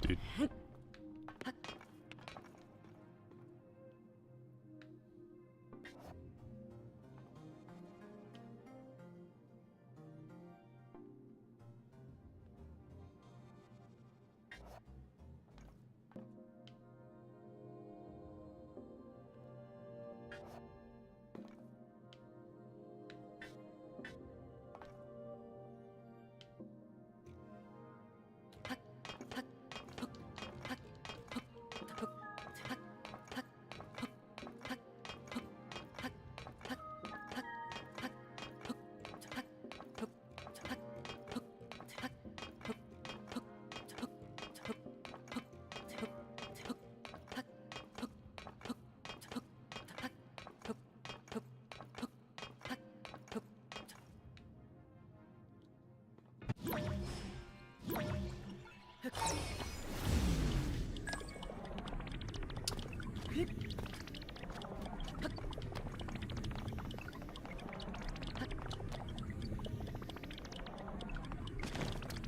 Dude.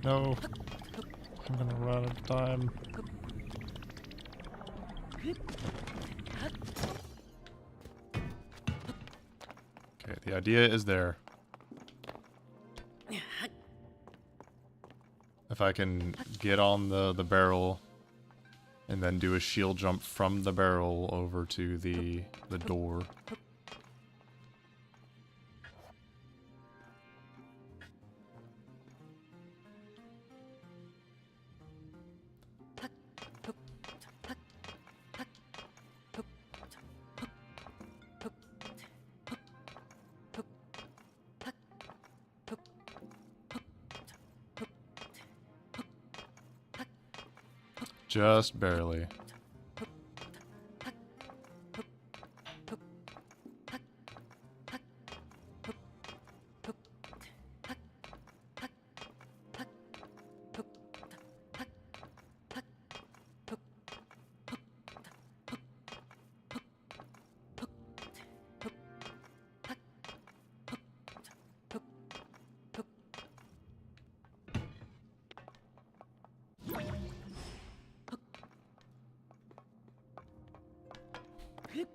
No. I'm gonna run out of time. Okay, the idea is there. If I can get on the barrel and then do a shield jump from the barrel over to the door. Just barely.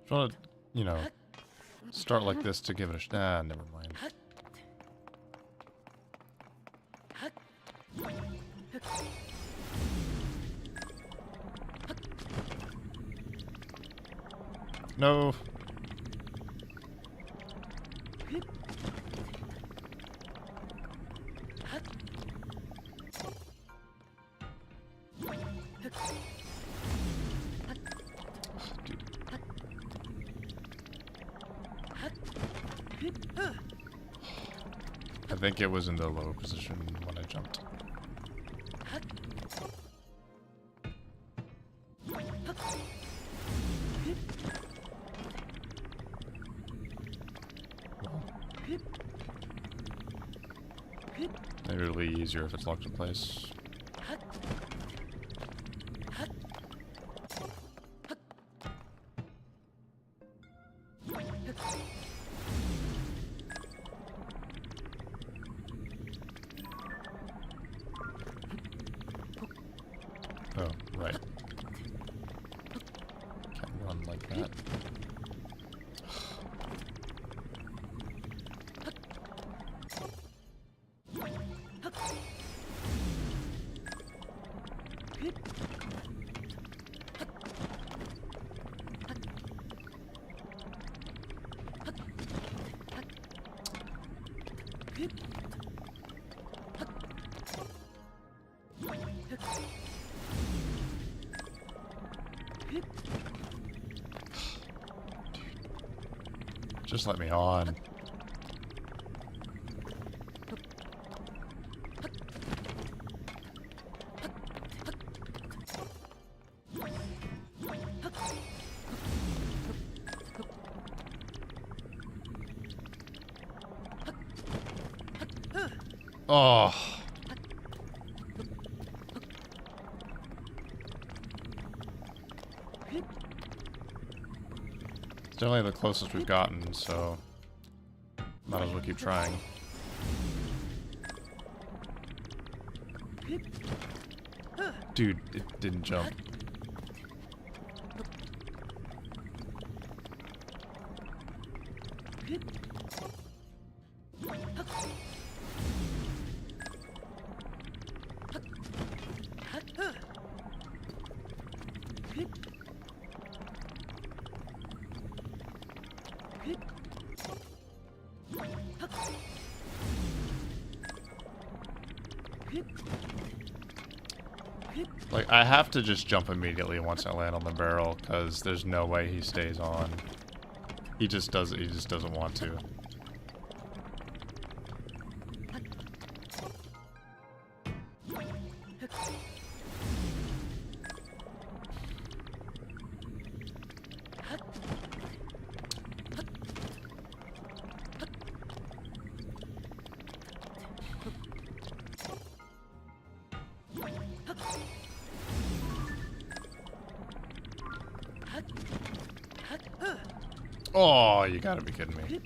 Trying to, you know, start like this to give it a never mind. No. I think it was in the low position when I jumped. Maybe it'll be easier if it's locked in place. Right. Can't run like that. Just let me on. Oh. It's definitely the closest we've gotten, so might as well keep trying. Dude, it didn't jump. Like, I have to just jump immediately once I land on the barrel, because there's no way he stays on. He just doesn't want to. Oh, you gotta be kidding me.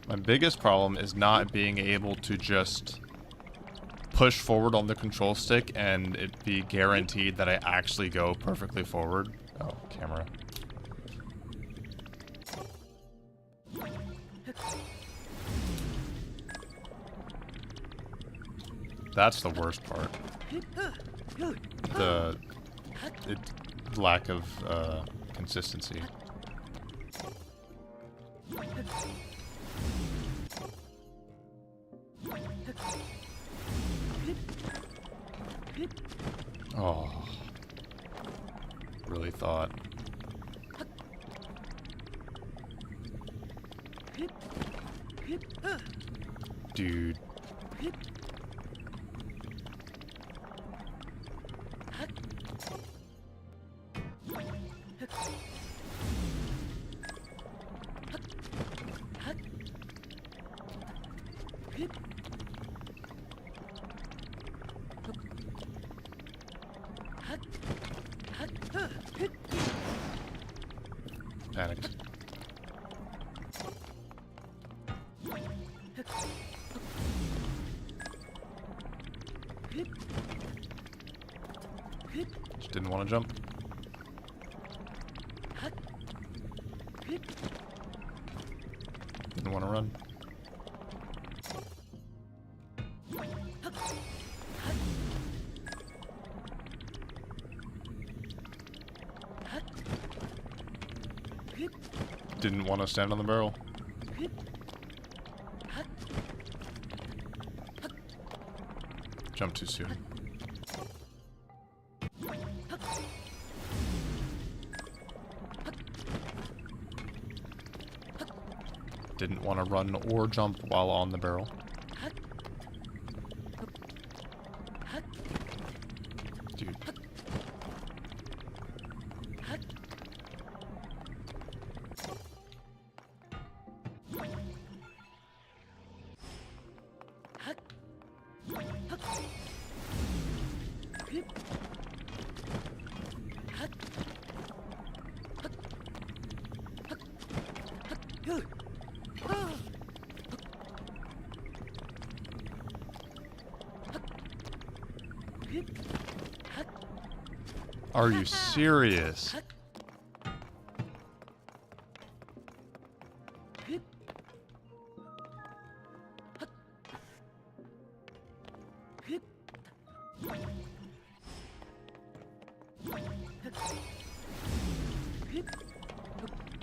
My biggest problem is not being able to just push forward on the control stick and it be guaranteed that I actually go perfectly forward. Oh, camera. That's the worst part. The lack of consistency. Oh. Really thought. Dude. Panicked. Just didn't want to jump. Didn't want to run. Didn't want to stand on the barrel. Jump too soon. Didn't want to run or jump while on the barrel. Dude. Are you serious?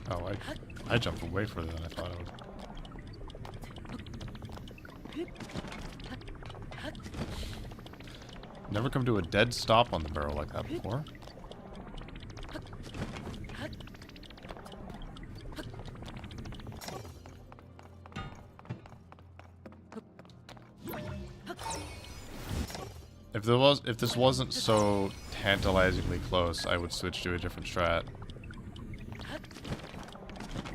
Oh, I jumped way further than I thought I would. Never come to a dead stop on the barrel like that before. If this wasn't so tantalizingly close, I would switch to a different strat.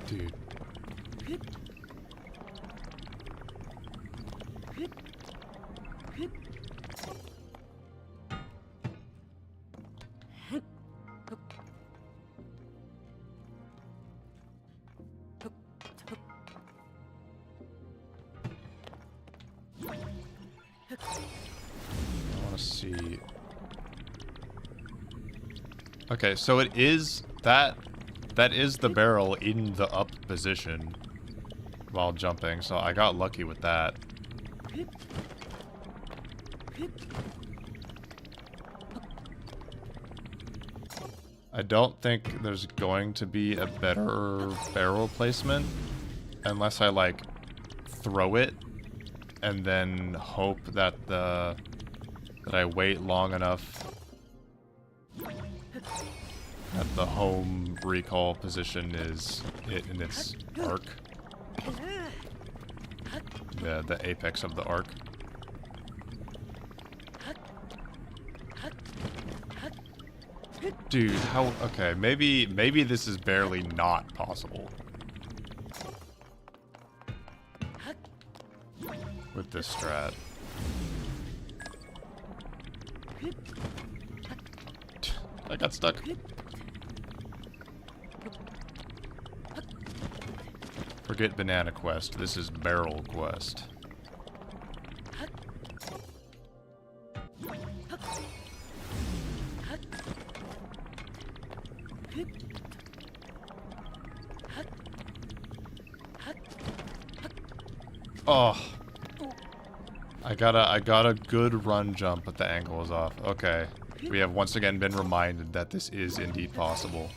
Dude. I want to see. Okay, so it is that is the barrel in the up position while jumping, so I got lucky with that. I don't think there's going to be a better barrel placement unless I like throw it and then hope that that I wait long enough that the home recall position is it in its arc. The apex of the arc. Dude, how okay, maybe this is barely not possible. With this strat. I got stuck. Forget banana quest. This is barrel quest. Oh. I got a good run jump, but the angle was off. Okay. We have once again been reminded that this is indeed possible.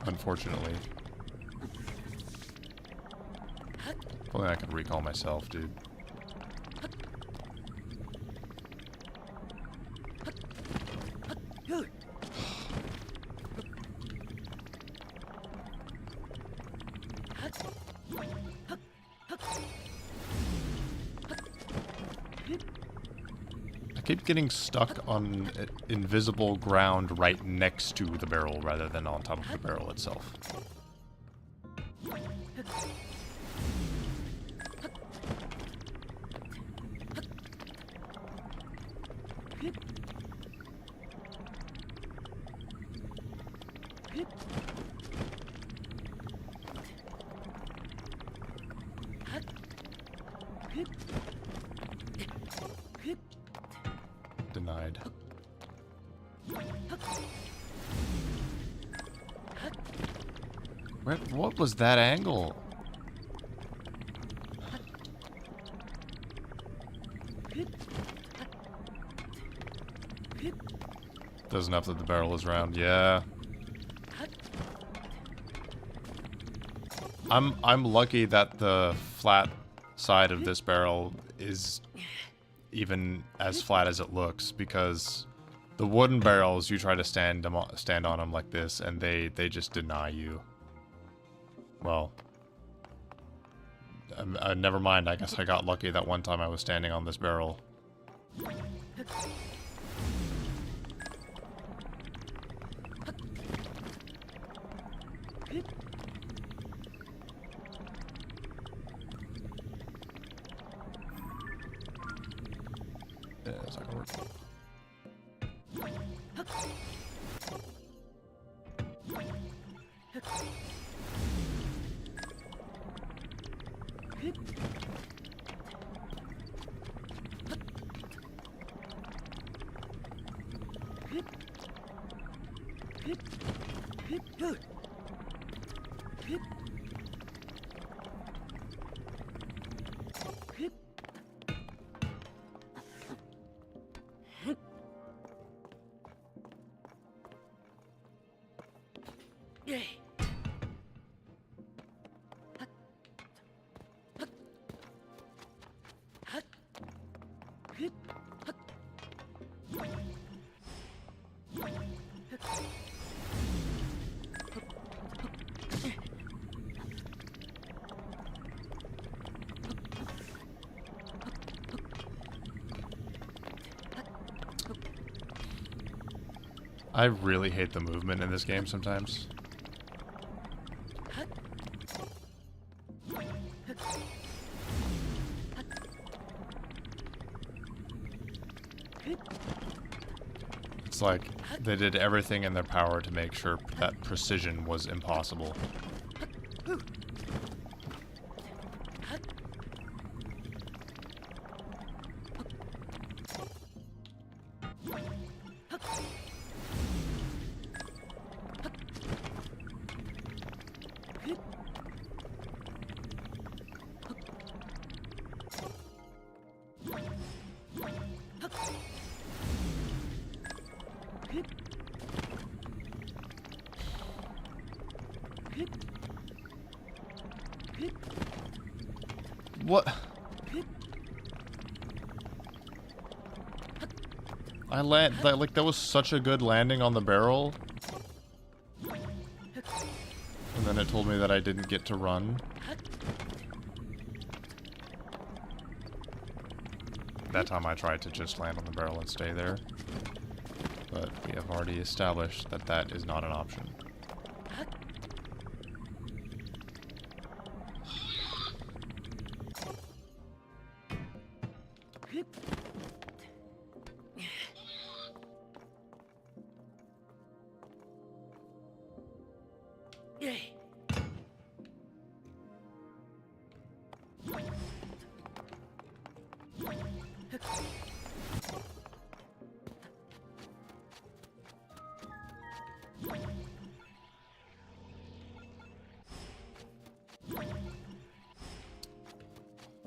Unfortunately. If only I could recall myself, dude. I keep getting stuck on invisible ground right next to the barrel rather than on top of the barrel itself. Denied. What was that angle? Does enough that the barrel is round, yeah. I'm lucky that the flat side of this barrel is even as flat as it looks, because the wooden barrels you try to stand on them like this and they just deny you. Well, never mind. I guess I got lucky that one time I was standing on this barrel. Yeah, it's not gonna work. I really hate the movement in this game sometimes. It's like they did everything in their power to make sure that precision was impossible. What? Like that was such a good landing on the barrel. And then it told me that I didn't get to run. That time I tried to just land on the barrel and stay there. But we have already established that that is not an option.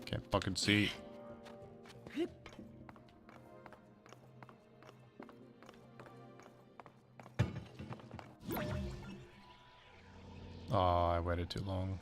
Can't fucking see. Oh, I waited too long.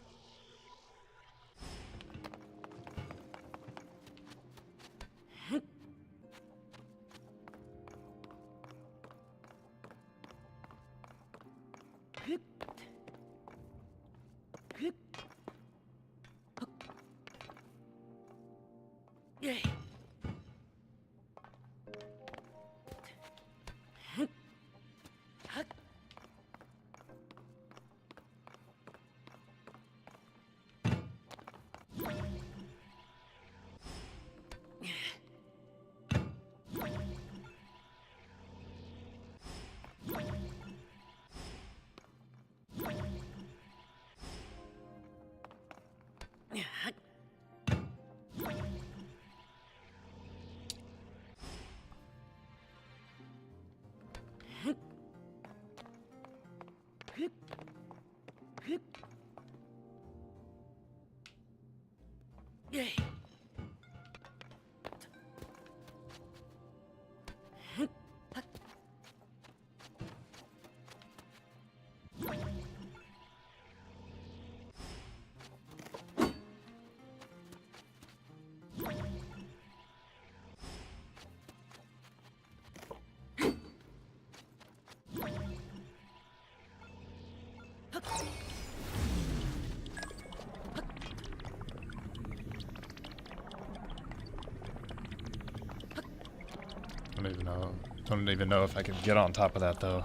Don't even know if I can get on top of that though.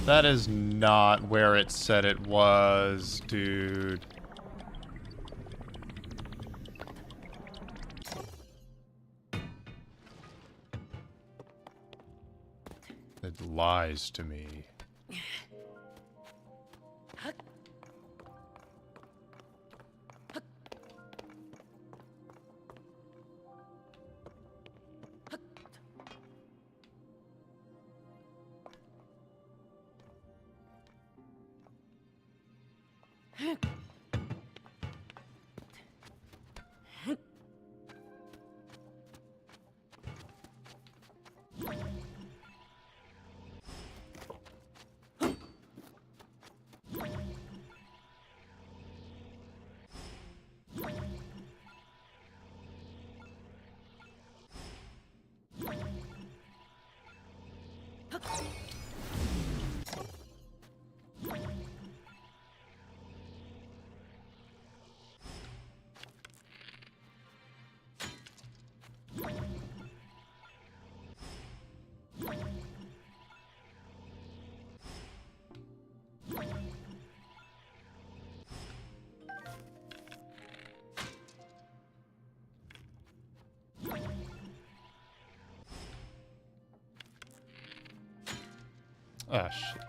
That is not where it said it was, dude. It lies to me. Ah, shit.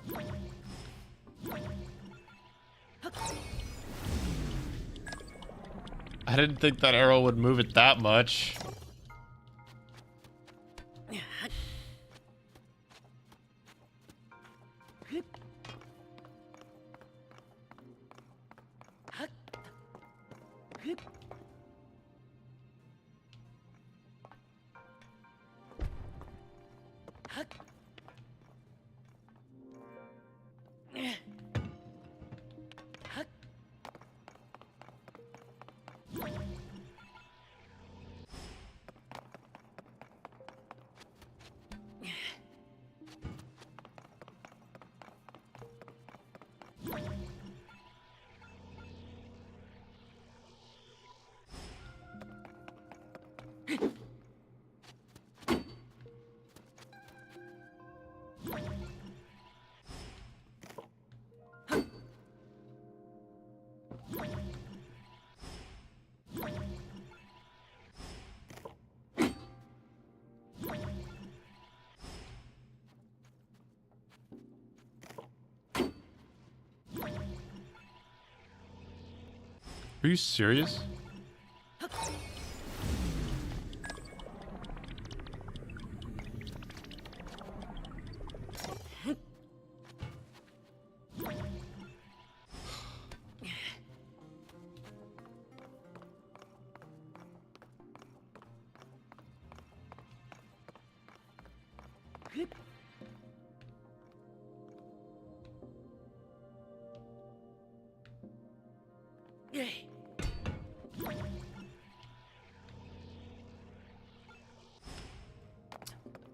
I didn't think that arrow would move it that much. Are you serious?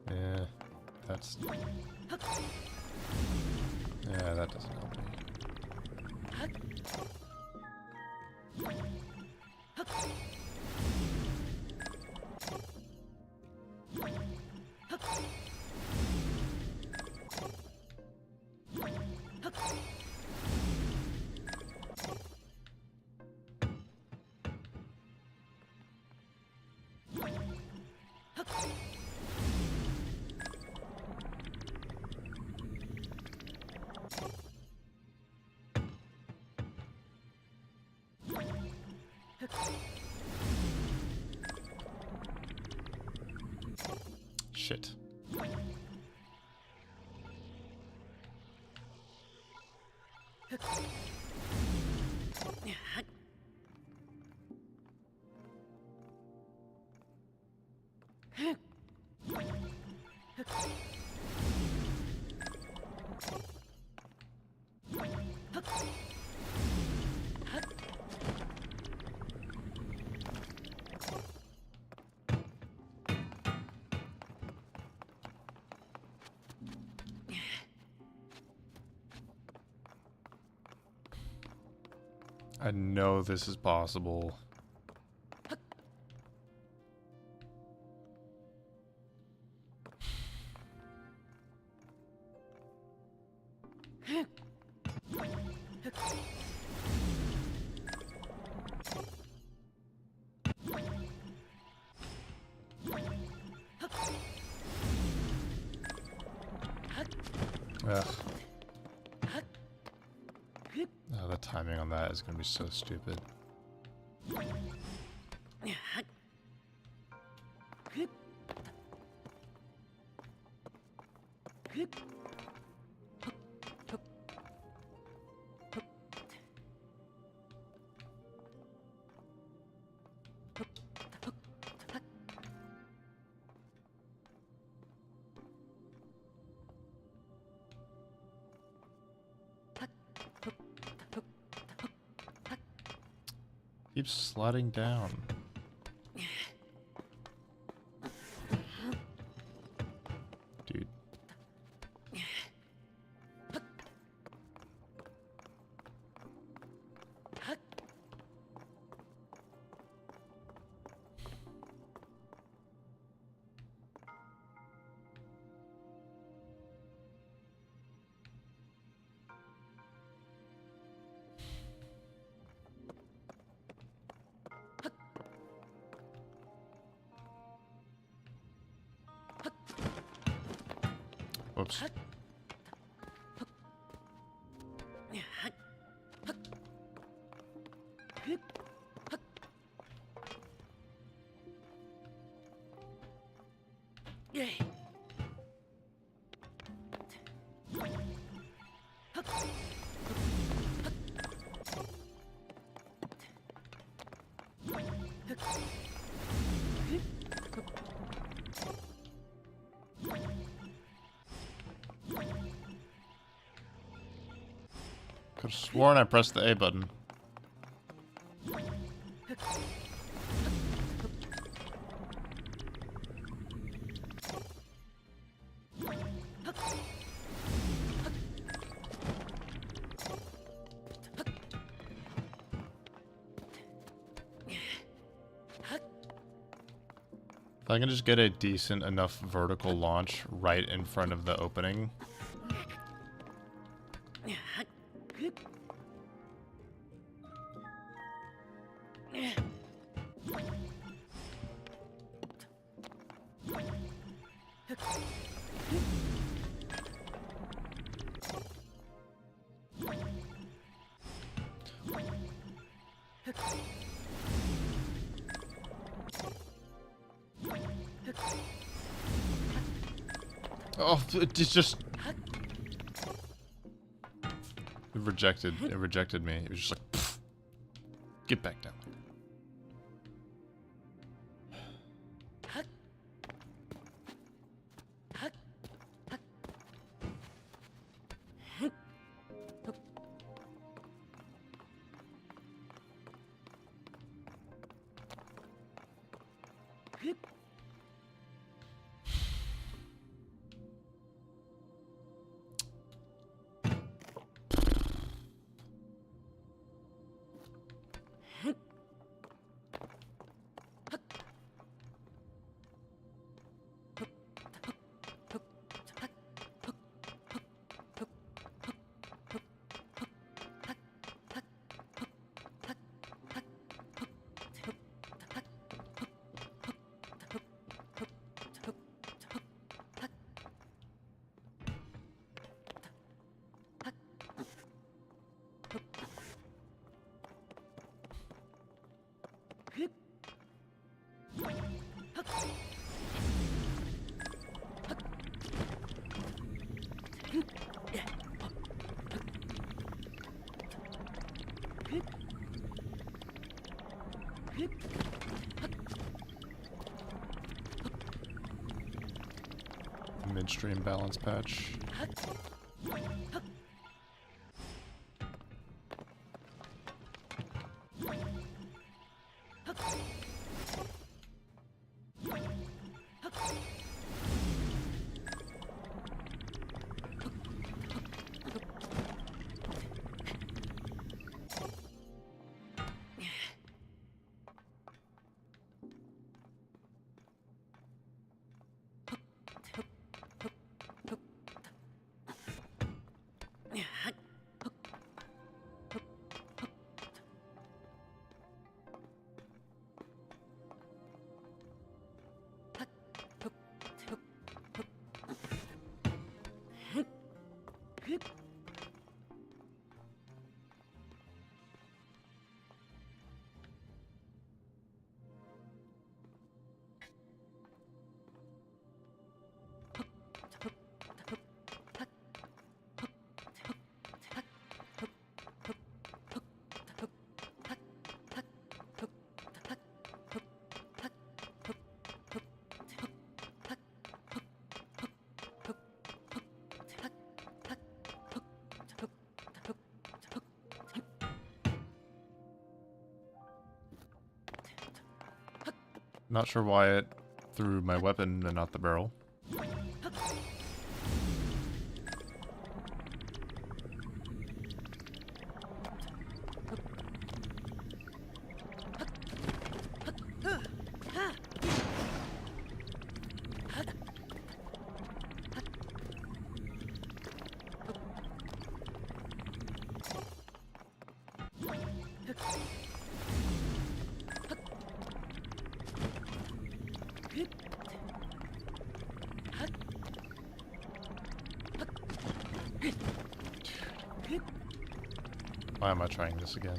Yeah, that's... Yeah, that doesn't help me. Shit. I know this is possible. Ugh. Oh, the timing on that is gonna be so stupid. Keeps sliding down. Dude. Whoops. Could've sworn I pressed the A button. If I can just get a decent enough vertical launch right in front of the opening. Oh, it's just... It rejected me. It was just like, pfft. Get back down there. Midstream balance patch. Not sure why it threw my weapon and not the barrel. Why am I trying this again?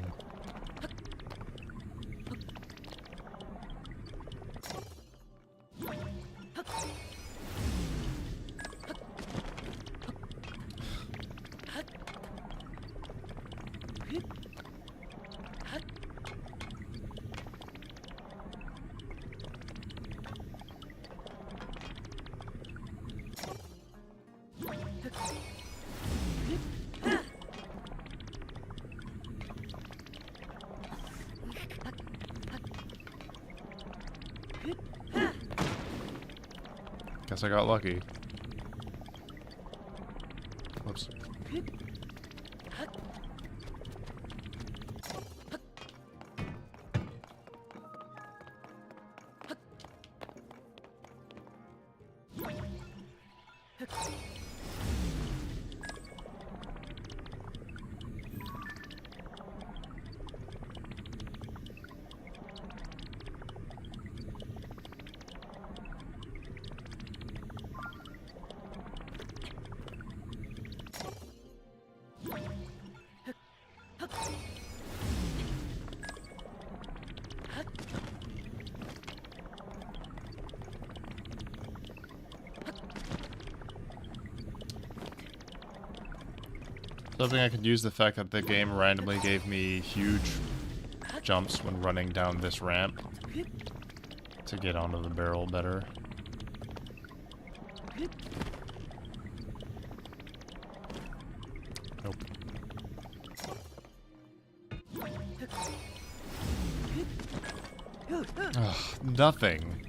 Guess I got lucky. Whoops. So I think I could use the fact that the game randomly gave me huge jumps when running down this ramp to get onto the barrel better. Nope. Ugh, nothing.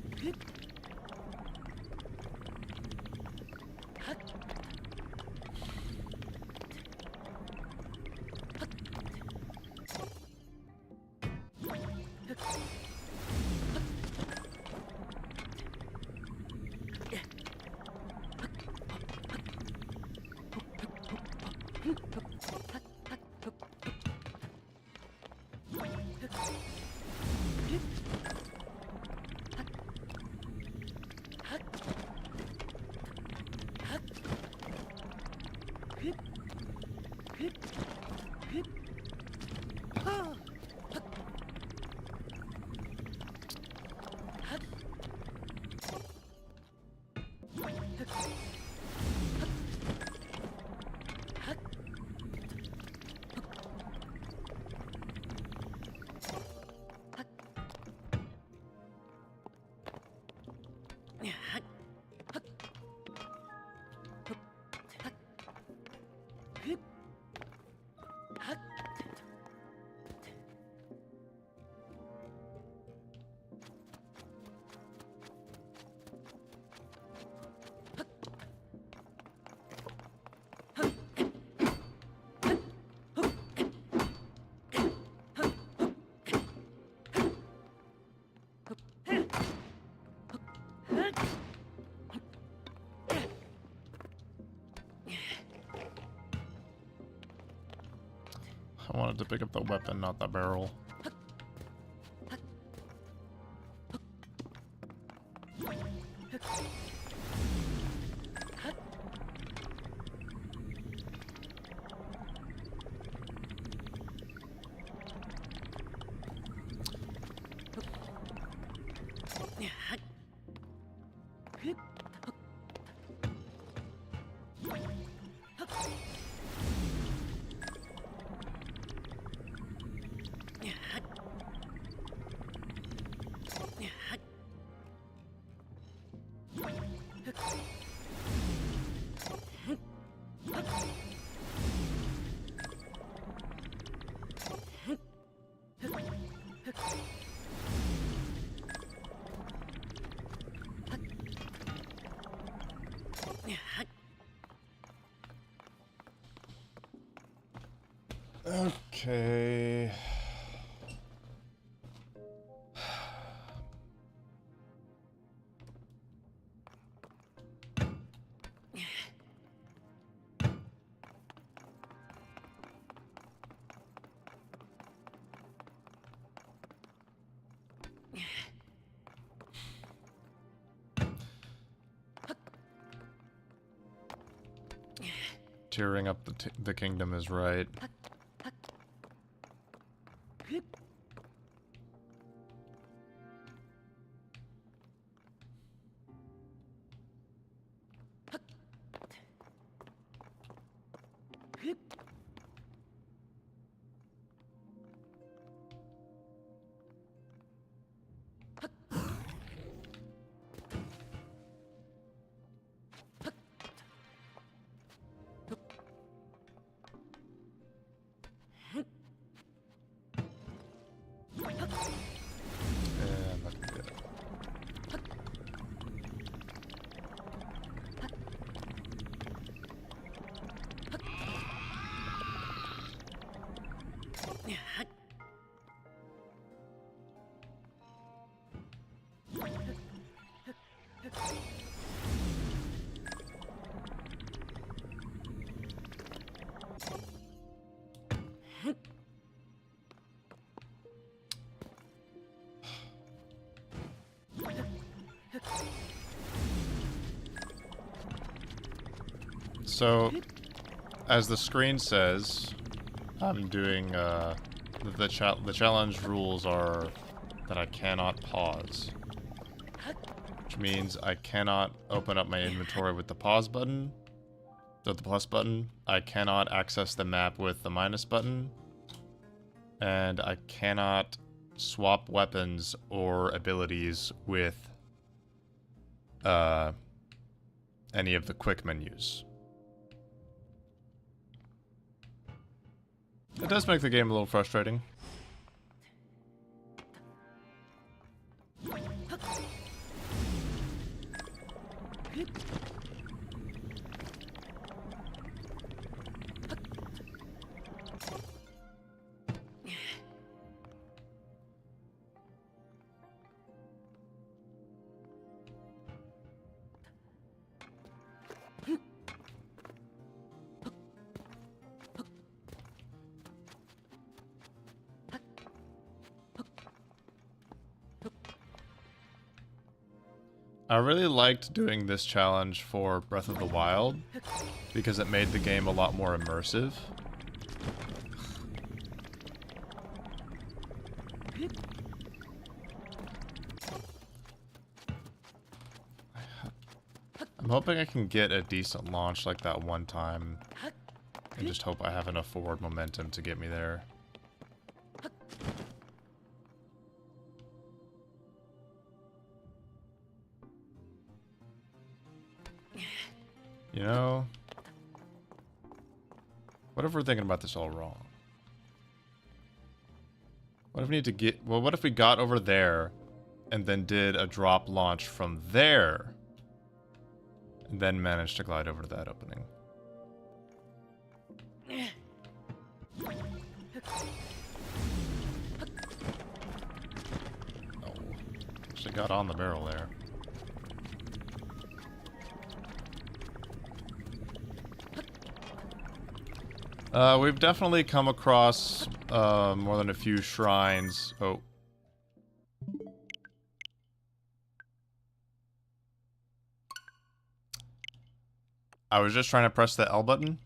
I wanted to pick up the weapon, not the barrel. Okay. Tearing up the kingdom is right. And that's good. So, as the screen says, I'm doing, the challenge rules are that I cannot pause. Which means I cannot open up my inventory with the pause button, or the plus button. I cannot access the map with the minus button. And I cannot swap weapons or abilities with, any of the quick menus. It does make the game a little frustrating. I really liked doing this challenge for Breath of the Wild because it made the game a lot more immersive. I'm hoping I can get a decent launch like that one time. I just hope I have enough forward momentum to get me there. You know, what if we're thinking about this all wrong? What if we need to get, well, what if we got over there and then did a drop launch from there and then managed to glide over to that opening? Oh, actually got on the barrel there. We've definitely come across more than a few shrines. Oh. I was just trying to press the L button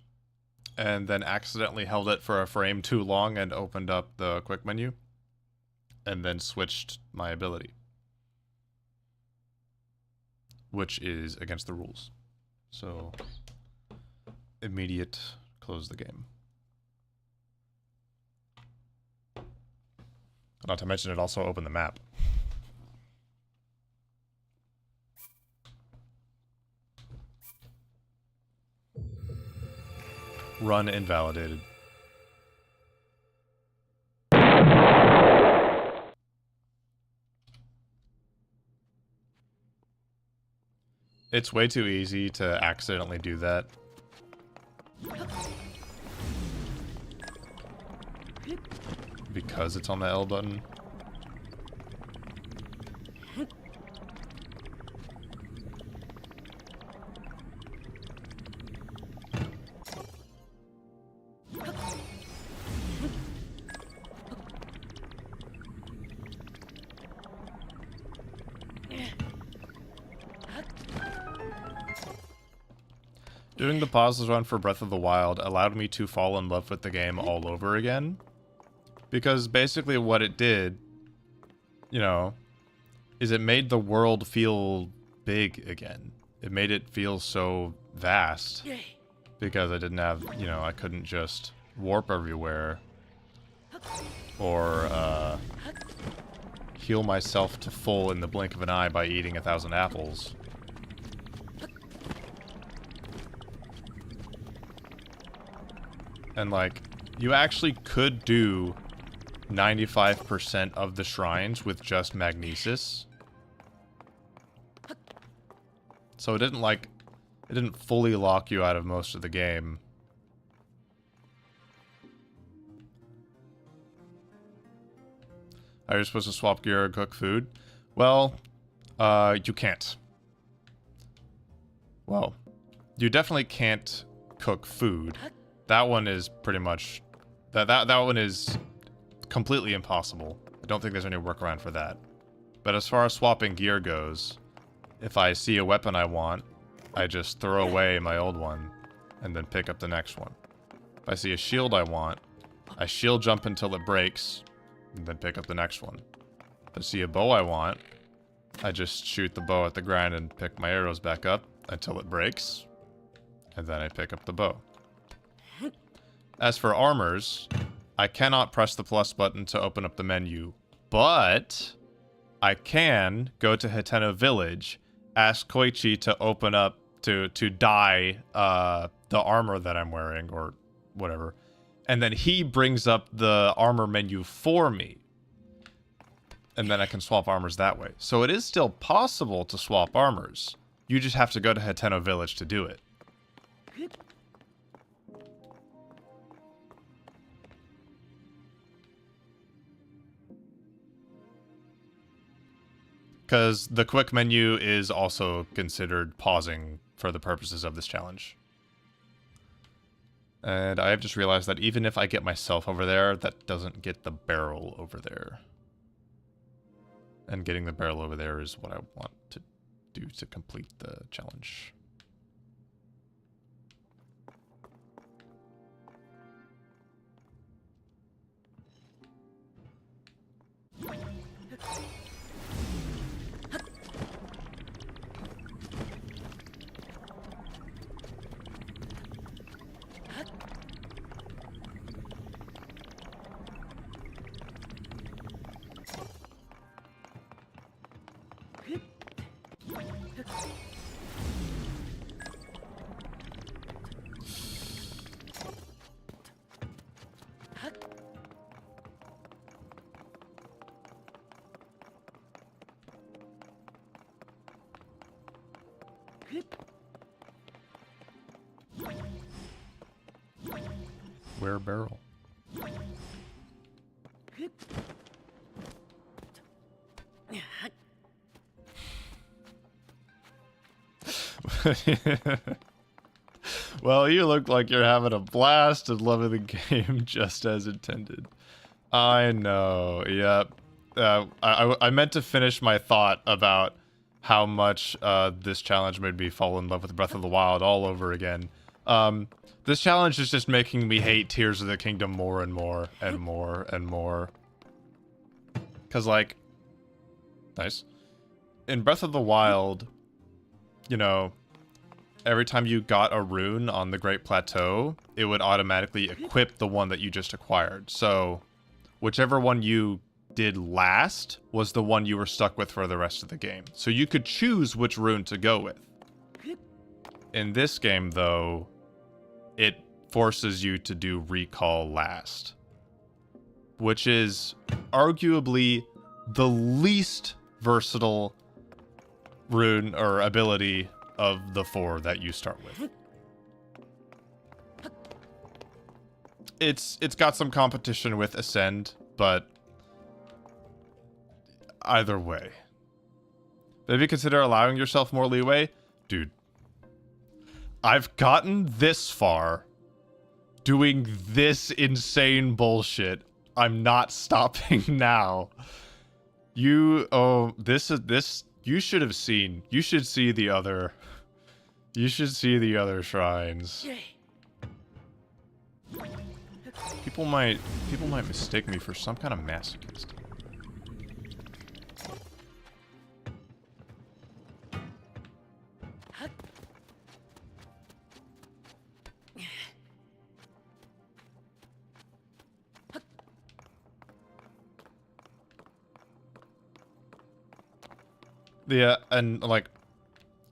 and then accidentally held it for a frame too long and opened up the quick menu and then switched my ability, which is against the rules. So, immediate close the game. Not to mention it also opened the map. Run invalidated. It's way too easy to accidentally do that. Because it's on the L button. Doing the pauseless run for Breath of the Wild allowed me to fall in love with the game all over again. Because basically what it did, you know, is it made the world feel big again. It made it feel so vast. Because I didn't have, you know, I couldn't just warp everywhere. Or, heal myself to full in the blink of an eye by eating 1,000 apples. And, like, you actually could do 95% of the shrines with just magnesis. So it didn't, like, it didn't fully lock you out of most of the game. Are you supposed to swap gear and cook food? Well, you can't. Well, you definitely can't cook food. That one is pretty much... That one is completely impossible. I don't think there's any workaround for that. But as far as swapping gear goes, if I see a weapon I want, I just throw away my old one, and then pick up the next one. If I see a shield I want, I shield jump until it breaks, and then pick up the next one. If I see a bow I want, I just shoot the bow at the ground and pick my arrows back up until it breaks, and then I pick up the bow. As for armors, I cannot press the plus button to open up the menu, but I can go to Hiteno Village, ask Koichi to open up, to dye the armor that I'm wearing, or whatever, and then he brings up the armor menu for me. And then I can swap armors that way. So it is still possible to swap armors. You just have to go to Hiteno Village to do it. Because the quick menu is also considered pausing for the purposes of this challenge. And I have just realized that even if I get myself over there, that doesn't get the barrel over there. And getting the barrel over there is what I want to do to complete the challenge. Where barrel? Well, you look like you're having a blast and loving the game just as intended. I know, yep. I meant to finish my thought about how much this challenge made me fall in love with Breath of the Wild all over again. This challenge is just making me hate Tears of the Kingdom more and more and more and more. Because, like, nice. In Breath of the Wild, you know, every time you got a rune on the Great Plateau, it would automatically equip the one that you just acquired. So, whichever one you did last was the one you were stuck with for the rest of the game. So you could choose which rune to go with. In this game, though, it forces you to do recall last, which is arguably the least versatile rune or ability of the 4 that you start with. it's got some competition with Ascend, but either way. Maybe consider allowing yourself more leeway? Dude. I've gotten this far doing this insane bullshit. I'm not stopping now. You should have seen. You should see the other. You should see the other shrines. People might mistake me for some kind of masochist. Yeah, and like,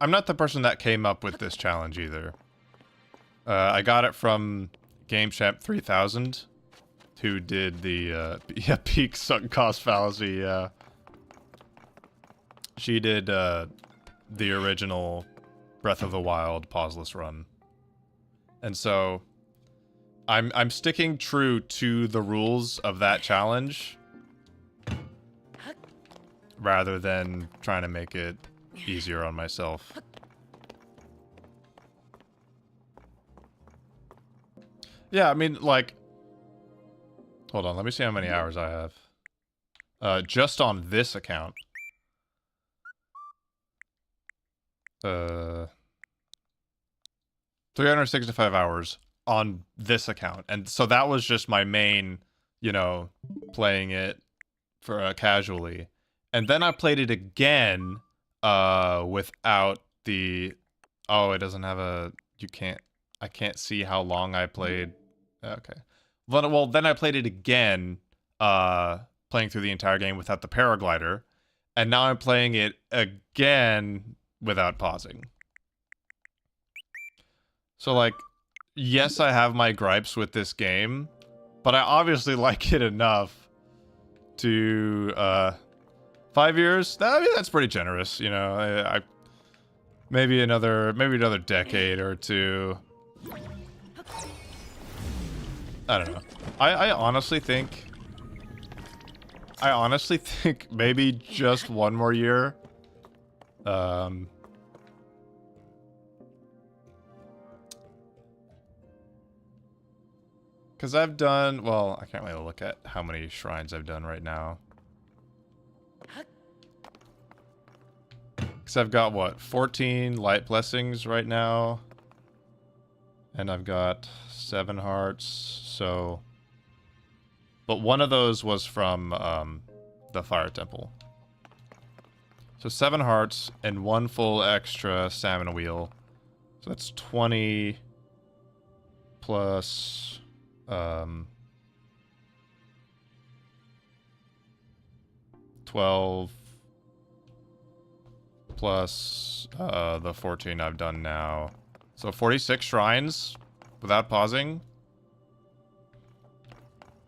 I'm not the person that came up with this challenge either. I got it from GameChamp 3000, who did the peak sunk cost fallacy. She did the original Breath of the Wild pauseless run, and so I'm sticking true to the rules of that challenge, rather than trying to make it easier on myself. Yeah, I mean, like... Hold on, let me see how many hours I have. Just on this account. 365 hours on this account. And so that was just my main, you know, playing it for casually. And then I played it again without the... Oh, it doesn't have a... I can't see how long I played. Okay. Well, then I played it again, playing through the entire game without the paraglider. And now I'm playing it again without pausing. So, like, yes, I have my gripes with this game, but I obviously like it enough to, 5 years? I mean, that's pretty generous, you know. I maybe another decade or two. I don't know. I honestly think maybe just one more year. Because I've done, well, I can't really look at how many shrines I've done right now. Because I've got, what, 14 light blessings right now. And I've got 7 hearts, so... But one of those was from the Fire Temple. So 7 hearts and 1 full extra stamina wheel. So that's 20 plus... 12 plus the 14 I've done now. So 46 shrines without pausing.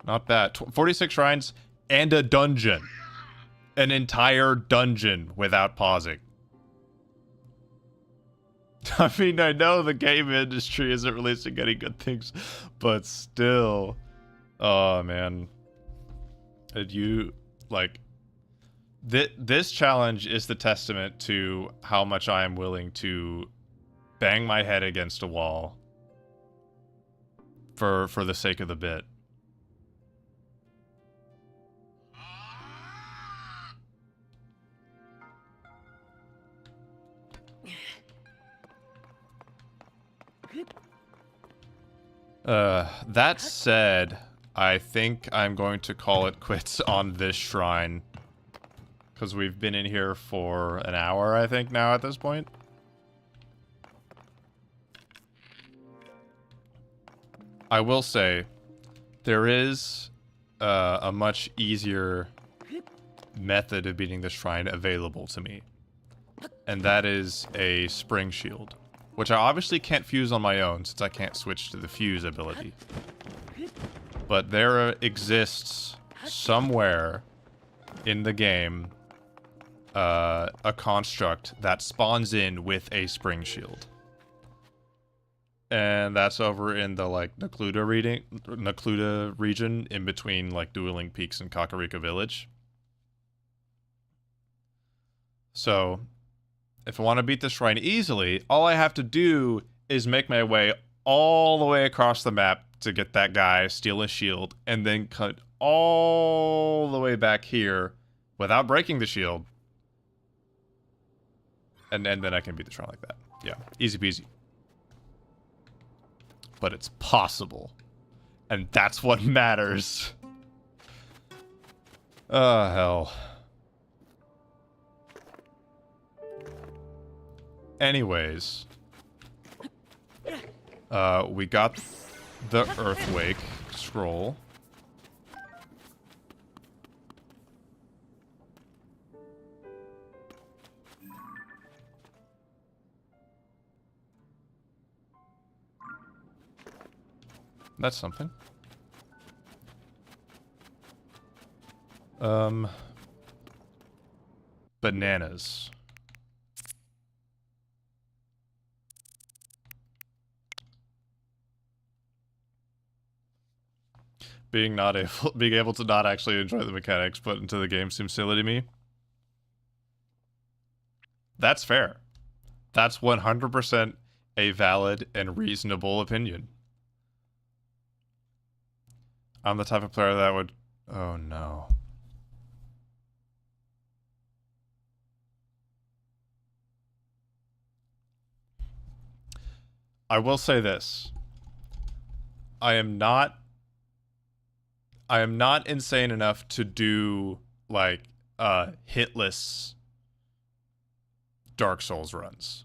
Not bad. 46 shrines and a dungeon. An entire dungeon without pausing. I mean, I know the game industry isn't releasing any good things, but still. Oh, man. And you, like... This challenge is the testament to how much I am willing to bang my head against a wall for the sake of the bit. That said, I think I'm going to call it quits on this shrine. Because we've been in here for an hour, I think, now at this point. I will say, there is a much easier method of beating this shrine available to me. And that is a spring shield. Which I obviously can't fuse on my own, since I can't switch to the fuse ability. But there exists somewhere in the game a construct that spawns in with a spring shield. And that's over in the like Nakluda region in between like Dueling Peaks and Kakariko Village. So, if I want to beat the shrine easily, all I have to do is make my way all the way across the map to get that guy, steal his shield, and then cut all the way back here without breaking the shield. And then I can beat the shrine like that. Yeah, easy peasy. But it's possible. And that's what matters. Oh, hell. Anyways. We got the Earthwake scroll. That's something. Bananas. Being able to not actually enjoy the mechanics put into the game seems silly to me. That's fair. That's 100% a valid and reasonable opinion. I'm the type of player that would... Oh, no. I will say this. I am not insane enough to do, like, hitless Dark Souls runs.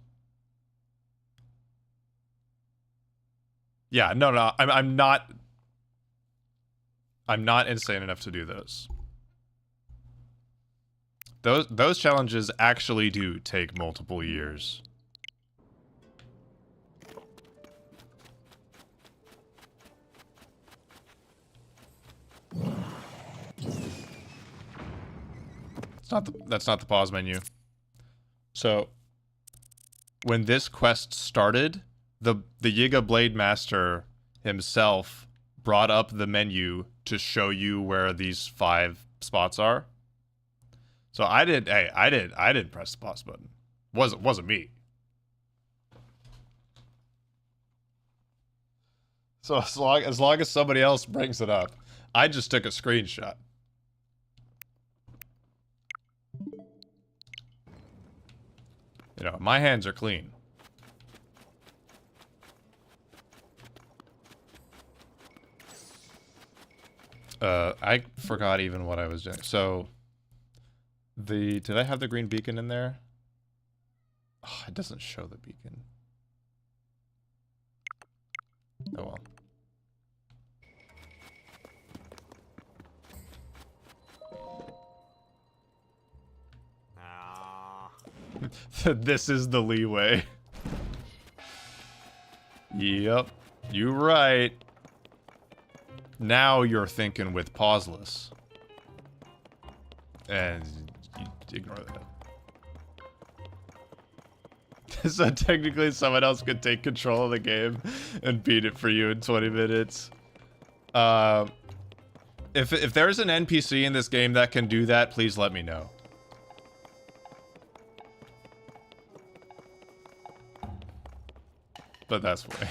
Yeah, no, I'm not insane enough to do those. Those challenges actually do take multiple years. That's not the pause menu. So when this quest started, the Yiga Blade Master himself brought up the menu to show you where these 5 spots are. So I didn't press the pause button. Wasn't me. So as long as somebody else brings it up, I just took a screenshot. You know, my hands are clean. I forgot even what I was doing. So, did I have the green beacon in there? Oh, it doesn't show the beacon. Oh well. This is the leeway. Yep, you're right. Now you're thinking with Pauseless. And you ignore that. So technically someone else could take control of the game and beat it for you in 20 minutes. If there's an NPC in this game that can do that, please let me know. But that's why.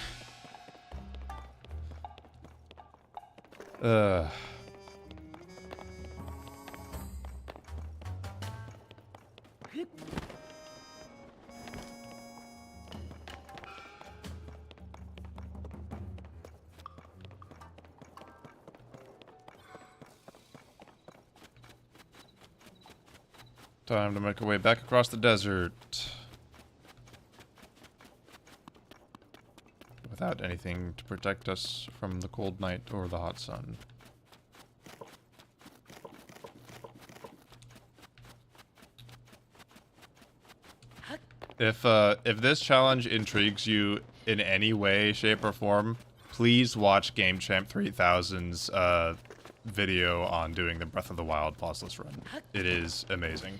Time to make our way back across the desert. Without anything to protect us from the cold night or the hot sun. If this challenge intrigues you in any way, shape, or form, please watch GameChamp 3000's video on doing the Breath of the Wild Pauseless run. It is amazing.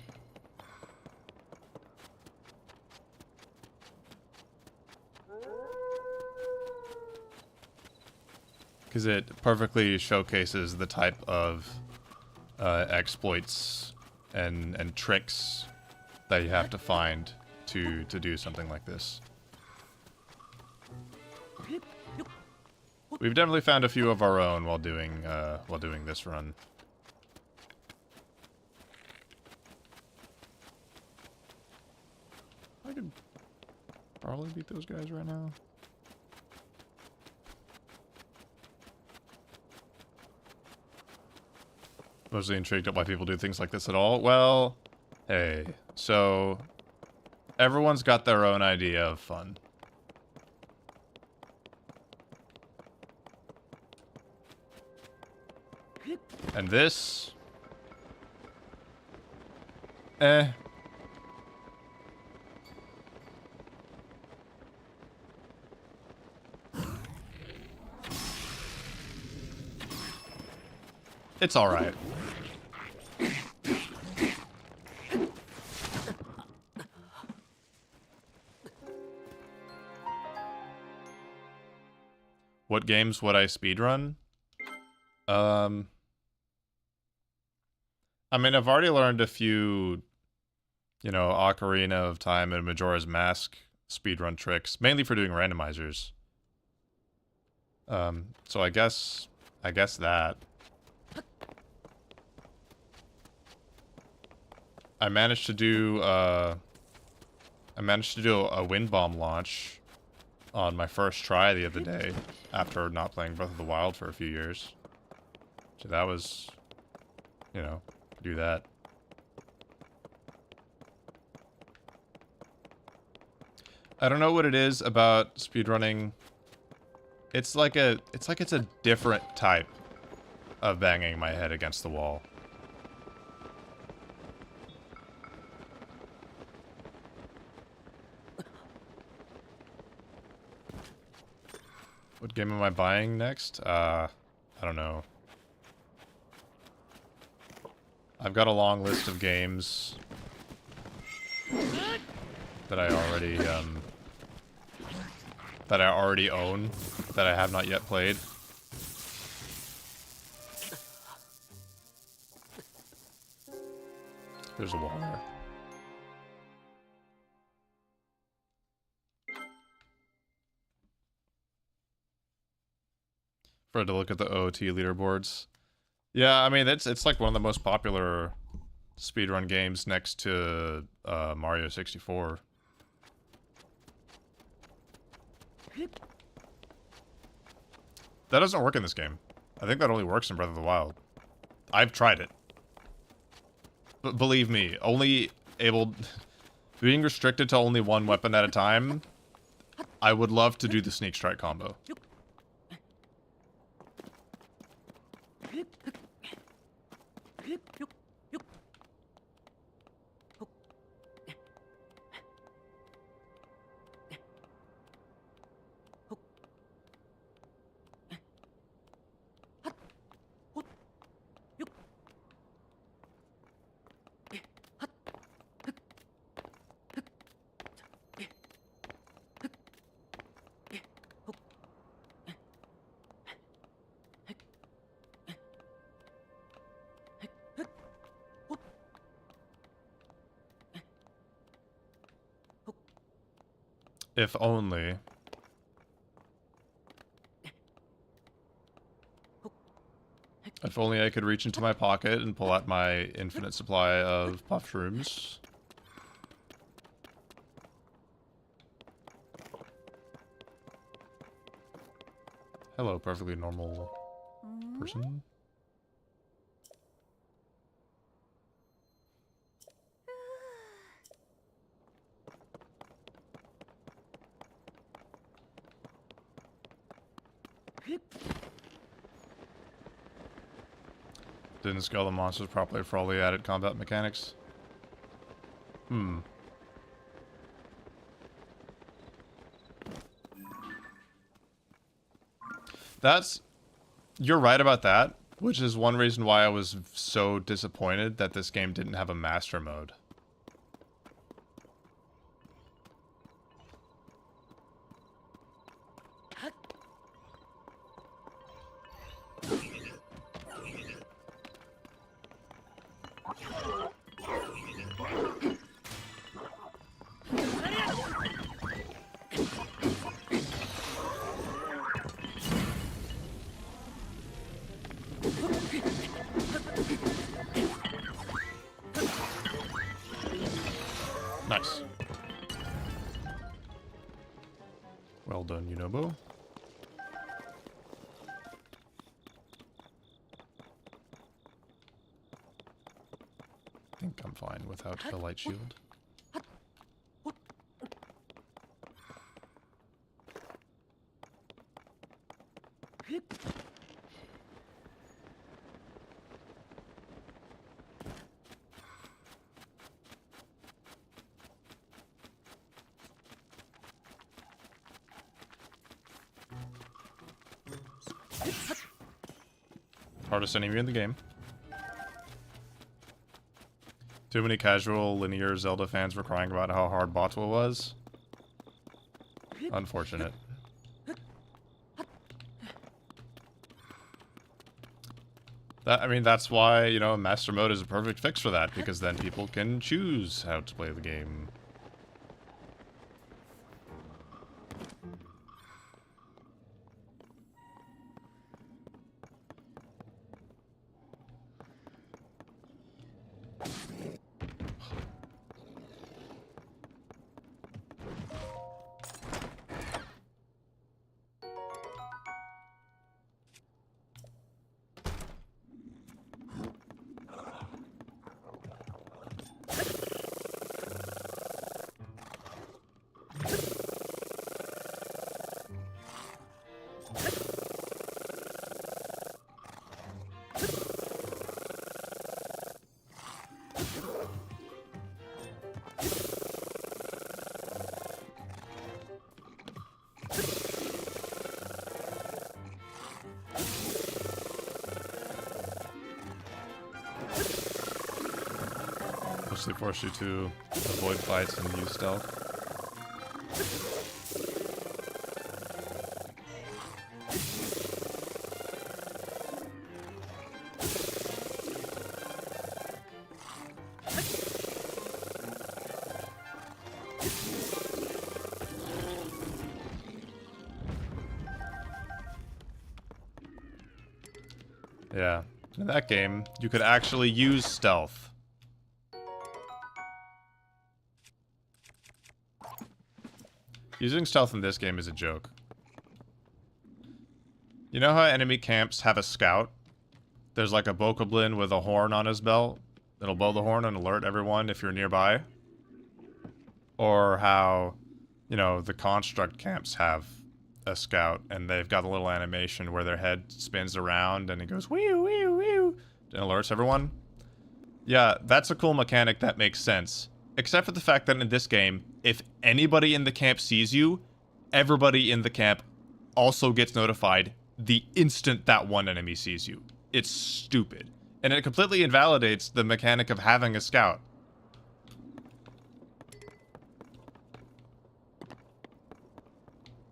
Because it perfectly showcases the type of exploits and tricks that you have to find to do something like this. We've definitely found a few of our own while doing this run. I could probably beat those guys right now. Mostly intrigued at why people do things like this at all. Well, hey, so everyone's got their own idea of fun. And this... It's alright. What games would I speedrun? I mean, I've already learned a few, you know, Ocarina of Time and Majora's Mask speedrun tricks, mainly for doing randomizers. So I guess that. I managed to do a wind bomb launch on my first try the other day after not playing Breath of the Wild for a few years. So that was, you know, do that. I don't know what it is about speedrunning. It's like it's a different type of banging my head against the wall. What game am I buying next? I don't know. I've got a long list of games that I already own that I have not yet played. There's a wall there. For to look at the OOT leaderboards. Yeah, I mean it's like one of the most popular speedrun games next to Mario 64. That doesn't work in this game. I think that only works in Breath of the Wild. I've tried it. But believe me, only able... being restricted to only one weapon at a time, I would love to do the sneak strike combo. If only. If only I could reach into my pocket and pull out my infinite supply of puff shrooms. Hello, perfectly normal person. Didn't scale the monsters properly for all the added combat mechanics. You're right about that, which is one reason why I was so disappointed that this game didn't have a master mode. Nice. Well done, Yunobo. I think I'm fine without the light shield. Hardest enemy in the game. Too many casual linear Zelda fans were crying about how hard Botwa was. Unfortunate. I mean, that's why, you know, Master Mode is a perfect fix for that, because then people can choose how to play the game. Mostly force you to avoid fights and use stealth. Yeah, in that game, you could actually use stealth. Using stealth in this game is a joke. You know how enemy camps have a scout? There's like a bokoblin with a horn on his belt. It'll blow the horn and alert everyone if you're nearby. Or how, you know, the construct camps have a scout and they've got a little animation where their head spins around and it goes wee wee wee and alerts everyone. Yeah, that's a cool mechanic that makes sense. Except for the fact that in this game, if anybody in the camp sees you, everybody in the camp also gets notified the instant that one enemy sees you. It's stupid. And it completely invalidates the mechanic of having a scout.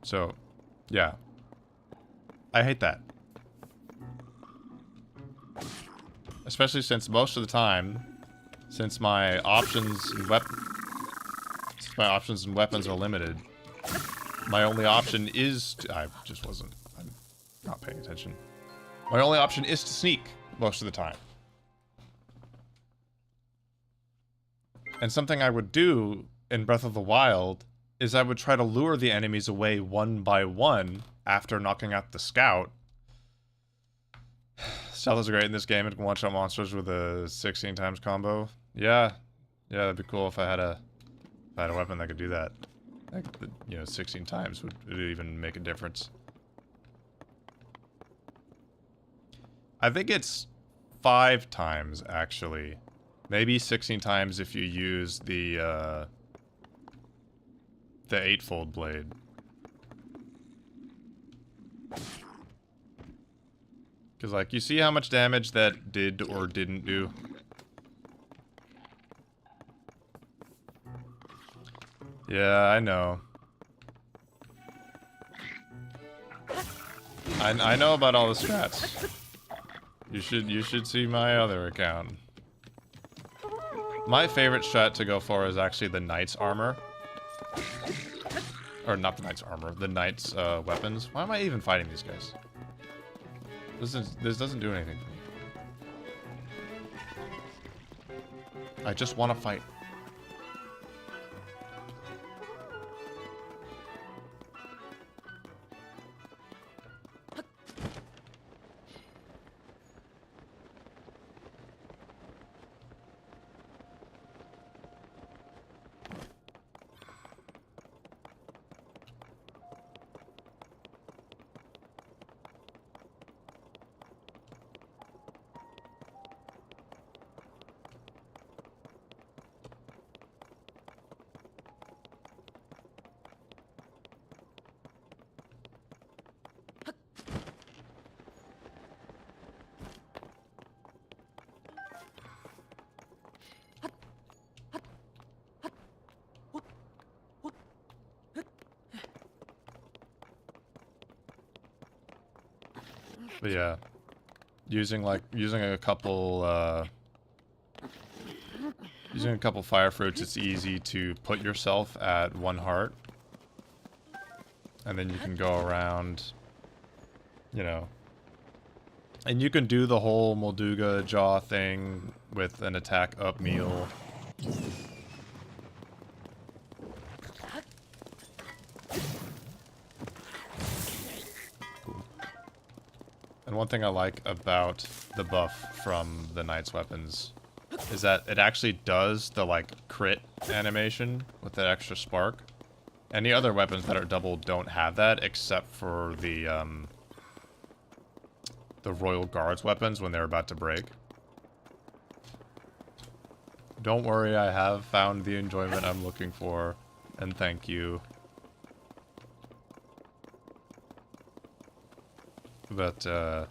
So, yeah. I hate that. Especially since most of the time, since my options and weapons are limited, my only option is to, I'm not paying attention. My only option is to sneak most of the time. And something I would do in Breath of the Wild is I would try to lure the enemies away one by one after knocking out the scout. Stealth is great in this game. It can one-shot monsters with a 16 times combo. Yeah, that'd be cool if I had a weapon that could do that. Like, you know, 16 times would even make a difference. I think it's 5 times actually. Maybe 16 times if you use the 8-fold blade. Because, like, you see how much damage that did or didn't do? Yeah, I know. I know about all the strats. You should see my other account. My favorite strat to go for is actually the Knight's armor. Or not the Knight's armor, the Knight's weapons. Why am I even fighting these guys? This doesn't do anything for me. I just want to fight. But yeah, using a couple fire fruits, it's easy to put yourself at 1 heart, and then you can go around, you know, and you can do the whole Molduga jaw thing with an attack up meal. And one thing I like about the buff from the Knight's weapons is that it actually does the, like, crit animation with that extra spark. Any other weapons that are double don't have that, except for the Royal Guard's weapons when they're about to break. Don't worry, I have found the enjoyment I'm looking for, and thank you. But, yeah,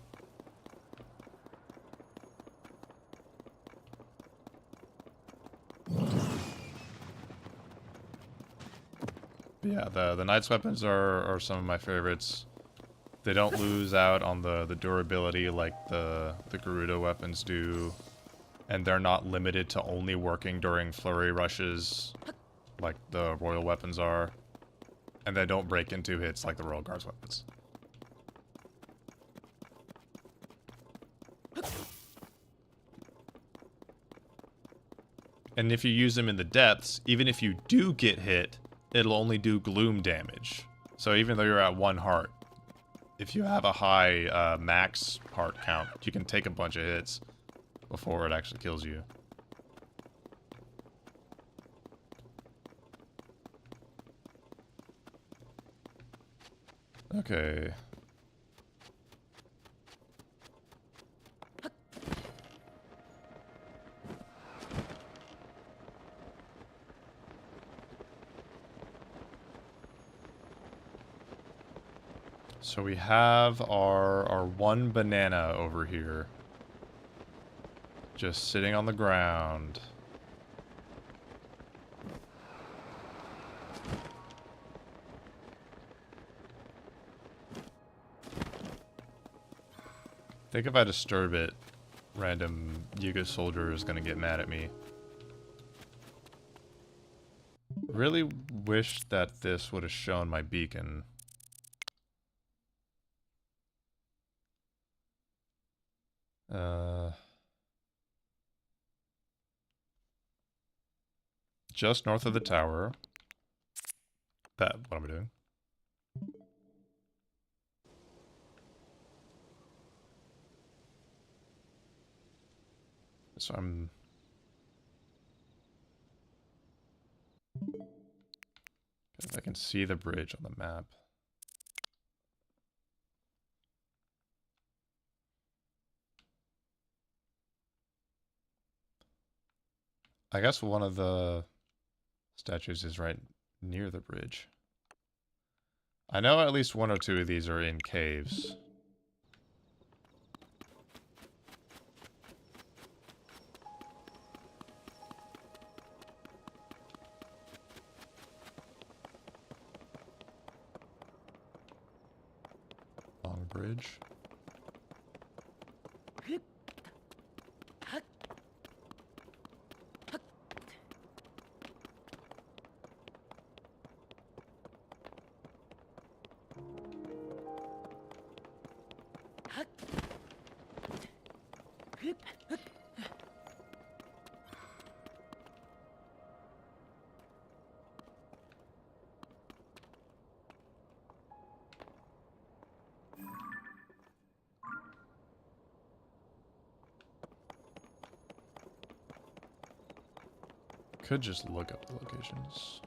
the Knight's weapons are some of my favorites. They don't lose out on the durability like the Garuda weapons do. And they're not limited to only working during flurry rushes like the Royal weapons are. And they don't break in 2 hits like the Royal Guard's weapons. And if you use them in the depths, even if you do get hit, it'll only do gloom damage. So even though you're at 1 heart, if you have a high max heart count, you can take a bunch of hits before it actually kills you. Okay. So we have our 1 banana over here. Just sitting on the ground. I think if I disturb it, random Yuga soldier is gonna get mad at me. Really wish that this would have shown my beacon. Just north of the tower. What am I doing? So I can see the bridge on the map. I guess one of the statues is right near the bridge. I know at least 1 or 2 of these are in caves. Long bridge. Could just look up the locations.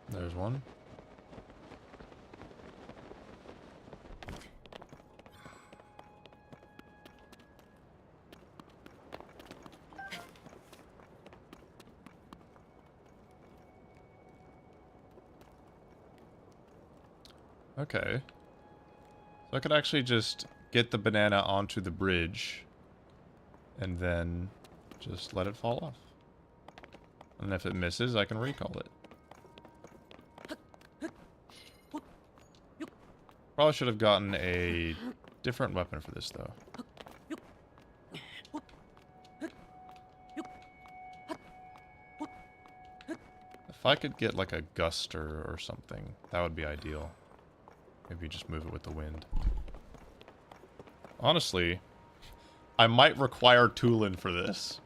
There's one. Okay. So I could actually just get the banana onto the bridge And then just let it fall off. And if it misses, I can recall it. Probably should have gotten a different weapon for this, though. If I could get, like, a guster or something, that would be ideal. Maybe just move it with the wind. Honestly, I might require Tulin for this.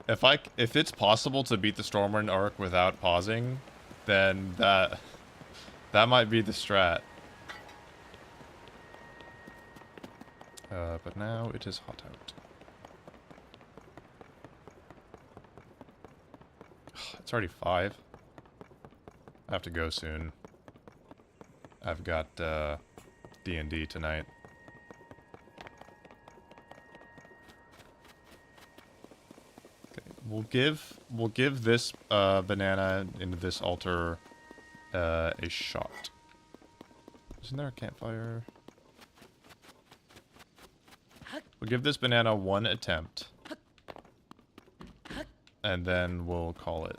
If it's possible to beat the Stormwind arc without pausing, then that might be the strat. But now it is hot out. It's already 5. I have to go soon. I've got D&D tonight. Okay, we'll give this banana into this altar a shot. Isn't there a campfire? We'll give this banana 1 attempt. And then we'll call it.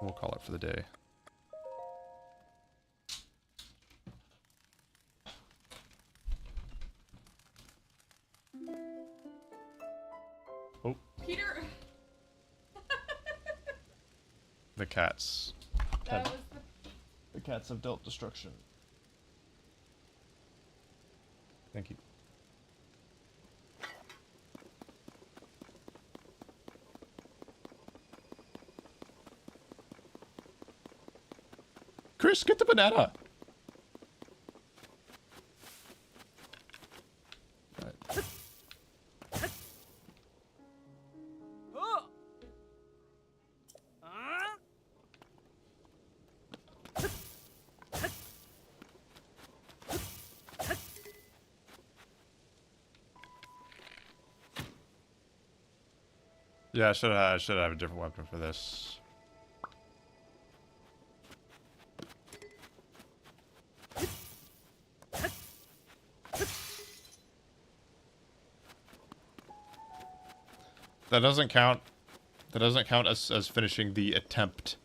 We'll call it for the day. Oh. Peter! The cats. That was The cats have dealt destruction. Thank you. Chris, get the banana! Right. Yeah, I should have a different weapon for this. That doesn't count. That doesn't count as finishing the attempt.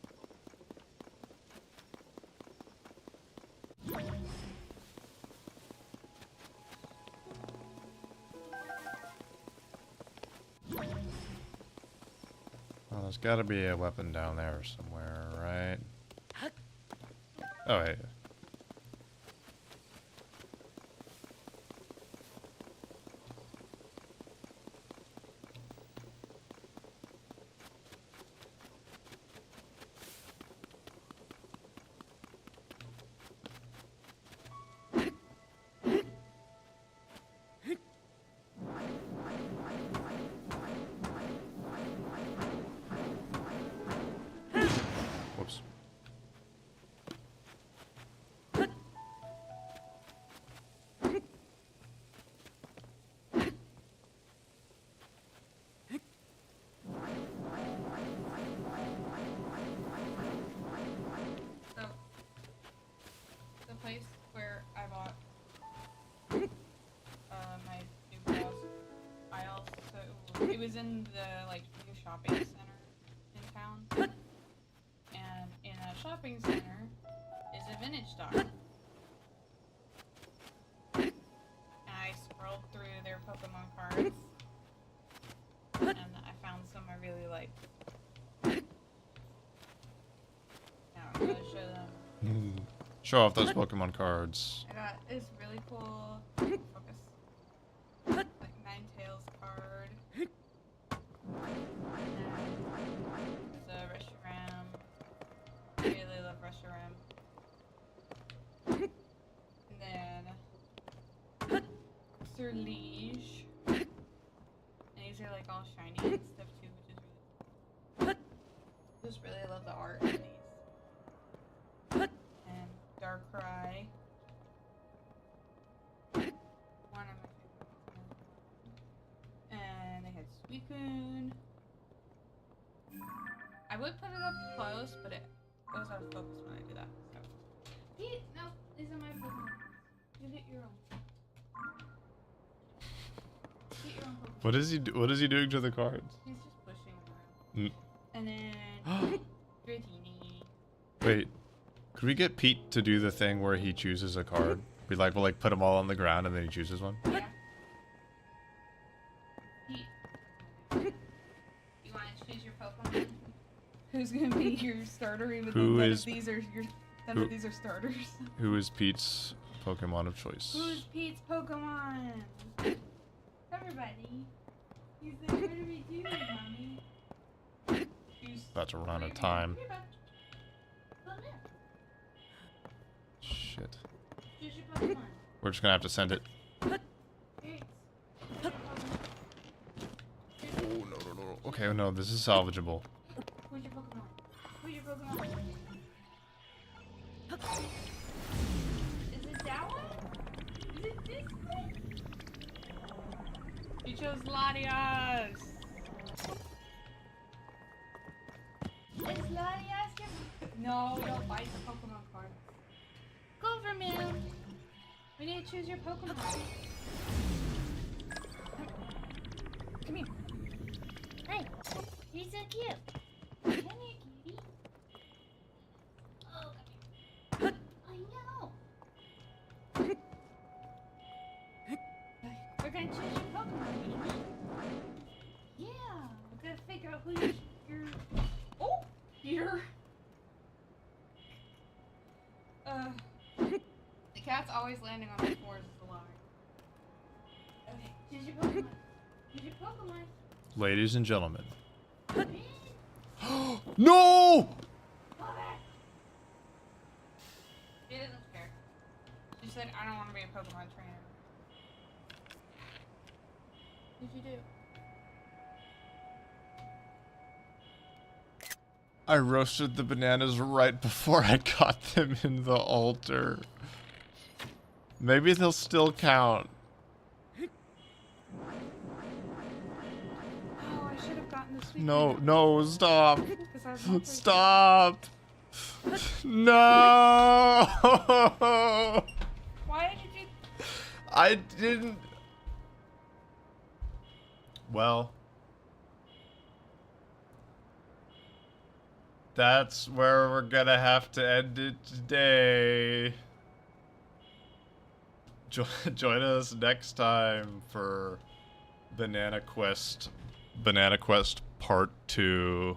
Well, there's got to be a weapon down there somewhere, right? Oh, hey. Whoops. the place where I bought my new house. I also it was in the like new shopping center in town, and in a shopping center is a vintage store. And I scrolled through their Pokemon cards, and I found some I really liked. Now I'm gonna show them. Show off those Pokemon cards. I got this really cool focus, like Ninetales card. And there's a Reshiram. I really love Reshiram. And then Sir Liege. And these are like all shiny and stuff too, which is really cool. Just really love the art in these. And Darkrai. One of my favorites. And they had Suicune. I would put it up close, but it goes out of focus when I do that. So. No, these are my Pokemon. You get your own. Get your own Pokemon. What is he? What is he doing to the cards? He's just pushing them around. And then Dratini. Wait, could we get Pete to do the thing where he chooses a card? We'll like put them all on the ground and then he chooses one. Yeah. Pete. You want to choose your Pokemon? Who's gonna be your starter? Even Who though is- none of these are starters. Who is Pete's Pokemon of choice? Who's Pete's Pokemon? Everybody. He's like, what do we do, mommy? About to run out of time. Shit. Choose your Pokemon. We're just gonna have to send it. Pete. Oh no. Okay, no, this is salvageable. Who's your Pokemon? Who's your Pokemon? Is it that one? Is it this one? You chose Latias. Is Latias your... No, we don't buy the Pokemon card. Silverman. We need to choose your Pokemon. Come here. Hi. You're so cute. Come here, cutie. Oh, come here. I know. We're gonna choose your Pokemon. Yeah. We're gonna figure out who your... Oh! Peter. The cat's always landing on the floors is a lie. Okay, choose your Pokemon. Choose your Pokemon. Ladies and gentlemen. Come No! back. She doesn't care. She said, I don't want to be a Pokemon trainer. What'd you do? I roasted the bananas right before I got them in the altar. Maybe they'll still count. Oh, I should have gotten the sweet No, potato. no, stop. 'Cause I was not very Stop. No. sure. Why did you... I didn't. Well. That's where we're gonna have to end it today. Join us next time for Banana Quest Part 2.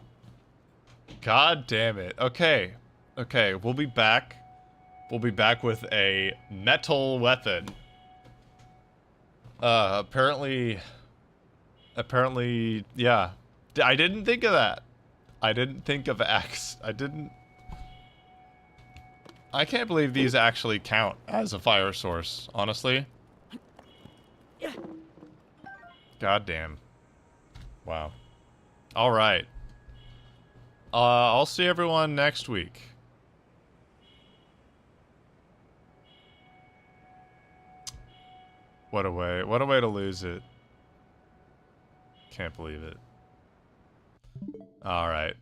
God damn it. Okay. Okay, we'll be back. We'll be back with a metal weapon. Apparently, yeah. I didn't think of that. I didn't think of axe. I can't believe these actually count as a fire source, honestly. God damn. Wow. Alright. I'll see everyone next week. What a way to lose it. Can't believe it. Alright.